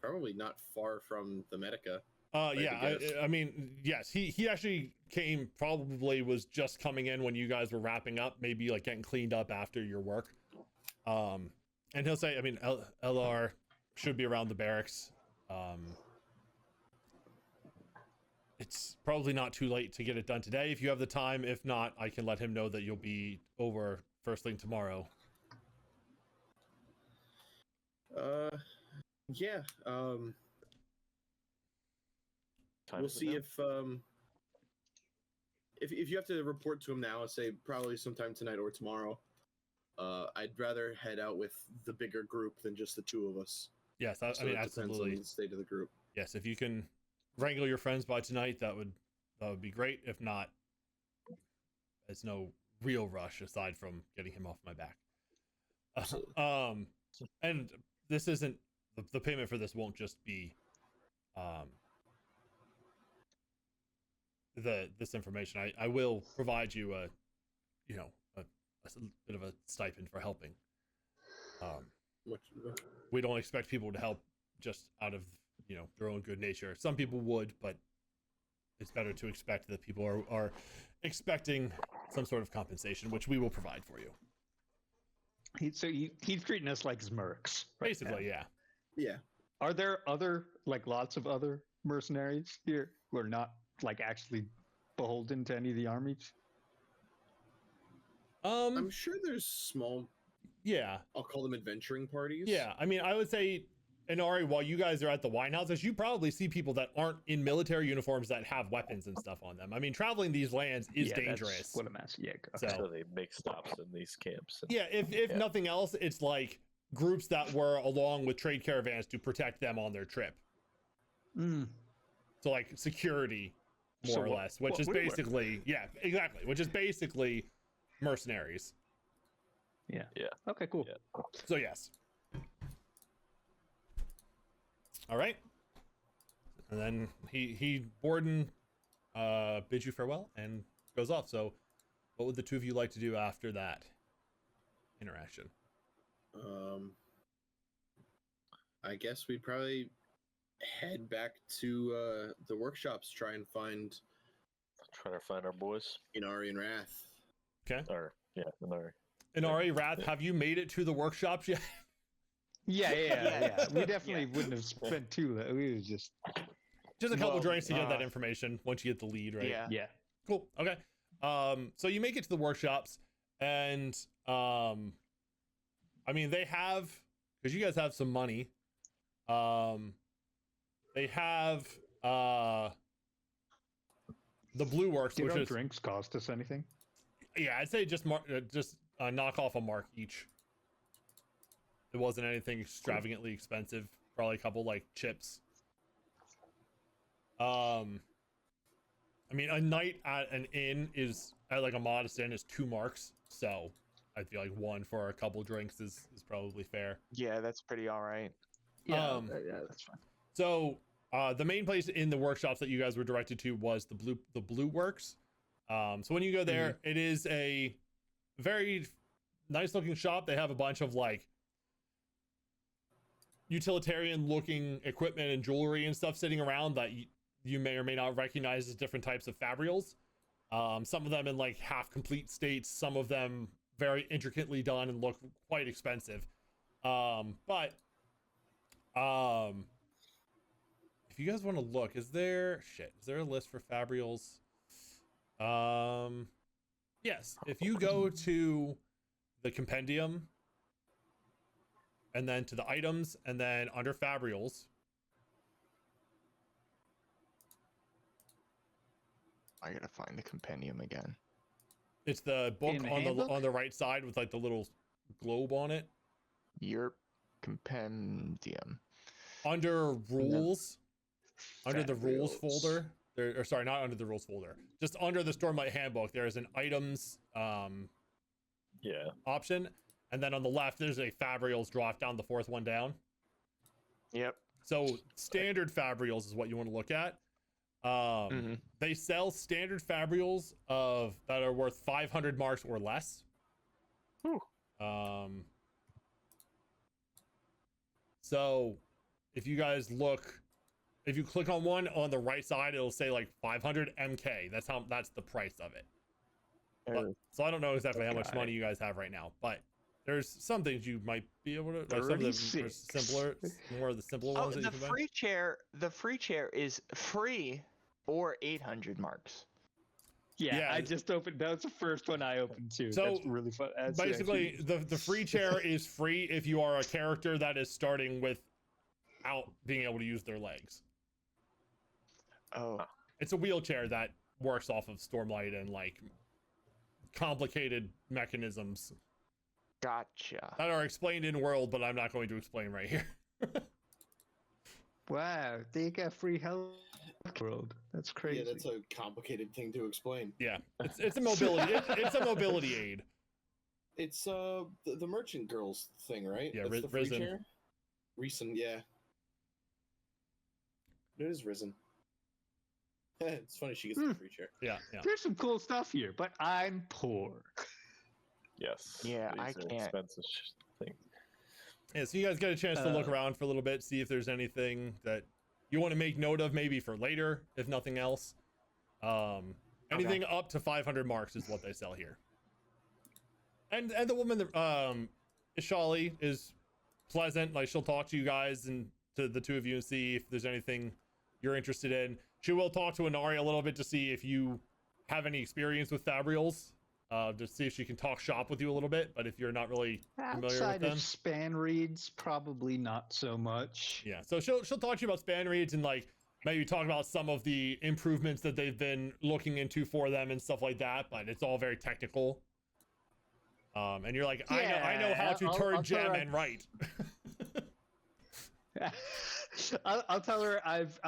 Probably not far from the Medica. Yeah, I mean, yes, he actually was just coming in when you guys were wrapping up, maybe like getting cleaned up after your work. And he'll say, I mean, LR should be around the barracks. It's probably not too late to get it done today if you have the time. If not, I can let him know that you'll be over first thing tomorrow. Yeah. Time We'll is it see now? if you have to report to him now, I'll say probably sometime tonight or tomorrow. I'd rather head out with the bigger group than just the two of us. Yes, So I mean, it depends absolutely. on the state of the group. Yes, if you can wrangle your friends by tonight, that would be great. If not, there's no real rush aside from getting him off my back. Absolutely. And this isn't the payment for this won't just be this information. I will provide you a bit of a stipend for helping. We don't expect people to help just out of their own good nature. Some people would, but it's better to expect that people are expecting some sort of compensation, which we will provide for you. He's treating us like mercs. Right Basically, now. yeah. Yeah. Are there lots of other mercenaries here who are not actually beholden to any of the armies? I'm sure there's small, Yeah. I'll call them adventuring parties. Yeah. I mean, I would say, Inari, while you guys are at the wine houses, you probably see people that aren't in military uniforms that have weapons and stuff on them. I mean, traveling these lands is dangerous. That's what I'm asking. Yeah. So they make stops in these camps. And, Yeah, if nothing else, it's like groups that were along with trade caravans to protect them on their trip. So like security, more or less, which is basically, which is basically mercenaries. Yeah. Yeah. Okay, cool. Yeah. So yes. All right. And then Borden bids you farewell and goes off. So what would the two of you like to do after that interaction? I guess we'd probably head back to the workshops, try to find our boys. Inari and Rath. Okay. Or Inari. Inari, Rath, have you made it to the workshops yet? Yeah. We definitely wouldn't have spent too. We was just a couple drinks to get that information once you get the lead, right? Yeah. Cool. Okay. So you make it to the workshops, and I mean, they have, because you guys have some money. They have the Blue Works, Did which our is drinks cost us anything? Yeah, I'd say just knock off a mark each. It wasn't anything extravagantly expensive. Probably a couple like chips. I mean, a night at an inn at like a modest inn is 2 marks. So I feel like 1 for a couple drinks is probably fair. Yeah, that's pretty all right. Yeah, that's fine. So the main place in the workshops that you guys were directed to was the Blue Works. So when you go there, it is a very nice looking shop. They have a bunch of like utilitarian looking equipment and jewelry and stuff sitting around that you may or may not recognize as different types of fabrials. Some of them in like half complete states, some of them very intricately done and look quite expensive. But if you guys want to look, is there a list for fabrials? Yes, if you go to the compendium and then to the items and then under fabrials, I gotta find the compendium again. it's the book In the on handbook? the right side with like the little globe on it. Your compendium. Under rules, under the rules Fabrials. folder, there, or sorry, not under the rules folder, just under the Stormlight handbook, there is an items option, and then on the left there's a fabrials drop down, the 4th one down. Yep. So standard fabrials is what you want to look at. They sell standard fabrials that are worth 500 marks or less. Whew. So if you guys look, if you click on one on the right side, it'll say like 500 MK. That's the price of it. But, so I don't know exactly how much Got money you guys have right now, but There's some things you might be able to. Like some of the 36. more of the simpler Oh, ones that the you can buy. free chair. The free chair is free, or 800 marks. Yeah, I Yeah. just opened. That was the first one I opened too. So, that's really fun. That's Basically, actually- the free chair is free if you are a character that is starting without being able to use their legs. Oh, It's a wheelchair that works off of Stormlight and like complicated mechanisms gotcha. that are explained in world, but I'm not going to explain right here. wow, they got free health world. That's crazy. Yeah, that's a complicated thing to explain. Yeah, it's a mobility. It's a mobility aid. It's the merchant girls thing, right? Yeah, That's the free Risen. chair? Risen, yeah. It is Risen. It's funny she gets the free chair. Yeah, yeah. There's some cool stuff here, but I'm poor. Yes. Yeah, these I are can't. Expensive things. Yeah, so you guys get a chance to look around for a little bit, see if there's anything that you want to make note of, maybe for later, if nothing else. Anything up to 500 marks is what they sell here. And the woman, Ishali, is pleasant. Like, she'll talk to you guys and to the two of you and see if there's anything you're interested in. She will talk to Inari a little bit to see if you have any experience with Fabrials, to see if she can talk shop with you a little bit. But if you're not really familiar with Outside them, of span reads, probably not so much. yeah. So she'll talk to you about span reads and like maybe talk about some of the improvements that they've been looking into for them and stuff like that. But it's all very technical. And you're like, I know how to turn I'll tell gem her and write. I'll tell her I've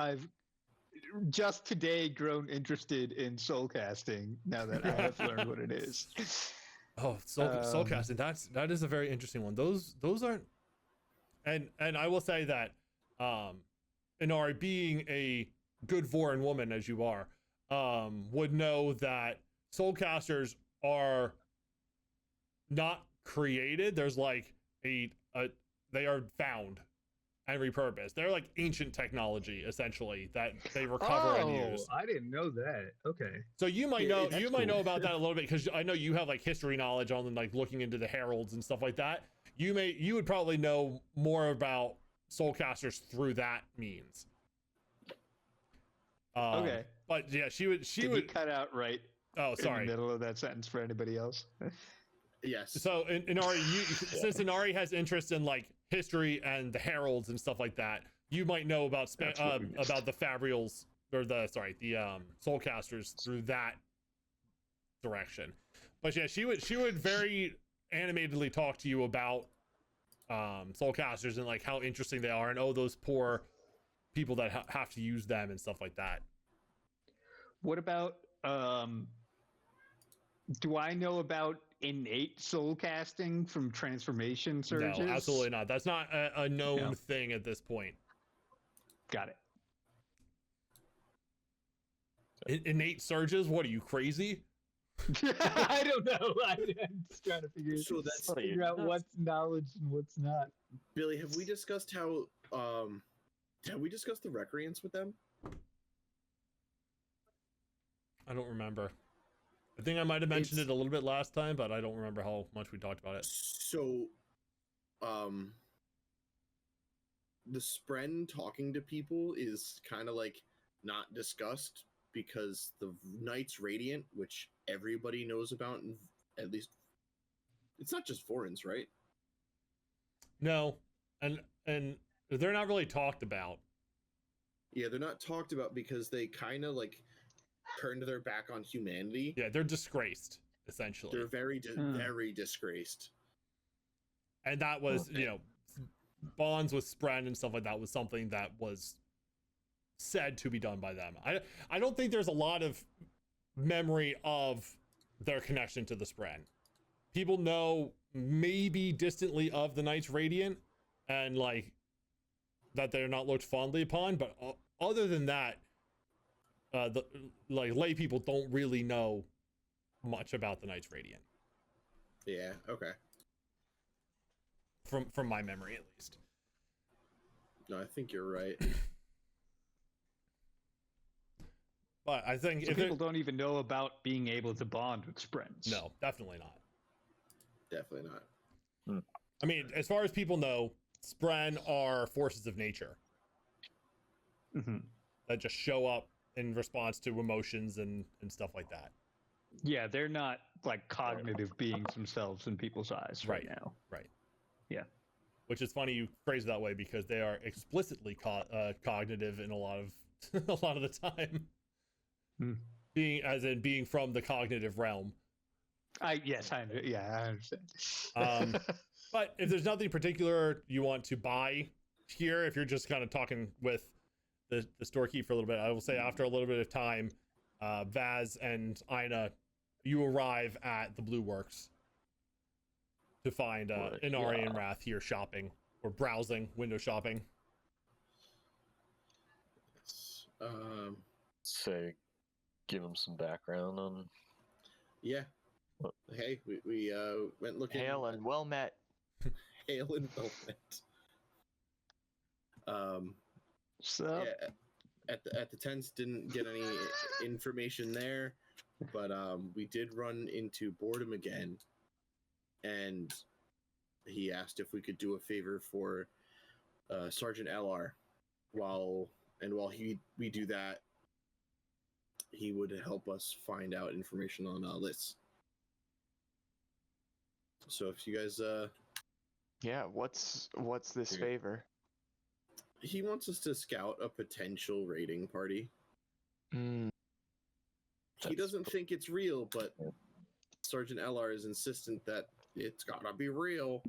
just today grown interested in soul casting now that I have learned what it is. Oh, soul casting. That is a very interesting one. Those aren't. And I will say that, Inari, being a good Vorin woman as you are, would know that soul casters are not created. There's like they are found and repurposed. They're like ancient technology essentially that they recover and use. I didn't know that. Okay. So you might Yeah, know that's you might cool. know about that a little bit because I know you have like history knowledge on like looking into the heralds and stuff like that. You would probably know more about soul casters through that means. Okay. But yeah, she would You cut out right oh in the sorry. middle of that sentence for anybody else. Yes. So Inari, since Inari has interest in like history and the heralds and stuff like that, you might know about That's what we missed. about the Fabrials or the soulcasters through that direction. But yeah, she would very animatedly talk to you about soulcasters and like how interesting they are and those poor people that have to use them and stuff like that. What about do I know about innate soul casting from transformation surges? No, absolutely not. That's not a known No. thing at this point. Got it. Innate surges? What are you, crazy? I don't know. I'm just trying to figure out what's knowledge and what's not. Billy, have we discussed how have we discussed the recreants with them? I don't remember. I think I might have mentioned It's- it a little bit last time, but I don't remember how much we talked about it. So the Spren talking to people is kind of like not discussed because the Knights Radiant, which everybody knows about, and at least it's not just Vorins, right? No, and they're not really talked about. Yeah, they're not talked about because they kind of like turned their back on humanity. Yeah, they're disgraced essentially, They're very disgraced. and that was Okay. Bonds with Spren and stuff like that was something that was said to be done by them. I don't think there's a lot of memory of their connection to the Spren. People know maybe distantly of the Knights Radiant and like that they're not looked fondly upon, but other than that, the like lay people don't really know much about the Knights Radiant Yeah, okay. from my memory at least. No, I think you're right. But I think So if people don't even know about being able to bond with Sprens. no, definitely not. Definitely not. I mean, as far as people know, Spren are forces of nature that just show up in response to emotions and stuff like that. Yeah, they're not like cognitive beings themselves in people's eyes right now. Right. Yeah. Which is funny you phrase it that way because they are explicitly cognitive in a lot of the time. Being from the cognitive realm. I understand. But if there's nothing particular you want to buy here, if you're just kind of talking with the storekeep for a little bit, I will say after a little bit of time, Vaz and Ina, you arrive at the Blue Works to find Inari and Rath here shopping or browsing, window shopping. Say, give them some background on. Yeah. Hey, we went looking. Hail and well met. Hail and well met. So yeah, at the tents didn't get any information there, but we did run into Boredom again, and he asked if we could do a favor for Sergeant LR. While we do that, he would help us find out information on lists. So if you guys Yeah, what's this Dude. favor? he wants us to scout a potential raiding party. Mm, He doesn't think it's real, but Sergeant LR is insistent that it's gotta be real.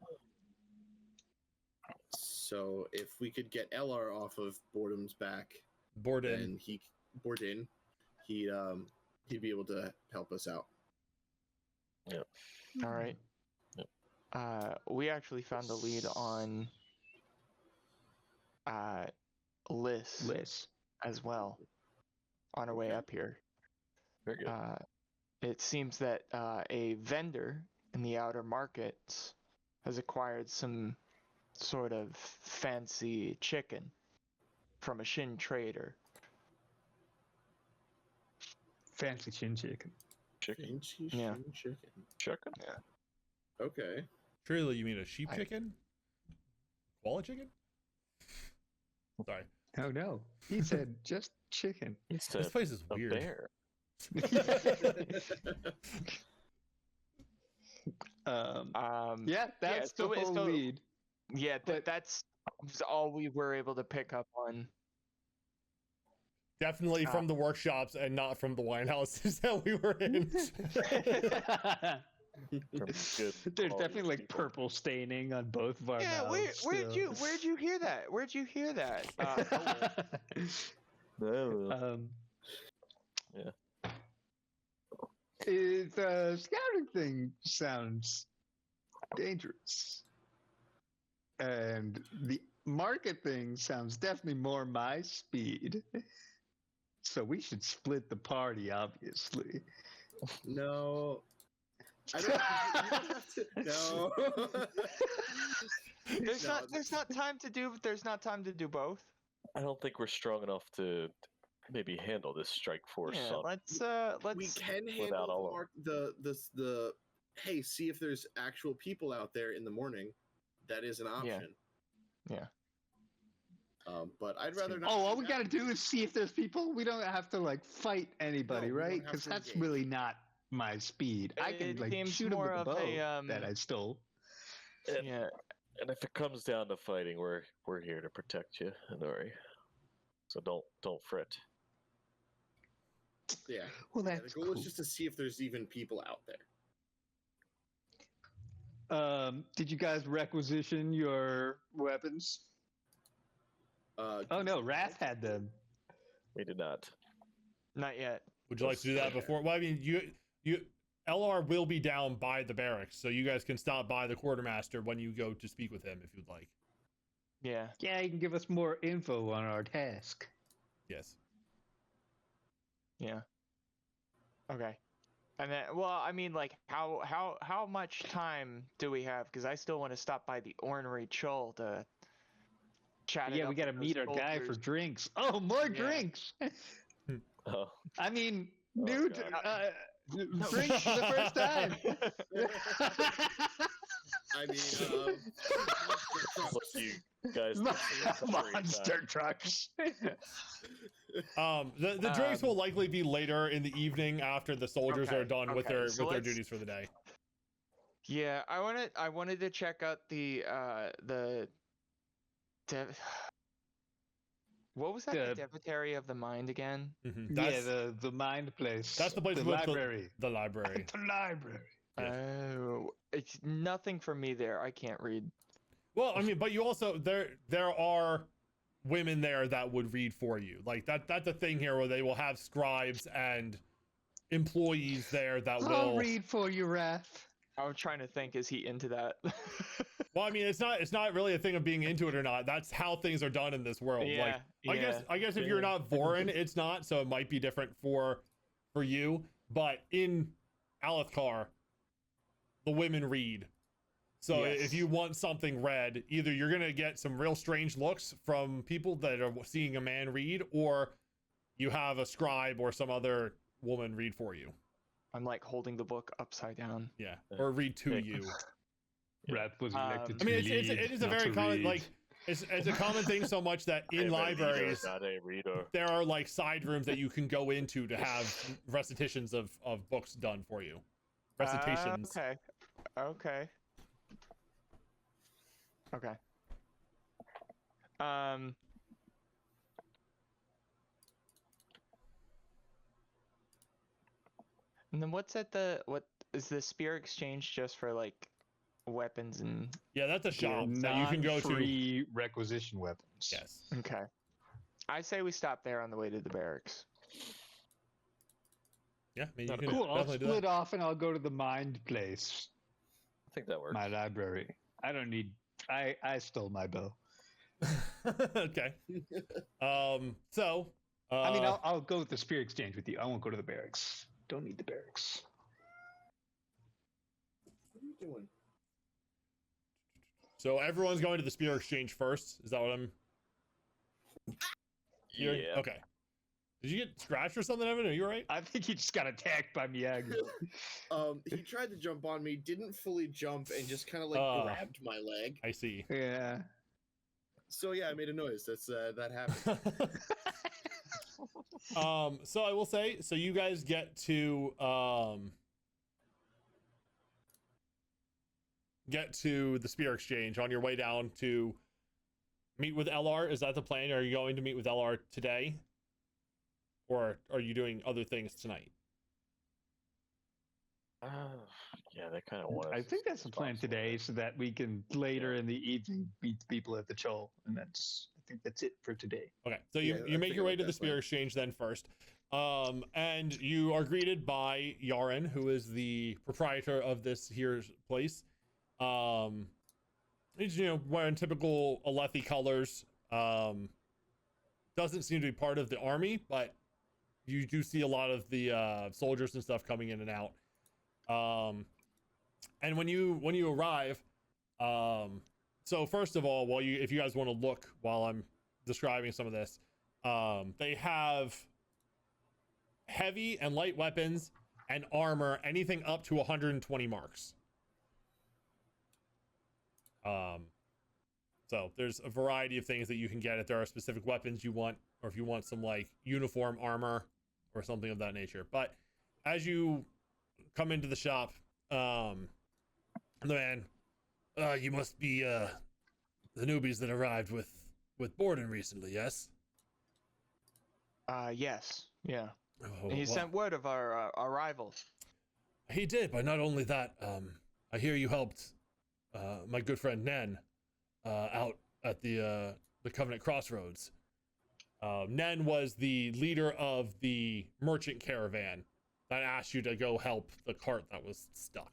So if we could get LR off of Boredom's back, Borden. Borden, he'd be able to help us out. all right. We actually found a lead on Liz as well on our way up here. Very good. It seems that a vendor in the outer markets has acquired some sort of fancy chicken from a Shin trader. fancy chin chicken. Chicken. Fancy Yeah. chicken. Chicken. Okay. Surely you mean a sheep chicken? Koala chicken? Sorry. Oh no, he said just chicken. It's This place is a weird. bear. Yeah, that's so- the whole so- lead. Yeah, But- that's all we were able to pick up on. Definitely from the workshops and not from the wine houses that we were in. From good There's quality definitely like people. purple staining on both of our Yeah, mouths where'd still. you hear that? Where'd you hear that? No. The scouting thing sounds dangerous, and the market thing sounds definitely more my speed. So we should split the party, obviously. No. I don't, you don't have to. No. There's not time to do. There's not time to do both. I don't think we're strong enough to maybe handle this strike force. Yeah, on- We can Without handle all of the hey, see if there's actual people out there in the morning. That is an option. Yeah. But I'd rather not. Oh, all do we that. gotta do is see if there's people. We don't have to like fight anybody, No, we don't right? have Because to that's engage. really not my speed. I can It like seems shoot him more with the of bow a, that I stole. And, Yeah. and if it comes down to fighting, we're here to protect you, Inari. So don't fret. Yeah. Well, Yeah, that's the goal cool. is just to see if there's even people out there. Did you guys requisition your weapons? Oh no, Rath had them. We did not. Not yet. Would you like to do that before? Well, I mean, you LR will be down by the barracks, so you guys can stop by the quartermaster when you go to speak with him if you'd like. Yeah. Yeah, you can give us more info on our task. Yes. Yeah. Okay. And then, well, I mean, like, how much time do we have? Because I still want to stop by the Ornery Chol to chat. Yeah, we gotta meet our guy for drinks. Oh, more Yeah. drinks! Oh, I mean, Oh, dude, God. drinks for the first time. I mean, Look, you guys. can see it's a free Monster time. trucks. The drinks will likely be later in the evening after the soldiers Okay, are done with okay, their so let's- duties for the day. Yeah, I wanted to check out the what was that? The The- Devotary of the Mind again? That's, The mind place. that's the place the with library. The library. The library. Yes. Oh, it's nothing for me there. I can't read. Well, I mean, but you also there are women there that would read for you. Like that's a thing here where they will have scribes and employees there that I'll will read for you, Rath. I'm trying to think. Is he into that? Well, I mean, it's not really a thing of being into it or not. That's how things are done in this world. Yeah, Like I guess if you're not Vorin, it's not, so it might be different for you. But in Alethkar, the women read. So Yes. if you want something read, either you're gonna get some real strange looks from people that are seeing a man read, or you have a scribe or some other woman read for you. I'm like holding the book upside down. Yeah, or read to Yeah. you. Rath was elected I to mean, lead, it is a not very to common read. like it's a common thing so much that in I'm a libraries reader, not a reader. there are like side rooms that you can go into to have recitations of books done for you. Recitations. Okay. Okay. And then what is the spear exchange just for like weapons and Yeah, that's a shop that you can go to. Non-free requisition weapons. Yes. okay. I say we stop there on the way to the barracks. Yeah, I mean, you can Cool. I'll definitely do split off and I'll go to the mind place, I think that works. my library. I don't need. I stole my bow. that. Okay. So. I mean, I'll go with the spear exchange with you. I won't go to the barracks. Don't need the barracks. What are you doing? So everyone's going to the spear exchange first. Is that what I'm hearing? Yeah. Okay. Did you get scratched or something, Evan? Are you all right? I think he just got attacked by Miyagi. He tried to jump on me, didn't fully jump, and just kind of like grabbed my leg. I see. Yeah. So yeah, I made a noise. That's that happened. So I will say, so you guys get to the spear exchange on your way down to meet with LR. Is that the plan? Are you going to meet with LR today? Or are you doing other things tonight? Yeah, they kind of want. I think that's the plan today, so that we can later in the evening meet the people at the Chol, and I think that's it for today. Okay, so Yeah, you I make your figured way to the that's spear fine. exchange then first, and you are greeted by Yaren, who is the proprietor of this here place. He's wearing typical Alethi colors. Doesn't seem to be part of the army, but you do see a lot of the soldiers and stuff coming in and out. And when you arrive, so first of all, if you guys want to look while I'm describing some of this, they have heavy and light weapons and armor, anything up to 120 marks. So there's a variety of things that you can get if there are specific weapons you want, or if you want some like uniform armor or something of that nature. But as you come into the shop, the man, you must be the newbies that arrived with Borden recently, yes? Yes. Yeah. Oh, He well, sent word of our arrival. he did, but not only that, I hear you helped my good friend Nen out at the Covenant Crossroads. Nen was the leader of the merchant caravan that asked you to go help the cart that was stuck.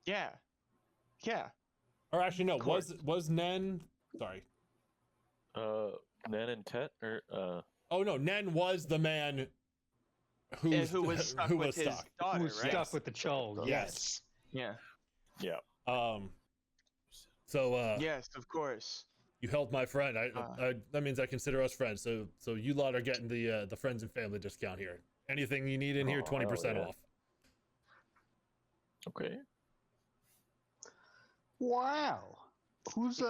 Yeah. Yeah. Or actually, no, Of course. was Nen? Sorry. Nen and Tet or Oh no, Nen was the man who was stuck with his daughter, Who's right? stuck with the Chol? Yes. Yes. Yeah. yeah. So Yes, of course. you helped my friend. That means I consider us friends. So you lot are getting the friends and family discount here. Anything you need in here, Oh, 20% hell yeah. off. Okay. Wow. Who's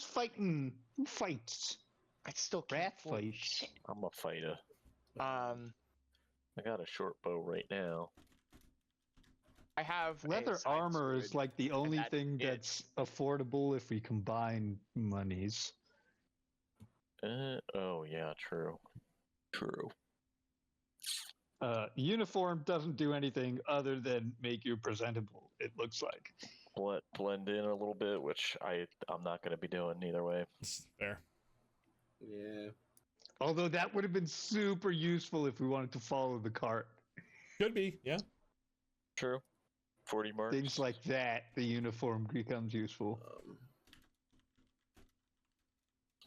fighting? Who fights? I still can't Rath afford fights. shit. I'm a fighter. I got a short bow right now. have a Leather side armor is sword. like the only that's thing it. that's affordable if we combine monies. Oh yeah, true. True. Uniform doesn't do anything other than make you presentable, it looks like. Blend in a little bit, which I'm not going to be doing either way. Fair. Yeah. Although that would have been super useful if we wanted to follow the cart. Could be, yeah. True. 40 marks. Things like that, the uniform becomes useful.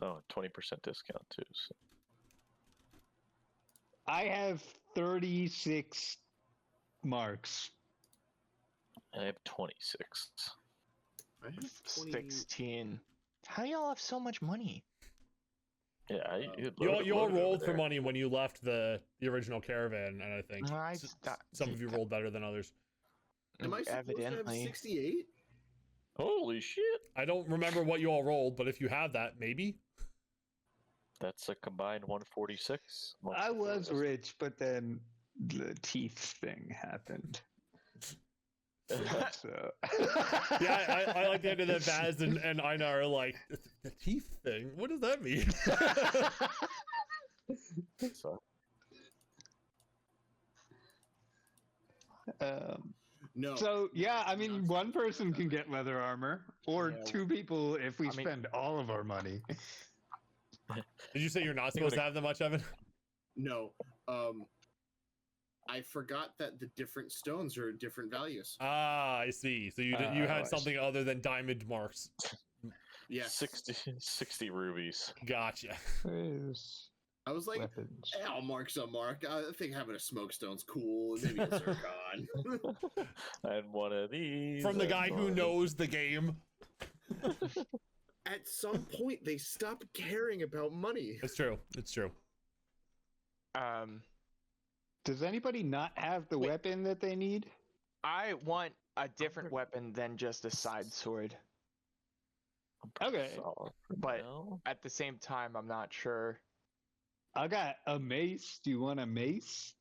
Oh, 20% discount too. So. I have 36 marks. I have 26. I have 20... 16. How do y'all have so much money? Yeah, You all rolled for money when you left the original caravan, and I think some of you rolled better than others. Am I supposed to have 68? Holy shit! I don't remember what you all rolled, but if you have that, maybe. That's a combined 146. I was rich, but then the teeth thing happened. So. Yeah, I like the idea that Vaz and Einar are like, the teeth thing? What does that mean? So. No. So yeah, I mean, one person can get leather armor, or Yeah. two people if we spend all of our money. Did you say you're not supposed to have that much, Evan? No. I forgot that the different stones are different values. Ah, I see. So you had something other than diamond marks. Yeah. 60 rubies. Gotcha. I was like, Weapons. I'll mark some mark. I think having a smoke stone's cool. Maybe a zircon. And one of these. From the guy who knows the game. At some point, they stop caring about money. It's true. It's true. Does anybody not have the weapon that they need? I want a different weapon than just a side sword. Okay. But at the same time, I'm not sure. I got a mace. Do you want a mace?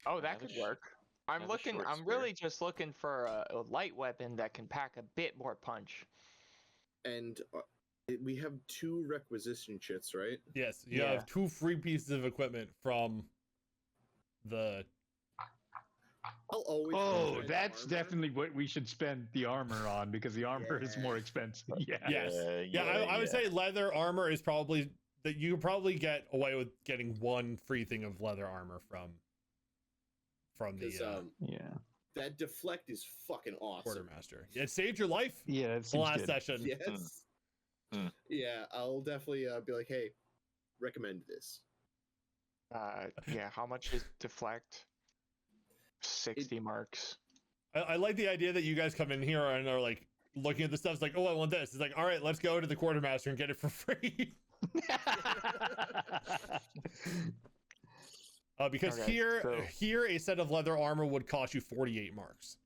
Oh, that could work. I'm have a short I'm spear. really just looking for a light weapon that can pack a bit more punch. And we have 2 requisition chits, right? Yes, you have 2 free pieces of equipment from the... I'll always. Oh, spend that's armor. definitely what we should spend the armor on, because the armor is more expensive. Yeah. Yes. I would say leather armor is probably... that you probably get away with getting 1 free thing of leather armor from the 'Cause, Yeah. that deflect is fucking awesome. quartermaster. It saved your life Yeah, that the seems last good. session. Yes. Mm. Yeah, I'll definitely be like, hey, recommend this. Yeah, how much is deflect? 60 marks. I like the idea that you guys come in here and are like looking at the stuff. It's like, oh, I want this. It's like, all right, let's go to the quartermaster and get it for free. Because Okay, here a set of leather armor would cost you 48 marks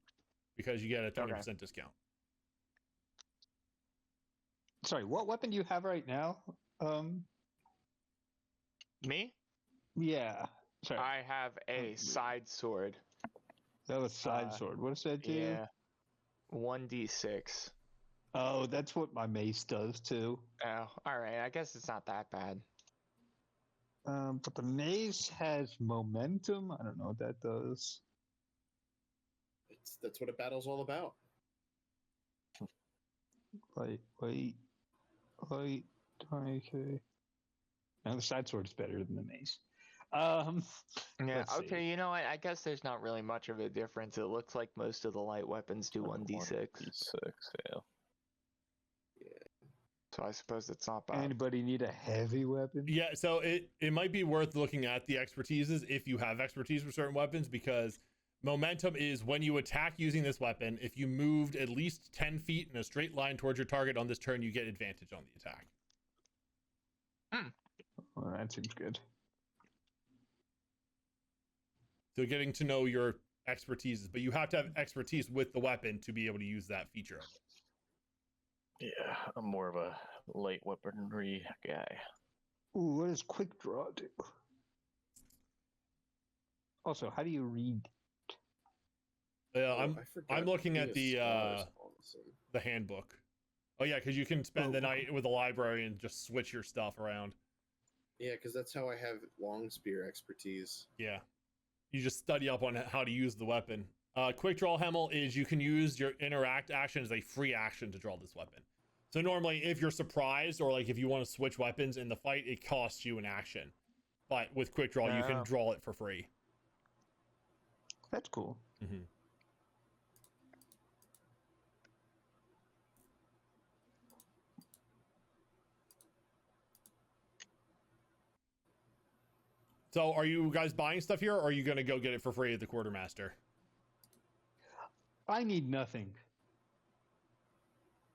because you get a 20% discount. Sorry, what weapon do you have right now? Me? Yeah. Sorry. I have a side sword. That was side sword. What does that do? Yeah. 1d6. Oh, that's what my mace does too. Oh, alright. I guess it's not that bad. But the mace has momentum. I don't know what that does. That's what a battle's all about. Wait. Okay. Now the side sword is better than the mace. Yeah, Let's okay, see. you know what? I guess there's not really much of a difference. It looks like most of the light weapons do 1d6. 1d6, yeah. So I suppose it's not bad. Anybody need a heavy weapon? Yeah, so it might be worth looking at the expertises if you have expertise for certain weapons, because momentum is when you attack using this weapon, if you moved at least 10 feet in a straight line towards your target on this turn, you get advantage on the attack. Well, that seems good. So getting to know your expertises, but you have to have expertise with the weapon to be able to use that feature of it. Yeah, I'm more of a light weaponry guy. Ooh, what does quick draw do? Also, how do you read? Yeah, I forgot I'm looking King at of the Stars awesome. the handbook. Oh yeah, because you can spend the night with a library and just switch your stuff around. Yeah, because that's how I have long spear expertise. Yeah, you just study up on how to use the weapon. Quick draw Hemal is you can use your interact action as a free action to draw this weapon. So normally, if you're surprised or like if you want to switch weapons in the fight, it costs you an action. But with quick draw, you can Oh. draw it for free. That's cool. Mm-hmm. So are you guys buying stuff here, or are you going to go get it for free at the quartermaster? I need nothing.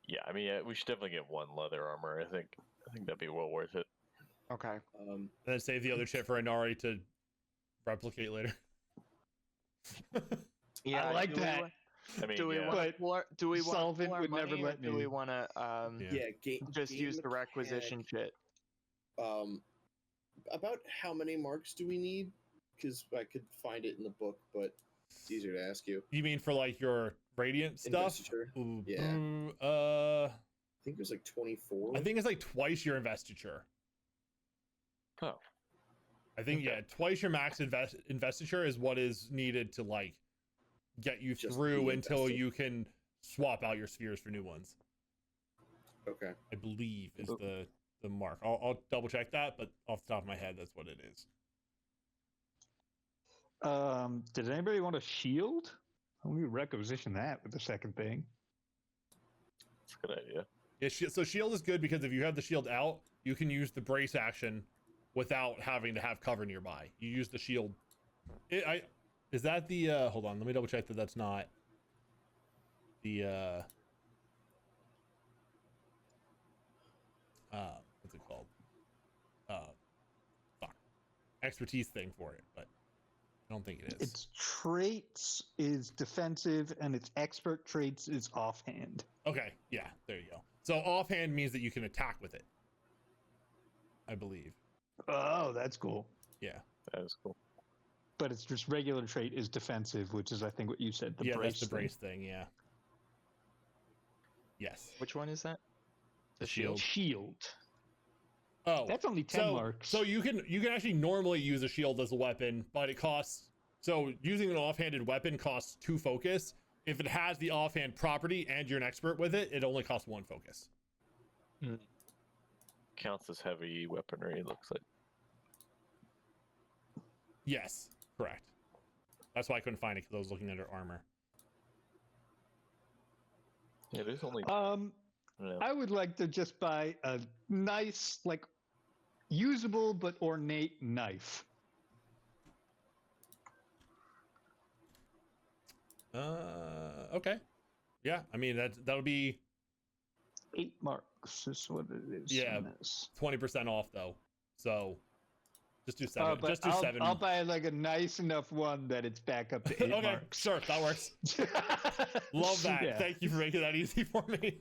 Yeah, I mean, we should definitely get one leather armor. I think that'd be well worth it. Okay. And then save the other shit for Inari to replicate later. Yeah, I like do we that. wa- I mean, Do we yeah. want But more? Do we want Solvent more would never money, or let do me. we want to Yeah. just use the requisition shit? About how many marks do we need? Because I could find it in the book, but it's easier to ask you. You mean for like your radiant stuff? Investiture. Ooh, Yeah. I I think it was like 24. think it's like twice your investiture. Oh, I think Okay. yeah, twice your max investiture is what is needed to like get you Just through be until invested. you can swap out your spheres for new ones. Okay. I believe is Okay. the mark. I'll double check that, but off the top of my head, that's what it is. Did anybody want a shield? Let me requisition that with the second thing. that's a good idea. Yeah, so shield is good because if you have the shield out, you can use the brace action without having to have cover nearby. You use the shield. Is that the hold on, let me double check that that's not the what's it called? Fuck. Expertise thing for it, but I don't think it is. Its traits is defensive, and its expert traits is offhand. Okay, yeah, there you go. So offhand means that you can attack with it, I believe. Oh, that's cool. Yeah. That is cool. But its just regular trait is defensive, which is I think what you said. The Yeah, brace that's the thing. brace thing, yeah. Yes. Which one is that? The shield. Shield. Oh, That's only 10 marks. So you can actually normally use a shield as a weapon, but it costs, so using an offhanded weapon costs 2 focus. If it has the offhand property and you're an expert with it, it only costs 1 focus. Counts as heavy weaponry. It looks like. Yes, correct. That's why I couldn't find it, because I was looking under armor. Yeah, there's only. Yeah. I would like to just buy a nice, like, usable but ornate knife. Okay. Yeah, I mean that'll be 8 marks is what it is. Yeah. on this. 20% off though. So just do 7. But just do I'll, 7. I'll buy like a nice enough one that it's back up to 8 Okay, marks. sure, that works. Love that. Yeah. Thank you for making that easy for me.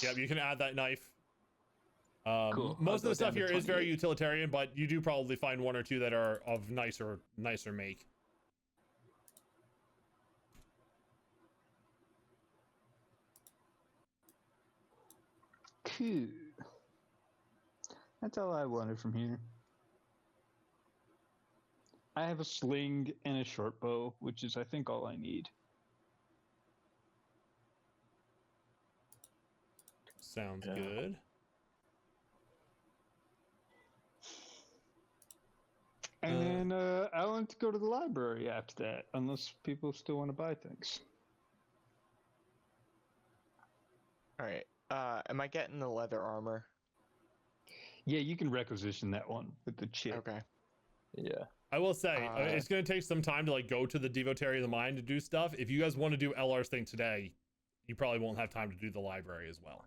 Yep, you can add that knife. Cool. Most I'll of the go stuff down to here is very 28. utilitarian, but you do probably find 1 or 2 that are of nicer make. Cool. That's all I wanted from here. I have a sling and a short bow, which is, I think, all I need. Sounds Yeah. good. And then I want to go to the library after that, unless people still want to buy things. All right. Am I getting the leather armor? Yeah, you can requisition that one with the chip. Okay. Yeah. I will say Uh, it's going to take some time to like go to the Devotary of the Mind to do stuff. If you guys want to do LR's thing today, you probably won't have time to do the library as well.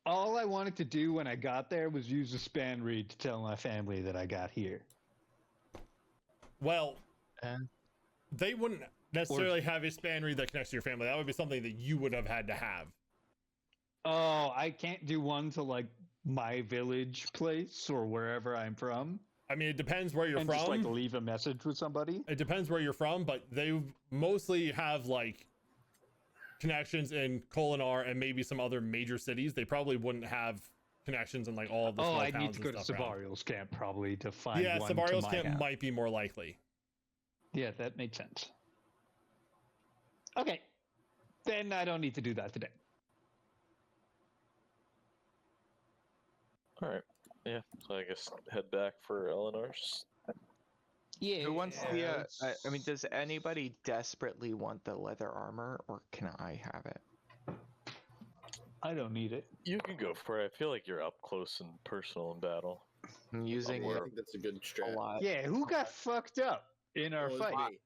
All I wanted to do when I got there was use a span read to tell my family that I got here. Well, And they wouldn't. necessarily have a spannery that connects to your family. That would be something that you would have had to have. Oh, I can't do one to like my village place or wherever I'm from. I mean, it depends where you're and from. just like leave a message with somebody. It depends where you're from, but they mostly have like connections in Kolinar and maybe some other major cities. They probably wouldn't have connections in like all of the small I towns need to go to and stuff around. Sabarial's camp probably to find Yeah, one to Sabarial's my camp house. might be more likely. Yeah, that makes sense. Okay, then I don't need to do that today. All right. Yeah. So I guess head back for Eleanor's. Yeah. Who wants the? I mean, does anybody desperately want the leather armor, or can I have it? I don't need it. You can go for it. I feel like you're up close and personal in battle. I'm using I it think that's a good a strat. lot. Yeah, who got fucked up in our Oh, it's fight? me.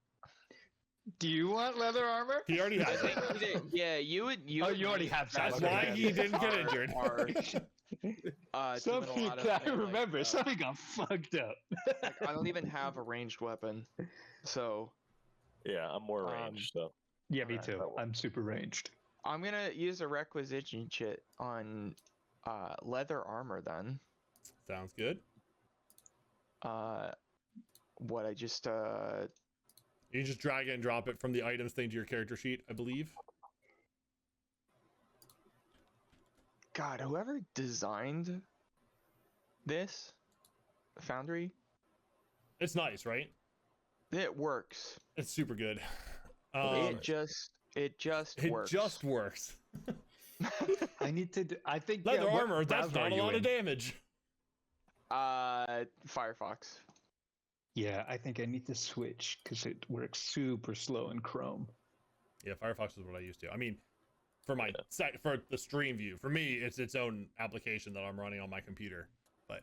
Do you want leather armor? He already I has it. think you did. Yeah, you would. Oh, you already have That's some. why he didn't get injured. Something I remember. Something got fucked up. Like, I don't even have a ranged weapon, so Yeah, I'm more ranged, so. Yeah, me Alright, too. that works. I'm super ranged. I'm gonna use a requisition chit on leather armor then. Sounds good. What I just You just drag it and drop it from the items thing to your character sheet, I believe. God, whoever designed this foundry, It's nice, right? it works. It's super good. It just It works. just works. I need to. I think Leather what armor, that's browser not are a you lot of in? damage. Firefox. Yeah, I think I need to switch because it works super slow in Chrome. Yeah, Firefox is what I used to. I mean, for my for the stream view, for me, it's its own application that I'm running on my computer. But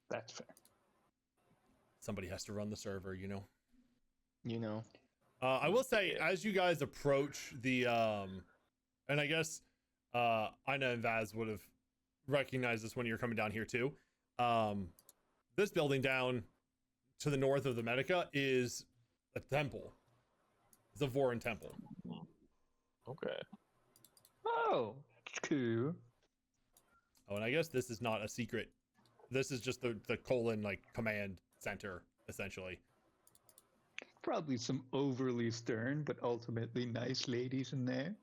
That's fair. somebody has to run the server, you know. You know. I will say, as you guys approach the, and I guess Ina and Vaz would have recognized this when you're coming down here too. This building down to the north of the Medica is a temple. It's a Vorin temple. Okay. Oh, that's cool. Oh, and I guess this is not a secret. This is just the colon like command center essentially. Probably some overly stern, but ultimately nice ladies in there.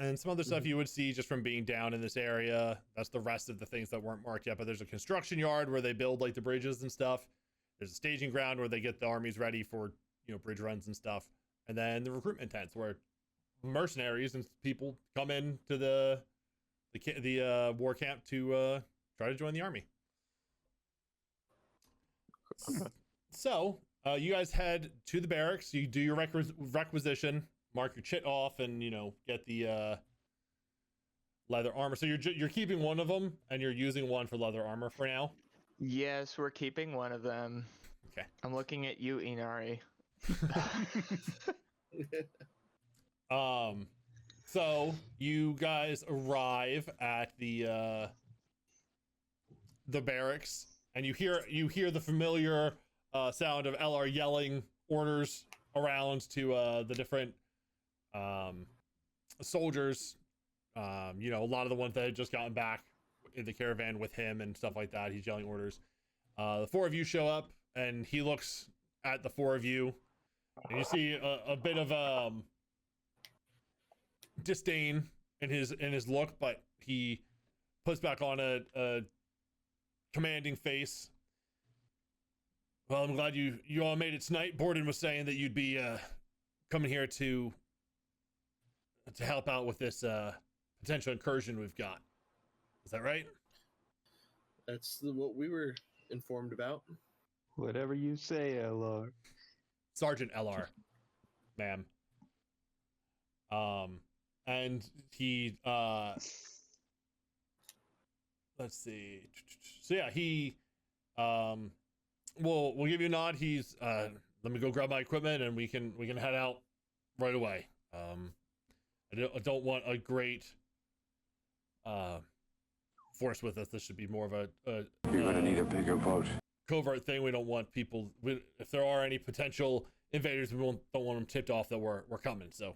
And some other stuff you would see just from being down in this area. That's the rest of the things that weren't marked yet. But there's a construction yard where they build like the bridges and stuff. There's a staging ground where they get the armies ready for, you know, bridge runs and stuff. And then the recruitment tents where mercenaries and people come in to the war camp to try to join the army. So you guys head to the barracks. You do your requisition. Mark your chit off and, you know, get the leather armor. So you're keeping one of them and you're using one for leather armor for now. Yes, we're keeping one of them. Okay. I'm looking at you, Inari. So you guys arrive at the barracks and you hear the familiar sound of LR yelling orders around to the different soldiers. You know, a lot of the ones that had just gotten back in the caravan with him and stuff like that. He's yelling orders. The four of you show up and he looks at the four of you and you see a bit of disdain in his look, but he puts back on a commanding face. Well, I'm glad you all made it tonight. Borden was saying that you'd be coming here to help out with this potential incursion we've got. Is that right? That's what we were informed about. Whatever you say, LR. Sergeant LR, ma'am. And he let's see. So yeah, he we'll give you a nod. He's let me go grab my equipment and we can head out right away. I don't want a great force with us. This should be more of a You're gonna need a bigger boat. covert thing. We don't want people. If there are any potential invaders, we don't want them tipped off that we're coming. So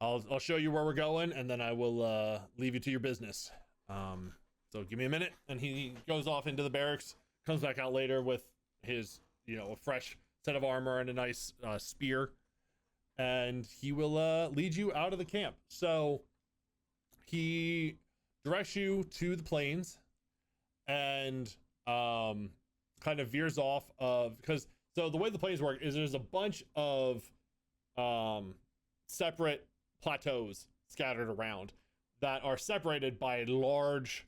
I'll show you where we're going, and then I will leave you to your business. So give me a minute, and he goes off into the barracks. Comes back out later with his, a fresh set of armor and a nice spear, and he will lead you out of the camp. So he directs you to the plains, and kind of veers off of, because so the way the plains work is there's a bunch of separate plateaus scattered around that are separated by large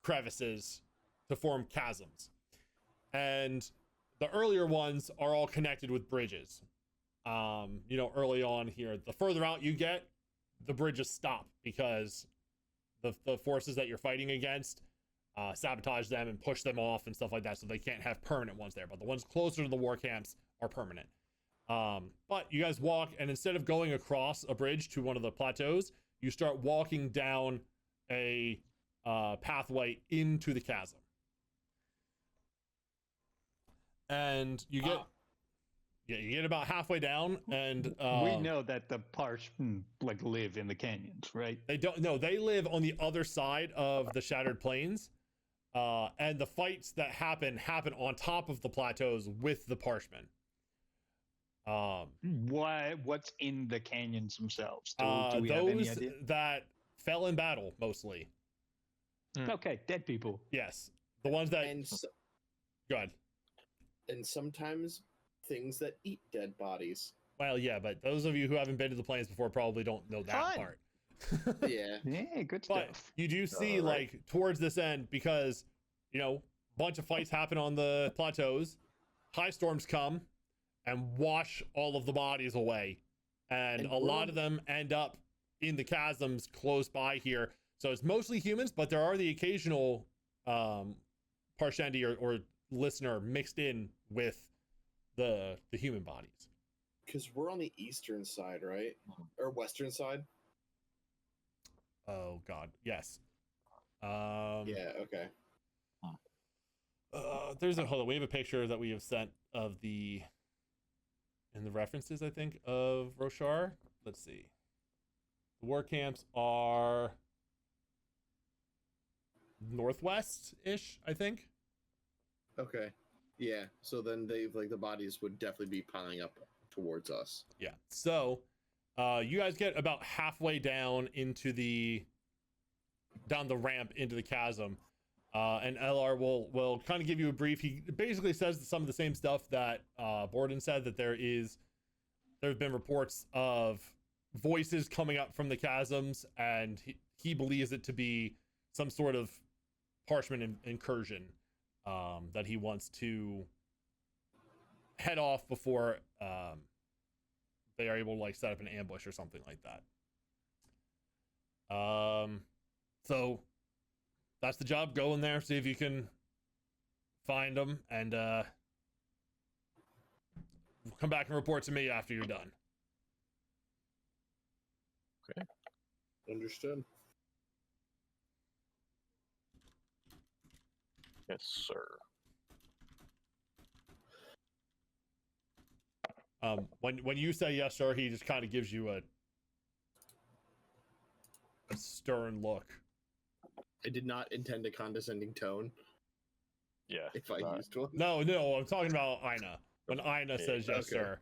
crevices to form chasms, and the earlier ones are all connected with bridges. Early on here, the further out you get, the bridges stop because the forces that you're fighting against sabotage them and push them off and stuff like that, so they can't have permanent ones there. But the ones closer to the war camps are permanent. But you guys walk, and instead of going across a bridge to one of the plateaus, you start walking down a pathway into the chasm, and you get about halfway down, and we know that the Parshmen live in the canyons, right? They don't. No, they live on the other side of the Shattered Plains, and the fights that happen on top of the plateaus with the Parshmen. What's in the canyons themselves? Do we have any those idea? that fell in battle mostly. Okay, dead people. Yes, the ones that. Go ahead. And sometimes things that eat dead bodies. Well, yeah, but those of you who haven't been to the plains before probably don't know that Fun. part. Yeah. Yeah, good But stuff. you do see, towards this end, because, bunch of fights happen on the plateaus, high storms come and wash all of the bodies away. And a lot of them end up in the chasms close by here. So it's mostly humans, but there are the occasional Parshendi or listener mixed in with the human bodies. Because we're on the eastern side, right? Or western side? Oh god, yes. Yeah, okay. Hold on, we have a picture that we have sent of in the references, I think, of Roshar. Let's see. The war camps are northwest-ish, I think. Okay. Yeah, so then the bodies would definitely be piling up towards us. Yeah. So, you guys get about halfway down down the ramp into the chasm, and LR will kind of give you a brief. He basically says some of the same stuff that Borden said, that there have been reports of voices coming up from the chasms, and he believes it to be some sort of Parchment incursion that he wants to head off before they are able to set up an ambush or something like that. So that's the job. Go in there, see if you can find them, and come back and report to me after you're done. Okay. Understood. Yes, sir. When you say yes, sir, he just kind of gives you a stern look. I did not intend a condescending tone Yeah. if I used one. No, I'm talking about Aina. When Aina says yes, okay. sir,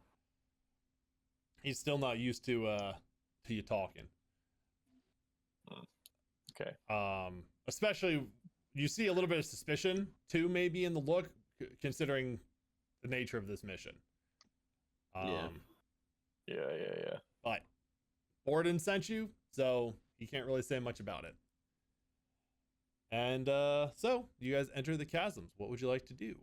he's still not used to you talking. Okay. Especially, you see a little bit of suspicion too, maybe in the look, considering the nature of this mission. Yeah. But Borden sent you, so you can't really say much about it. And so you guys enter the chasms. What would you like to do?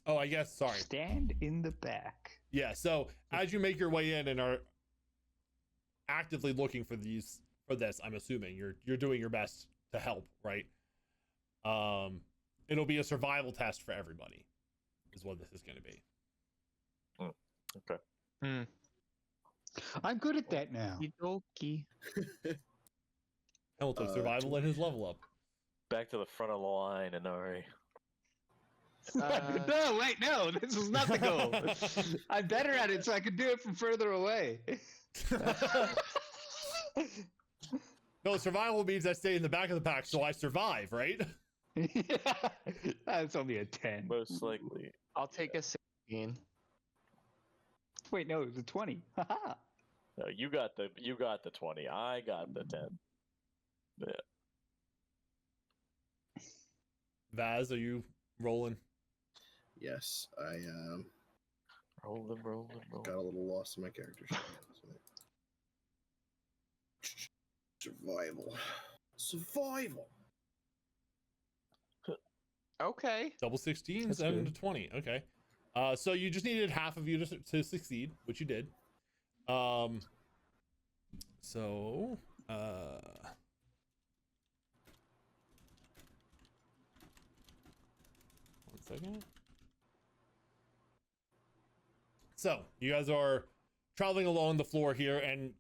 Oh, I guess, sorry. Stand in the back. Yeah, so as you make your way in and are actively looking for this, I'm assuming you're doing your best to help, right? It'll be a survival test for everybody, is what this is going to be. Okay. I'm good at that now. Okie dokie. And we'll take survival in his level up. back to the front of the line, Inari. No, wait, no. This was not the goal. I'm better at it, so I can do it from further away. No, survival means I stay in the back of the pack, so I survive, right? That's only a 10. Most likely. I'll take a 16. Wait, no, it was a 20. Haha. No, you got the 20. I got the 10. Yeah. Vaz, are you rolling? Yes, I Rolling. got a little lost in my character sheet. Survival. Okay. Double 16s That's and good. a 20. Okay. So you just needed half of you to succeed, which you did. So, 1 second. So you guys are traveling along the floor here, and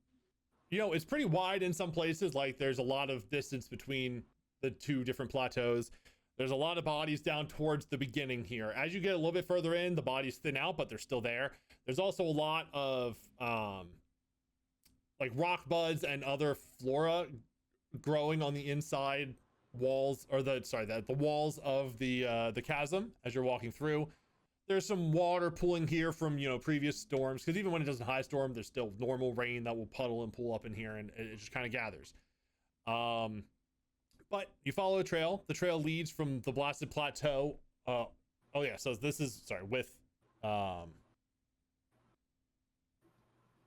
you know it's pretty wide in some places. Like there's a lot of distance between the two different plateaus. There's a lot of bodies down towards the beginning here. As you get a little bit further in, the bodies thin out, but they're still there. There's also a lot of like rock buds and other flora growing on the inside walls, or the walls of the chasm as you're walking through. There's some water pooling here from, you know, previous storms, because even when it doesn't high storm, there's still normal rain that will puddle and pool up in here, and it just kind of gathers. But you follow a trail. The trail leads from the blasted plateau. Oh yeah, so this is, sorry, with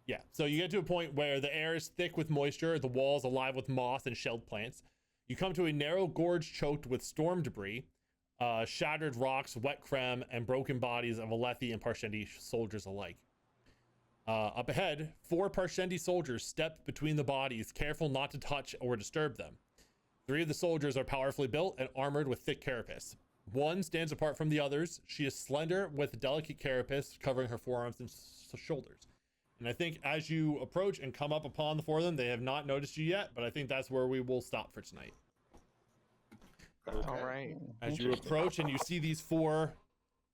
yeah, so you get to a point where the air is thick with moisture, the walls alive with moss and shelled plants. You come to a narrow gorge choked with storm debris, shattered rocks, wet creme, and broken bodies of Alethi and Parshendi soldiers alike. Up ahead, 4 Parshendi soldiers step between the bodies, careful not to touch or disturb them. 3 of the soldiers are powerfully built and armored with thick carapace. One stands apart from the others. She is slender with a delicate carapace covering her forearms and shoulders. And I think as you approach and come up upon the 4 of them, they have not noticed you yet, but I think that's where we will stop for tonight. Okay. All right. As you approach and you see these 4,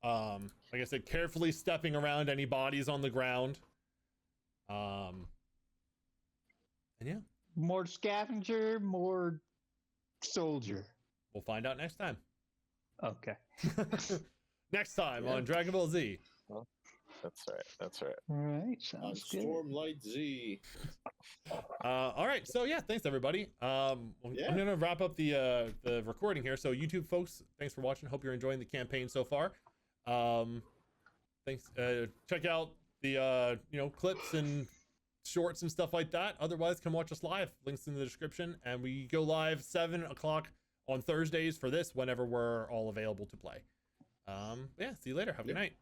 like I said, carefully stepping around any bodies on the ground. And yeah, More scavenger, more soldier. we'll find out next time. Okay. Next time on Dragon Ball Z. That's right. All right. On Sounds good. Stormlight Z. All right, so yeah, thanks everybody. I'm gonna wrap up the recording here. So YouTube folks, thanks for watching. Hope you're enjoying the campaign so far. Thanks. Check out the clips and shorts and stuff like that. Otherwise, come watch us live. Links in the description, and we go live 7 o'clock on Thursdays for this whenever we're all available to play. Yeah, see you later. Have a good night.